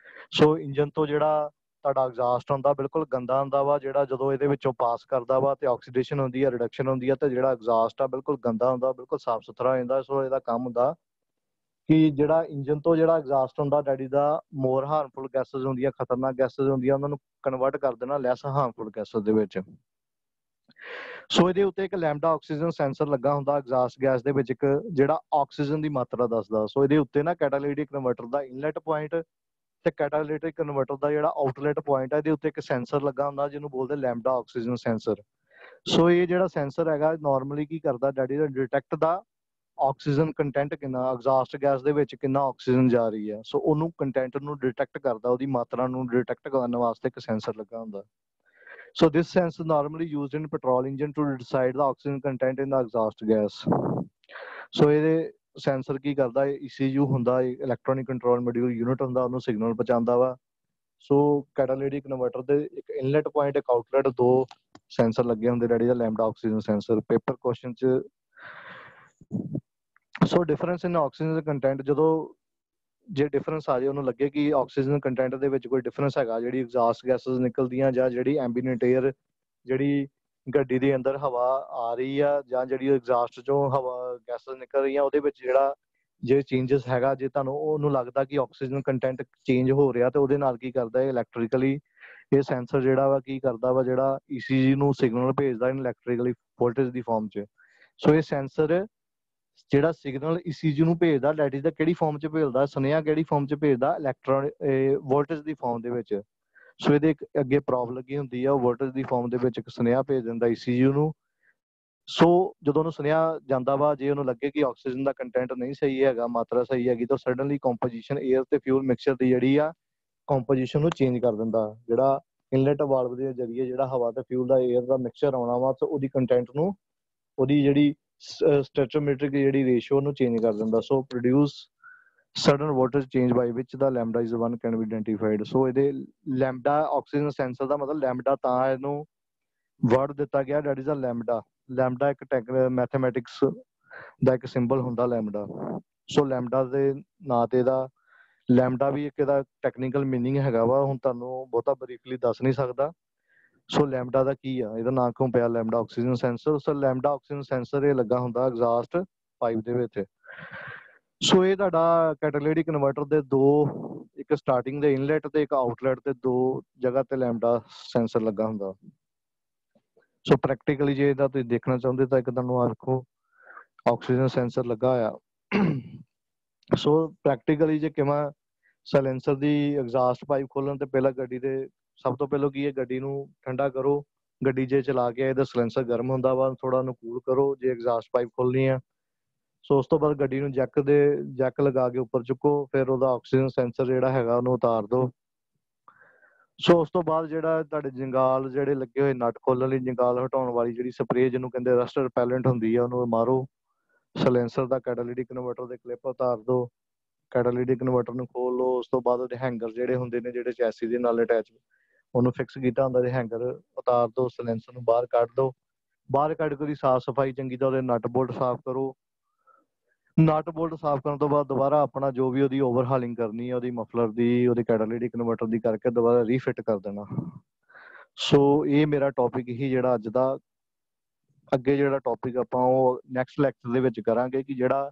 ਸੋ ਇੰਜਨ ਤੋਂ ਜਿਹੜਾ ਤੁਹਾਡਾ ਐਗਜ਼ਾਸਟ ਹੁੰਦਾ ਬਿਲਕੁਲ ਗੰਦਾ ਹੁੰਦਾ ਵਾ, ਜਿਹੜਾ ਜਦੋਂ ਇਹਦੇ ਵਿੱਚੋਂ ਪਾਸ ਕਰਦਾ ਵਾ ਤੇ ਆਕਸੀਡੇਸ਼ਨ ਹੁੰਦੀ ਹੈ, ਰਿਡਕਸ਼ਨ ਹੁੰਦੀ ਹੈ, ਤੇ ਜਿਹੜਾ ਐਗਜ਼ਾਸਟ ਆ ਬਿਲਕੁਲ ਗੰਦਾ ਹੁੰਦਾ, ਬਿਲਕੁਲ ਸਾਫ਼ ਸੁਥਰਾ ਹੋ ਜਾਂਦਾ। ਸੋ ਇਹਦਾ ਕੰਮ ਹੁੰਦਾ ਕਿ ਜਿਹੜਾ ਇੰਜਨ ਤੋਂ ਜਿਹੜਾ ਐਗਜ਼ਾਸਟ ਹੁੰਦਾ ਡੈਡੀ ਦਾ ਮੋਰ ਹਾਰਮਫੁਲ ਗੈਸਸ ਹੁੰਦੀਆਂ, ਖਤਰਨਾਕ ਗੈਸਸ ਹੁੰਦੀਆਂ, ਉਹਨਾਂ ਨੂੰ ਕਨਵਰਟ ਕਰ ਦੇਣਾ ਲੈਸ ਹਾਰਮਫੁਲ ਗੈਸਸ ਦੇ ਵਿੱਚ। ਸੋ ਇਹਦੇ ਉੱਤੇ ਇੱਕ ਲੈਮਡਾ ਆਕਸੀਜਨ ਸੈਂਸਰ ਲੱਗਾ ਹੁੰਦਾ ਐਗਜ਼ਾਸਟ ਗੈਸ ਦੇ ਵਿੱਚ, ਇੱਕ ਜਿਹੜਾ ਆਕਸੀਜਨ ਦੀ ਮਾਤਰਾ ਦੱਸਦਾ। ਸੋ ਇਹਦੇ ਉੱਤੇ ਨਾ ਕੈਟਾਲਿਟਿਕ ਕਨਵਰਟਰ ਦਾ ਇਨਲੈਟ ਪੁਆਇੰਟ ਤੇ ਕੈਟਾਲਿਟਿਕ ਕਨਵਰਟਰ ਦਾ ਜਿਹੜਾ ਆਊਟਲੈਟ ਪੁਆਇੰਟ ਹੈ, ਇਹਦੇ ਉੱਤੇ ਇੱਕ ਸੈਂਸਰ ਲੱਗਾ ਹੁੰਦਾ ਜਿਹਨੂੰ ਬੋਲਦੇ ਲੈਮਡਾ ਆਕਸੀਜਨ ਸੈਂਸਰ। ਸੋ ਇਹ ਜਿਹੜਾ ਸੈਂਸਰ ਹੈਗਾ ਨਾਰਮਲੀ ਕੀ ਕਰਦਾ ਡੈਡੀ ਦਾ ਡਿਟੈਕਟ ਦਾ ਆਕਸੀਜਨ ਕੰਟੈਂਟ ਕਿੰਨਾ, ਐਗਜ਼ਾਸਟ ਗੈਸ ਦੇ ਵਿੱਚ ਕਿੰਨਾ ਆਕਸੀਜਨ ਜਾ ਰਹੀ ਹੈ। ਸੋ ਉਹਨੂੰ ਕੰਟੈਂਟ ਨੂੰ ਡਿਟੈਕਟ ਕਰਦਾ, ਉਹਦੀ ਮਾਤਰਾ ਨੂੰ ਡਿਟੈਕਟ ਕਰਨ ਵਾਸਤੇ ਇੱਕ ਸੈਂਸਰ ਲੱਗਾ ਹੁੰਦਾ। So this sensor normally used in petrol engine to decide the oxygen content in the exhaust gas. So ਇਹਦੇ ਸੈਂਸਰ ਕੀ ਕਰਦਾ, ECU ਹੁੰਦਾ, ਇਲੈਕਟ੍ਰੋਨਿਕ ਕੰਟਰੋਲ ਮੋਡਿਊਲ ਯੂਨਿਟ ਹੁੰਦਾ, ਉਹਨੂੰ ਸਿਗਨਲ ਪਹੁੰਚਾਉਂਦਾ ਵਾ। ਸੋ ਕੈਟਾਲਿਟਿਕ ਕਨਵਰਟਰ ਦੇ ਇੱਕ ਇਨਲੈਟ ਪੁਆਇੰਟ, ਇੱਕ ਆਊਟਲੈਟ, ਦੋ ਸੈਂਸਰ ਲੱਗੇ ਹੁੰਦੇ ਡੈਡੀ the lambda oxygen sensor. Paper question ਚ so difference in oxygen content, ਜਦੋਂ ਜੇ ਡਿਫਰੈਂਸ ਆ ਜਾਏ, ਉਹਨੂੰ ਲੱਗੇ ਕਿ ਆਕਸੀਜਨ ਕੰਟੈਂਟ ਦੇ ਵਿੱਚ ਕੋਈ ਡਿਫਰੈਂਸ ਹੈਗਾ, ਜਿਹੜੀ ਐਗਜ਼ਾਸਟ ਗੈਸਸ ਨਿਕਲਦੀਆਂ ਜਾਂ ਜਿਹੜੀ ਐਂਬੀਐਂਟ ਏਅਰ ਜਿਹੜੀ ਗੱਡੀ ਦੇ ਅੰਦਰ ਹਵਾ ਆ ਰਹੀ ਆ ਜਾਂ ਜਿਹੜੀ ਐਗਜ਼ਾਸਟ ਚੋਂ ਹਵਾ ਗੈਸਸ ਨਿਕਲ ਰਹੀਆਂ, ਉਹਦੇ ਵਿੱਚ ਜਿਹੜਾ ਜੇ ਚੇਂਜਸ ਹੈਗਾ, ਜੇ ਤੁਹਾਨੂੰ ਉਹਨੂੰ ਲੱਗਦਾ ਕਿ ਆਕਸੀਜਨ ਕੰਟੈਂਟ ਚੇਂਜ ਹੋ ਰਿਹਾ, ਤੇ ਉਹਦੇ ਨਾਲ ਕੀ ਕਰਦਾ ਇਲੈਕਟ੍ਰੀਕਲੀ ਇਹ ਸੈਂਸਰ ਜਿਹੜਾ ਵਾ ਕੀ ਕਰਦਾ ਵਾ, ਜਿਹੜਾ ECG ਨੂੰ ਸਿਗਨਲ ਭੇਜਦਾ ਇਲੈਕਟ੍ਰੀਕਲੀ ਵੋਲਟੇਜ ਦੀ ਫਾਰਮ 'ਚ। ਸੋ ਇਹ ਸੈਂਸਰ ਜਿਹੜਾ ਸਿਗਨਲ ECG ਨੂੰ ਭੇਜਦਾ, ਡੈਟ ਇਜ਼ ਦਾ ਕਿਹੜੀ ਫਾਰਮ 'ਚ ਭੇਜਦਾ, ਸੁਨੇਹਾ ਕਿਹੜੀ ਫਾਰਮ 'ਚ ਭੇਜਦਾ, ਇਲੈਕਟ੍ਰੋਨਿਕ ਵੋਲਟੇਜ ਦੀ ਫਾਰਮ ਦੇ ਵਿੱਚ। ਸੋ ਇਹਦੇ ਅੱਗੇ ਪ੍ਰੋਬ ਲੱਗੀ ਹੁੰਦੀ ਆ, ਉਹ ਵੋਲਟੇਜ ਦੀ ਫਾਰਮ ਦੇ ਵਿੱਚ ਇੱਕ ਸੁਨੇਹਾ ਭੇਜ ਦਿੰਦਾ ECG ਨੂੰ। ਸੋ ਜਦੋਂ ਉਹਨੂੰ ਸੁਨੇਹਾ ਜਾਂਦਾ ਵਾ, ਜੇ ਉਹਨੂੰ ਲੱਗੇ ਕਿ ਆਕਸੀਜਨ ਦਾ ਕੰਟੈਂਟ ਨਹੀਂ ਸਹੀ ਹੈਗਾ, ਮਾਤਰਾ ਸਹੀ ਹੈਗੀ, ਤਾਂ ਸਡਨਲੀ ਕੰਪੋਜੀਸ਼ਨ ਏਅਰ ਤੇ ਫਿਊਲ ਮਿਕਸਚਰ ਦੀ ਜਿਹੜੀ ਆ ਕੰਪੋਜੀਸ਼ਨ ਨੂੰ ਚੇਂਜ ਕਰ ਦਿੰਦਾ। ਜਿਹੜਾ ਇਨਲੈਟ ਵਾਲਵ ਦੇ ਜ਼ਰੀਏ ਜਿਹੜਾ ਹਵਾ ਤੇ ਫਿਊਲ ਦਾ ਏਅਰ ਦਾ ਮਿਕਸਚਰ ਆਉਣਾ ਵਾ, ਤੇ ਉਹਦੀ ਕੰਟੈਂਟ ਨੂੰ, ਉਹਦੀ ਜਿਹੜੀ ਸਟੈਚੋਮੈਟ੍ਰਿਕ ਜਿਹੜੀ ਰੇਸ਼ੀਓ ਨੂੰ ਚੇਂਜ ਕਰ ਦਿੰਦਾ। So produce sudden voltage change by which the lambda is one can be identified. So ਇਹਦੇ ਲੈਮਡਾ ਆਕਸੀਜਨ ਸੈਂਸਰ ਦਾ ਮਤਲਬ ਲੈਮਡਾ ਤਾਂ ਇਹਨੂੰ ਵਰਡ ਦਿੱਤਾ ਗਿਆ, that is a lambda. Lambda ਇੱਕ ਮੈਥਮੈਟਿਕਸ ਦਾ ਇੱਕ ਸਿੰਬਲ ਹੁੰਦਾ ਲੈਮਡਾ। ਸੋ ਲੈਮਡਾ ਦੇ ਨਾਂ ਤੇ ਇਹਦਾ ਲੈਮਡਾ ਵੀ ਇੱਕ ਇਹਦਾ ਟੈਕਨੀਕਲ ਮੀਨਿੰਗ ਹੈਗਾ ਵਾ, ਹੁਣ ਤੁਹਾਨੂੰ ਬਹੁਤਾ ਬਰੀਫਲੀ ਦੱਸ ਨਹੀਂ ਸਕਦਾ। ਸੋ ਲੈਮਡਾ ਦਾ ਕੀ ਆ, ਇਹਦਾ ਨਾਂ ਕਿਉਂ ਪਿਆ ਲੈਮਡਾ ਆਕਸੀਜਨ ਸੈਂਸਰ। ਸੋ ਲੈਮਡਾ ਆਕਸੀਜਨ ਸੈਂਸਰ ਇਹ ਲੱਗਾ ਹੁੰਦਾ ਐਗਜ਼ਾਸਟ ਪਾਈਪ ਦੇ ਵਿੱਚ। ਸੋ ਇਹ ਤੁਹਾਡਾ ਕੈਟਾਲਿਟਿਕ ਕਨਵਰਟਰ ਦੇ ਦੋ, ਇੱਕ ਸਟਾਰਟਿੰਗ ਦੇ ਇਨਲੈਟ ਤੇ ਇੱਕ ਆਊਟਲੈਟ ਤੇ ਦੋ ਜਗ੍ਹਾ ਤੇ ਲੈਮਡਾ ਸੈਂਸਰ ਲੱਗਾ ਹੁੰਦਾ। ਸੋ ਪ੍ਰੈਕਟੀਕਲੀ ਜੇ ਇਹਦਾ ਤੁਸੀਂ ਦੇਖਣਾ ਚਾਹੁੰਦੇ ਤਾਂ ਇੱਕ ਤੁਹਾਨੂੰ ਆ ਵੇਖੋ ਆਕਸੀਜਨ ਸੈਂਸਰ ਲੱਗਾ ਹੋਇਆ। ਸੋ ਪ੍ਰੈਕਟੀਕਲੀ ਜੇ ਕਿਵੇਂ ਸਾਇਲੈਂਸਰ ਦੀ ਐਗਜ਼ਾਸਟ ਪਾਈਪ ਖੋਲਣ ਤੇ ਪਹਿਲਾਂ ਗੱਡੀ ਦੇ ਸਭ ਤੋਂ ਪਹਿਲਾਂ ਕੀ ਹੈ, ਗੱਡੀ ਨੂੰ ਠੰਡਾ ਕਰੋ। ਗੱਡੀ ਜੇ ਚਲਾ ਕੇ ਇਹਦਾ ਸਾਇਲੈਂਸਰ ਗਰਮ ਹੁੰਦਾ ਵਾ, ਥੋੜਾ ਉਹਨੂੰ ਕੂਲ ਕਰੋ ਜੇ ਐਗਜ਼ਾਸਟ ਪਾਈਪ ਖੋਲਣੀ ਆ। ਸੋ ਉਸ ਤੋਂ ਬਾਅਦ ਗੱਡੀ ਨੂੰ ਜੈਕ ਲਗਾ ਕੇ ਉੱਪਰ ਚੁੱਕੋ, ਫਿਰ ਉਹਦਾ ਆਕਸੀਜਨ ਸੈਂਸਰ ਜਿਹੜਾ ਹੈਗਾ ਉਹਨੂੰ ਉਤਾਰ ਦਿਓ। ਸੋ ਉਸ ਤੋਂ ਬਾਅਦ ਜਿਹੜਾ ਤੁਹਾਡੇ ਜੰਗਾਲ ਜਿਹੜੇ ਲੱਗੇ ਹੋਏ ਨਟ ਖੋਲਣ ਲਈ, ਜੰਗਾਲ ਹਟਾਉਣ ਵਾਲੀ ਜਿਹੜੀ ਸਪਰੇਅ ਜਿਹਨੂੰ ਕਹਿੰਦੇ ਰਸਟ ਰਿਪੈਲੈਂਟ ਹੁੰਦੀ ਆ, ਉਹਨੂੰ ਮਾਰੋ। ਸਾਇਲੈਂਸਰ ਦਾ ਕੈਟਾਲਿਟਿਕ ਕਨਵਰਟਰ ਦੇ ਕਲਿੱਪ ਉਤਾਰ ਦਿਓ। ਕੈਟਾਲਿਟਿਕ ਕਨਵਰਟਰ ਨੂੰ ਖੋਲ ਲਓ। ਉਸ ਤੋਂ ਬਾਅਦ ਉਹਦੇ ਹੈਂਗਰ ਜਿਹੜੇ ਹੁੰਦੇ ਨੇ, ਜਿਹੜੇ ਚੈਸੀ ਦੇ ਨਾਲ ਅਟੈਚ, ਉਹਨੂੰ ਫਿਕਸ ਕੀਤਾ ਹੁੰਦਾ, ਤੇ ਹੈਂਗਰ ਉਤਾਰ ਦਿਓ। ਸਾਇਲੈਂਸਰ ਨੂੰ ਬਾਹਰ ਕੱਢ ਦਿਓ। ਬਾਹਰ ਕੱਢ ਕੇ ਉਹਦੀ ਸਾਫ਼ ਸਫਾਈ ਚੰਗੀ ਤਰ੍ਹਾਂ, ਉਹਦੇ ਨਟ ਬੋਲਟ ਸਾਫ਼ ਕਰੋ। ਨਟ ਬੋਲਟ ਸਾਫ਼ ਕਰਨ ਤੋਂ ਬਾਅਦ ਦੁਬਾਰਾ ਆਪਣਾ ਜੋ ਵੀ ਉਹਦੀ ਓਵਰਹਾਲਿੰਗ ਕਰਨੀ ਹੈ, ਉਹਦੀ ਮਫਲਰ ਦੀ, ਉਹਦੀ ਕੈਟਾਲਿਟਿਕ ਕਨਵਰਟਰ ਦੀ ਕਰਕੇ ਦੁਬਾਰਾ ਰੀਫਿਟ ਕਰ ਦੇਣਾ। ਸੋ ਇਹ ਮੇਰਾ ਟੌਪਿਕ ਹੀ ਜਿਹੜਾ ਅੱਜ ਦਾ। ਅੱਗੇ ਜਿਹੜਾ ਟੌਪਿਕ ਆਪਾਂ ਉਹ ਨੈਕਸਟ ਲੈਕਚਰ ਦੇ ਵਿੱਚ ਕਰਾਂਗੇ ਕਿ ਜਿਹੜਾ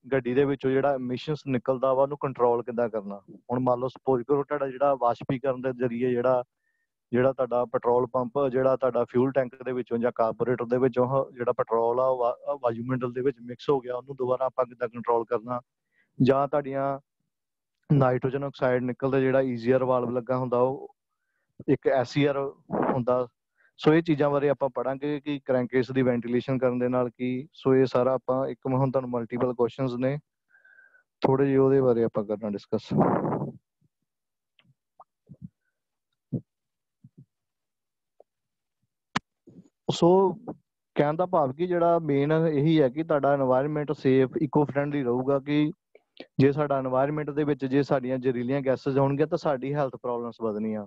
ਗੱਡੀ ਦੇ ਵਿੱਚੋਂ ਜਿਹੜਾ ਐਮਿਸ਼ਨਸ ਨਿਕਲਦਾ ਵਾ, ਉਹਨੂੰ ਕੰਟਰੋਲ ਕਿੱਦਾਂ ਕਰਨਾ। ਹੁਣ ਮੰਨ ਲਓ ਸਪੋਜ਼ ਕਰੋ ਤੁਹਾਡਾ ਜਿਹੜਾ ਵਾਸ਼ਪੀਕਰਨ ਦੇ ਜ਼ਰੀਏ ਜਿਹੜਾ ਤੁਹਾਡਾ ਪੈਟਰੋਲ ਪੰਪ, ਜਿਹੜਾ ਤੁਹਾਡਾ ਫਿਊਲ ਟੈਂਕ ਦੇ ਵਿੱਚੋਂ ਜਾਂ ਕਾਰਬੋਰੇਟਰ ਦੇ ਵਿੱਚੋਂ ਜਿਹੜਾ ਪੈਟਰੋਲ ਆ ਵਾਯੂਮੰਡਲ ਦੇ ਵਿੱਚ ਮਿਕਸ ਹੋ ਗਿਆ, ਉਹਨੂੰ ਦੁਬਾਰਾ ਆਪਾਂ ਕਿੱਦਾਂ ਕੰਟਰੋਲ ਕਰਨਾ। ਜਾਂ ਤੁਹਾਡੀਆਂ ਨਾਈਟ੍ਰੋਜਨ ਆਕਸਾਈਡ ਨਿਕਲਦਾ, ਜਿਹੜਾ ਈਜ਼ੀਅਰ ਵਾਲਵ ਲੱਗਾ ਹੁੰਦਾ, ਉਹ ਇੱਕ SCR ਹੁੰਦਾ। ਸੋ ਇਹ ਚੀਜ਼ਾਂ ਬਾਰੇ ਆਪਾਂ ਪੜਾਂਗੇ ਕਿ ਕ੍ਰੈਂਕੇਸ ਦੀ ਵੈਂਟੀਲੇਸ਼ਨ ਕਰਨ ਦੇ ਨਾਲ ਕੀ। ਸੋ ਇਹ ਸਾਰਾ ਆਪਾਂ ਇੱਕ ਹੁਣ ਤੁਹਾਨੂੰ ਮਲਟੀਪਲ ਕੁਐਸਚਨਸ ਨੇ, ਥੋੜੇ ਜਿਹੇ ਉਹਦੇ ਬਾਰੇ ਆਪਾਂ ਕਰਨਾ ਡਿਸਕਸ। ਸੋ ਕਹਿਣ ਦਾ ਭਾਵ ਕਿ ਜਿਹੜਾ ਮੇਨ ਇਹੀ ਹੈ ਕਿ ਤੁਹਾਡਾ এনवायरमेंट ਸੇਫ ਇਕੋ ਫਰੈਂਡਲੀ ਰਹੂਗਾ। ਕਿ ਜੇ ਸਾਡਾ এনवायरमेंट ਦੇ ਵਿੱਚ ਜੇ ਸਾਡੀਆਂ ਜ਼ਹਿਰੀਲੀਆਂ ਗੈਸਸ ਆਉਣਗੀਆਂ ਤਾਂ ਸਾਡੀ ਹੈਲਥ ਪ੍ਰੋਬਲਮਸ ਵਧਣੀਆਂ।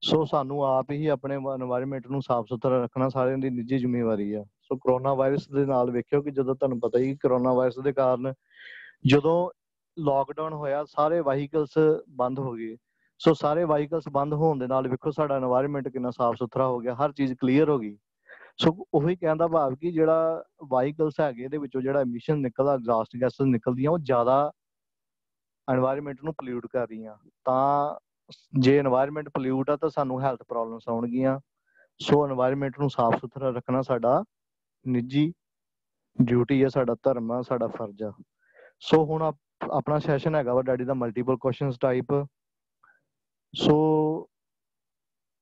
ਸੋ ਸਾਨੂੰ ਆਪ ਹੀ ਆਪਣੇ এনवायरमेंट ਨੂੰ ਸਾਫ਼ ਸੁਥਰਾ ਰੱਖਣਾ ਸਾਰਿਆਂ ਦੀ ਨਿੱਜੀ ਜ਼ਿੰਮੇਵਾਰੀ ਆ। ਸੋ ਕਰੋਨਾ ਵਾਇਰਸ ਦੇ ਨਾਲ ਵੇਖਿਓ ਕਿ ਜਦੋਂ ਤੁਹਾਨੂੰ ਪਤਾ ਹੀ ਕਰੋਨਾ ਵਾਇਰਸ ਦੇ ਕਾਰਨ ਜਦੋਂ ਲਾਕਡਾਊਨ ਹੋਇਆ, ਸਾਰੇ ਵਾਹੀਕਲਸ ਬੰਦ ਹੋ ਗਏ। ਸੋ ਸਾਰੇ ਵਾਹੀਕਲਸ ਬੰਦ ਹੋਣ ਦੇ ਨਾਲ ਵੇਖੋ ਸਾਡਾ এনवायरमेंट ਕਿੰਨਾ ਸਾਫ਼ ਸੁਥਰਾ ਹੋ ਗਿਆ, ਹਰ ਚੀਜ਼ ਕਲੀਅਰ ਹੋ ਗਈ। ਸੋ ਉਹੀ ਕਹਿਣ ਦਾ ਭਾਵ ਕਿ ਜਿਹੜਾ ਵਾਹੀਕਲਸ ਹੈਗੇ ਇਹਦੇ ਵਿੱਚੋਂ ਜਿਹੜਾ ਐਮਿਸ਼ਨ ਨਿਕਲਦਾ, ਐਗਜ਼ਾਸਟ ਗੈਸਸ ਨਿਕਲਦੀਆਂ, ਉਹ ਜ਼ਿਆਦਾ এনवायरमेंट ਨੂੰ ਪੋਲਿਊਟ ਕਰ ਰਹੀਆਂ। ਤਾਂ ਜੇ এনवायरमेंट ਪੋਲਿਊਟ ਆ ਤਾਂ ਸਾਨੂੰ ਹੈਲਥ ਪ੍ਰੋਬਲਮਸ ਆਉਣਗੀਆਂ। ਸੋ এনवायरमेंट ਨੂੰ ਸਾਫ਼ ਸੁਥਰਾ ਰੱਖਣਾ ਸਾਡਾ ਨਿੱਜੀ ਡਿਊਟੀ ਆ, ਸਾਡਾ ਧਰਮ ਆ, ਸਾਡਾ ਫਰਜ਼ ਆ। ਸੋ ਹੁਣ ਆਪਣਾ ਸੈਸ਼ਨ ਹੈਗਾ ਵਾ ਡੈਡੀ ਦਾ ਮਲਟੀਪਲ ਕੁਐਸਚਨਸ ਟਾਈਪ। ਸੋ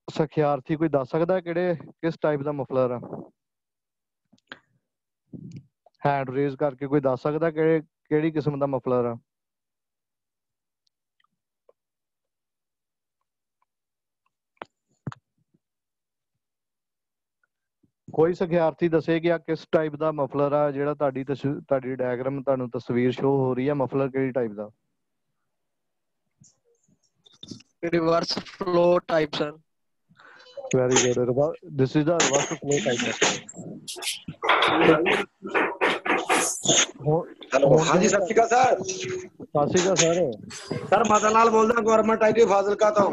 ਸਿਖਿਆਰਥੀ ਕੋਈ ਦੱਸ ਸਕਦਾ ਕਿਸ ਟਾਈਪ ਦਾ ਮਫਲਰ ਆ? ਹੈਂਡ ਰੇਜ਼ ਕਰਕੇ ਕੋਈ ਦੱਸ ਸਕਦਾ ਕਿਹੜੀ ਕਿਸਮ ਦਾ ਮਫਲਰ ਆ? ਕੋਈ ਸਿਖਿਆਰਥੀ ਦੱਸੇ ਕਿ ਆ ਕਿਸ ਟਾਈਪ ਦਾ ਮਫਲਰ ਆ ਜਿਹੜਾ ਤੁਹਾਡੀ ਡਾਇਗਰਾਮ ਤੁਹਾਨੂੰ ਤਸਵੀਰ ਸ਼ੋ ਹੋ ਰਹੀ ਹੈ, ਮਫਲਰ ਕਿਹੜੀ type the? Reverse flow type sir. Very good. This is the reverse flow type method. Hello हाँ जी सत श्री अकाल सर। ਸਤਿ ਸ਼੍ਰੀ ਅਕਾਲ ਸਰ। सर मदन लाल बोल रहा गवर्नमेंट आईटी फाजिलका तो।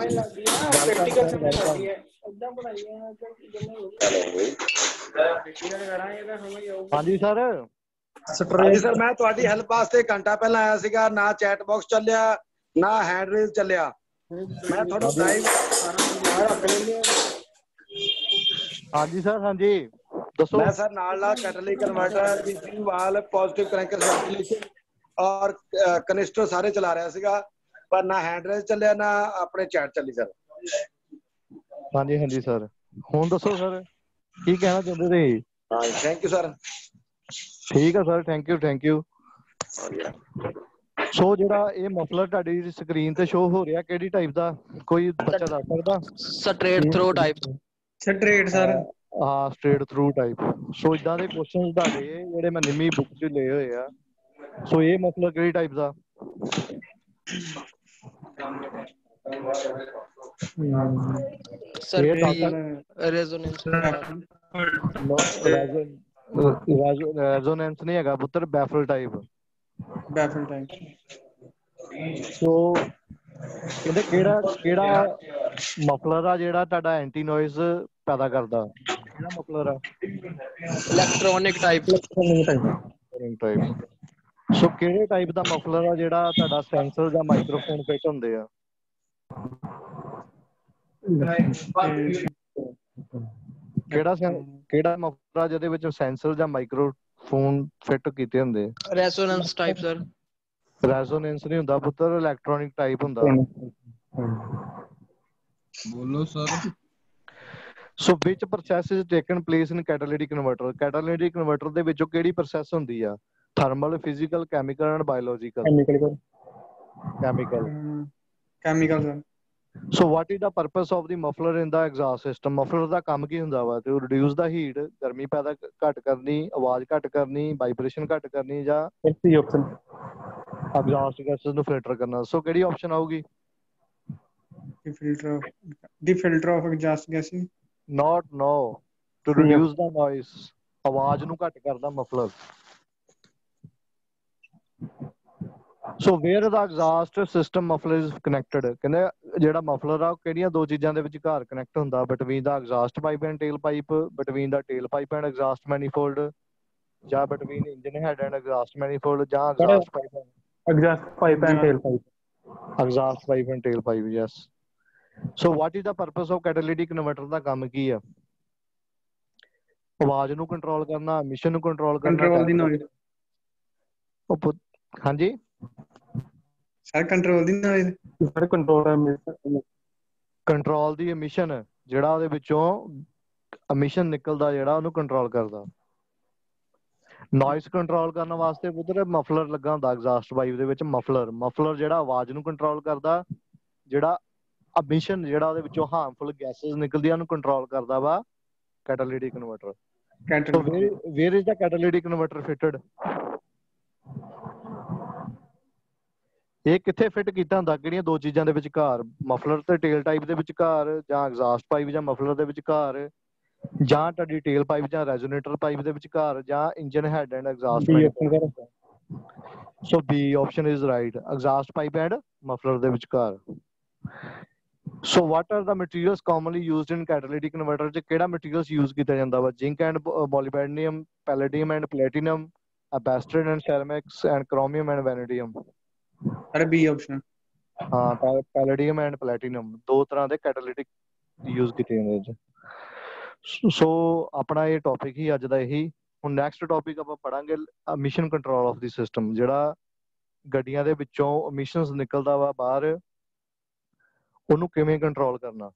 ਹਾਂਜੀ ਸਰ। ਹਾਂਜੀ ਸਰ ਮੈਂ ਤੁਹਾਡੀ ਹੈਲਪ ਵਾਸਤੇ ਘੰਟਾ ਪਹਿਲਾਂ ਆਇਆ ਸੀਗਾ, ਨਾ ਚੈਟ ਬਾਕਸ ਚੱਲਿਆ ਨਾ ਹੈਂਡ ਰੇਜ਼ ਚੱਲਿਆ। ਮੈਂ ਤੁਹਾਨੂੰ ਟਾਈਮ ਹਾਂਜੀ ਸਰ। ਹਾਂਜੀ ਦੱਸੋ। मैं सर नाल कैटलिक कन्वर्टर डीसी वाल पॉजिटिव क्रैंकर सर्कुलेशन और कनिस्टर सारे चला रहा सीगा, पर ना हैंड रेज ਚੱਲਿਆ ਨਾ ਆਪਣੇ ਚੈਟ ਚੱਲੀ ਸਰ। ਹਾਂਜੀ ਹਾਂਜੀ ਸਰ। ਹੁਣ ਦੱਸੋ ਸਰ ਕੀ ਕਹਿਣਾ ਚਾਹੁੰਦੇ ਤੁਸੀਂ? ਹਾਂ ਥੈਂਕ ਯੂ ਸਰ। ਠੀਕ ਆ ਸਰ, ਥੈਂਕ ਯੂ। ਸੋ ਜਿਹੜਾ ਇਹ ਮਫਲਰ ਤੁਹਾਡੀ ਸਕਰੀਨ ਤੇ ਸ਼ੋ ਹੋ ਰਿਹਾ ਕਿਹੜੀ ਟਾਈਪ ਦਾ, ਕੋਈ ਬੱਚਾ ਦੱਸ ਸਕਦਾ? Straight through type. Straight sir. ਹਾਂ ਸਟ੍ਰੇਟ ਥਰੂ ਟਾਈਪ। ਸੋ ਇਦਾਂ ਦੇ ਕੁਐਸਚਨਸ ਤੁਹਾਡੇ ਜਿਹੜੇ ਮੈਂ ਨਿੰਮੀ ਬੁੱਕ 'ਚ ਲਏ ਹੋਏ ਆ। ਸੋ ਇਹ ਮਫਲਰ ਕਿਹੜੀ ਟਾਈਪ ਦਾ? सर ਇਹ रेजोनेंस। ਰੈਜ਼ੋਨੈਂਸ ਨਹੀਂ ਹੈਗਾ ਪੁੱਤਰ, baffle type. Baffle type. So ਕਹਿੰਦੇ ਕਿਹੜਾ ਮਫਲਰ ਆ ਜਿਹੜਾ ਤੁਹਾਡਾ ਐਂਟੀ ਨੋਇਜ਼ ਪੈਦਾ ਕਰਦਾ? ਕਿਹੜਾ ਮਫਲਰ ਆ? Electronic type. ਟਾਈਪ। ਸੋ ਕਿਹੜੇ ਟਾਈਪ ਦਾ ਮਫਲਰ ਆ ਜਿਹੜਾ ਤੁਹਾਡਾ ਸੈਂਸਰ ਜਾਂ ਮਾਈਕ੍ਰੋਫੋਨ ਫਿੱਟ ਹੁੰਦੇ ਆ? ਕਿਹੜਾ ਮਫਲਰ ਆ ਜਿਹਦੇ ਵਿੱਚ ਸੈਂਸਰ ਜਾਂ ਮਾਈਕ੍ਰੋਫੋਨ ਫਿੱਟ ਕੀਤੇ ਹੁੰਦੇ? Resonance type sir. ਰੈਜ਼ੋਨੈਂਸ ਨਹੀਂ ਹੁੰਦਾ ਪੁੱਤਰ, ਇਲੈਕਟ੍ਰੋਨਿਕ ਟਾਈਪ ਹੁੰਦਾ। बोलो सर। So which process is taken place in catalytic converter. Catalytic converter ਦੇ ਵਿੱਚੋਂ ਕਿਹੜੀ ਪ੍ਰੋਸੈਸ ਹੁੰਦੀ ਆ? Thermal, physical, chemical and biological. Chemical sir. So what is the purpose of the muffler in the exhaust system? Muffler ਦਾ ਕੰਮ ਕੀ ਹੁੰਦਾ ਵਾ? ਟੂ ਰਿਡਿਊਸ ਦਾ ਹੀਟ, ਗਰਮੀ ਪੈਦਾ ਘੱਟ ਕਰਨੀ, ਆਵਾਜ਼ ਘੱਟ ਕਰਨੀ, ਵਾਈਬ੍ਰੇਸ਼ਨ ਘੱਟ ਕਰਨੀ, ਜਾਂ ਐਗਜ਼ਾਸਟ ਗੈਸਸ ਨੂੰ ਫਿਲਟਰ ਕਰਨਾ। ਸੋ ਕਿਹੜੀ ਆਪਸ਼ਨ ਆਊਗੀ? the filter of exhaust gases। No to reduce the noise, ਆਵਾਜ਼ ਨੂੰ ਘੱਟ ਕਰਦਾ muffler. So where the exhaust system muffler is connected. ਕਹਿੰਦੇ ਜਿਹੜਾ ਮਫਲਰ ਆ ਉਹ ਕਿਹੜੀਆਂ ਦੋ ਚੀਜ਼ਾਂ ਦੇ ਵਿਚਕਾਰ ਕਨੈਕਟ ਹੁੰਦਾ? Between the exhaust pipe and tail pipe, between the tail pipe and exhaust manifold, ਜਾਂ between engine head and exhaust manifold, ਜਾਂ exhaust pipe and tail pipe. Yes. So what is the purpose of catalytic converter ਦਾ ਕੰਮ ਕੀ ਆ? ਆਵਾਜ਼ ਨੂੰ ਕੰਟਰੋਲ ਕਰਨਾ, ਐਮਿਸ਼ਨ ਨੂੰ ਕੰਟਰੋਲ ਕਰਨਾ, कंट्रोल दी नॉइज। ਹਾਂਜੀ सर कंट्रोल दी नॉइज। ਕੰਟਰੋਲ ਦੀ ਐਮਿਸ਼ਨ, ਜਿਹੜਾ ਉਹਦੇ ਵਿੱਚੋਂ ਐਮਿਸ਼ਨ ਨਿਕਲਦਾ ਜਿਹੜਾ ਉਹਨੂੰ ਕੰਟਰੋਲ ਕਰਦਾ। ਨੋਇਸ ਕੰਟਰੋਲ ਕਰਨ ਵਾਸਤੇ ਪੁੱਤਰ ਮਫਲਰ ਲੱਗਾ ਹੁੰਦਾ ਐਗਜ਼ਾਸਟ ਪਾਈਪ ਦੇ ਵਿੱਚ। ਮਫਲਰ ਜਿਹੜਾ ਆਵਾਜ਼ ਨੂੰ ਕੰਟਰੋਲ ਕਰਦਾ, ਜਿਹੜਾ ਐਮਿਸ਼ਨ ਜਿਹੜਾ ਉਹਦੇ ਵਿੱਚੋਂ ਹਾਰਮਫੁਲ ਗੈਸਸ ਨਿਕਲਦੀਆਂ ਉਹਨੂੰ ਕੰਟਰੋਲ ਕਰਦਾ ਵਾ ਕੈਟਾਲਿਟਿਕ converter. So where is the catalytic converter fitted? ਇਹ ਕਿੱਥੇ ਫਿੱਟ ਕੀਤਾ ਹੁੰਦਾ? ਕਿਹੜੀਆਂ ਦੋ ਚੀਜ਼ਾਂ ਦੇ ਵਿਚਕਾਰ? ਮਫਲਰ ਤੇ ਟੇਲ ਟਾਈਪ ਦੇ ਵਿਚਕਾਰ, ਜਾਂ ਐਗਜ਼ਾਸਟ ਪਾਈਪ ਜਾਂ ਮਫਲਰ ਦੇ ਵਿਚਕਾਰ, ਜਾਂ ਤੁਹਾਡੀ ਟੇਲ ਪਾਈਪ ਜਾਂ ਰੈਜ਼ੋਨੇਟਰ ਪਾਈਪ ਦੇ ਵਿਚਕਾਰ, ਜਾਂ engine head and exhaust manifold. So B option is right, exhaust pipe and muffler ਦੇ ਵਿਚਕਾਰ। So what are the materials commonly used in catalytic converter 'ਚ ਕਿਹੜਾ ਮਟੀਰੀਅਲਸ ਯੂਜ਼ ਕੀਤਾ ਜਾਂਦਾ ਵਾ? Zinc and molybdenum, palladium and platinum, ਐਬੈਸਟਰਡ and ceramics and chromium and vanadium. Sir B option. ਹਾਂ ਪੈਲੇਡੀਅਮ ਐਂਡ ਪਲੈਟੀਨਮ ਦੋ ਤਰ੍ਹਾਂ ਦੇ ਕੈਟਾਲਿਟਿਕ ਯੂਜ਼ ਕੀਤੇ ਜਾਂਦੇ। ਸੋ ਆਪਣਾ ਇਹ ਟੌਪਿਕ ਹੀ ਅੱਜ ਦਾ ਇਹੀ। ਹੁਣ ਨੈਕਸਟ ਟੌਪਿਕ ਆਪਾਂ ਪੜਾਂਗੇ emission control of the system. ਜਿਹੜਾ ਗੱਡੀਆਂ ਦੇ ਵਿੱਚੋਂ ਐਮਿਸ਼ਨਸ ਨਿਕਲਦਾ ਵਾ ਬਾਹਰ, ਉਹਨੂੰ ਕਿਵੇਂ ਕੰਟਰੋਲ ਕਰਨਾ।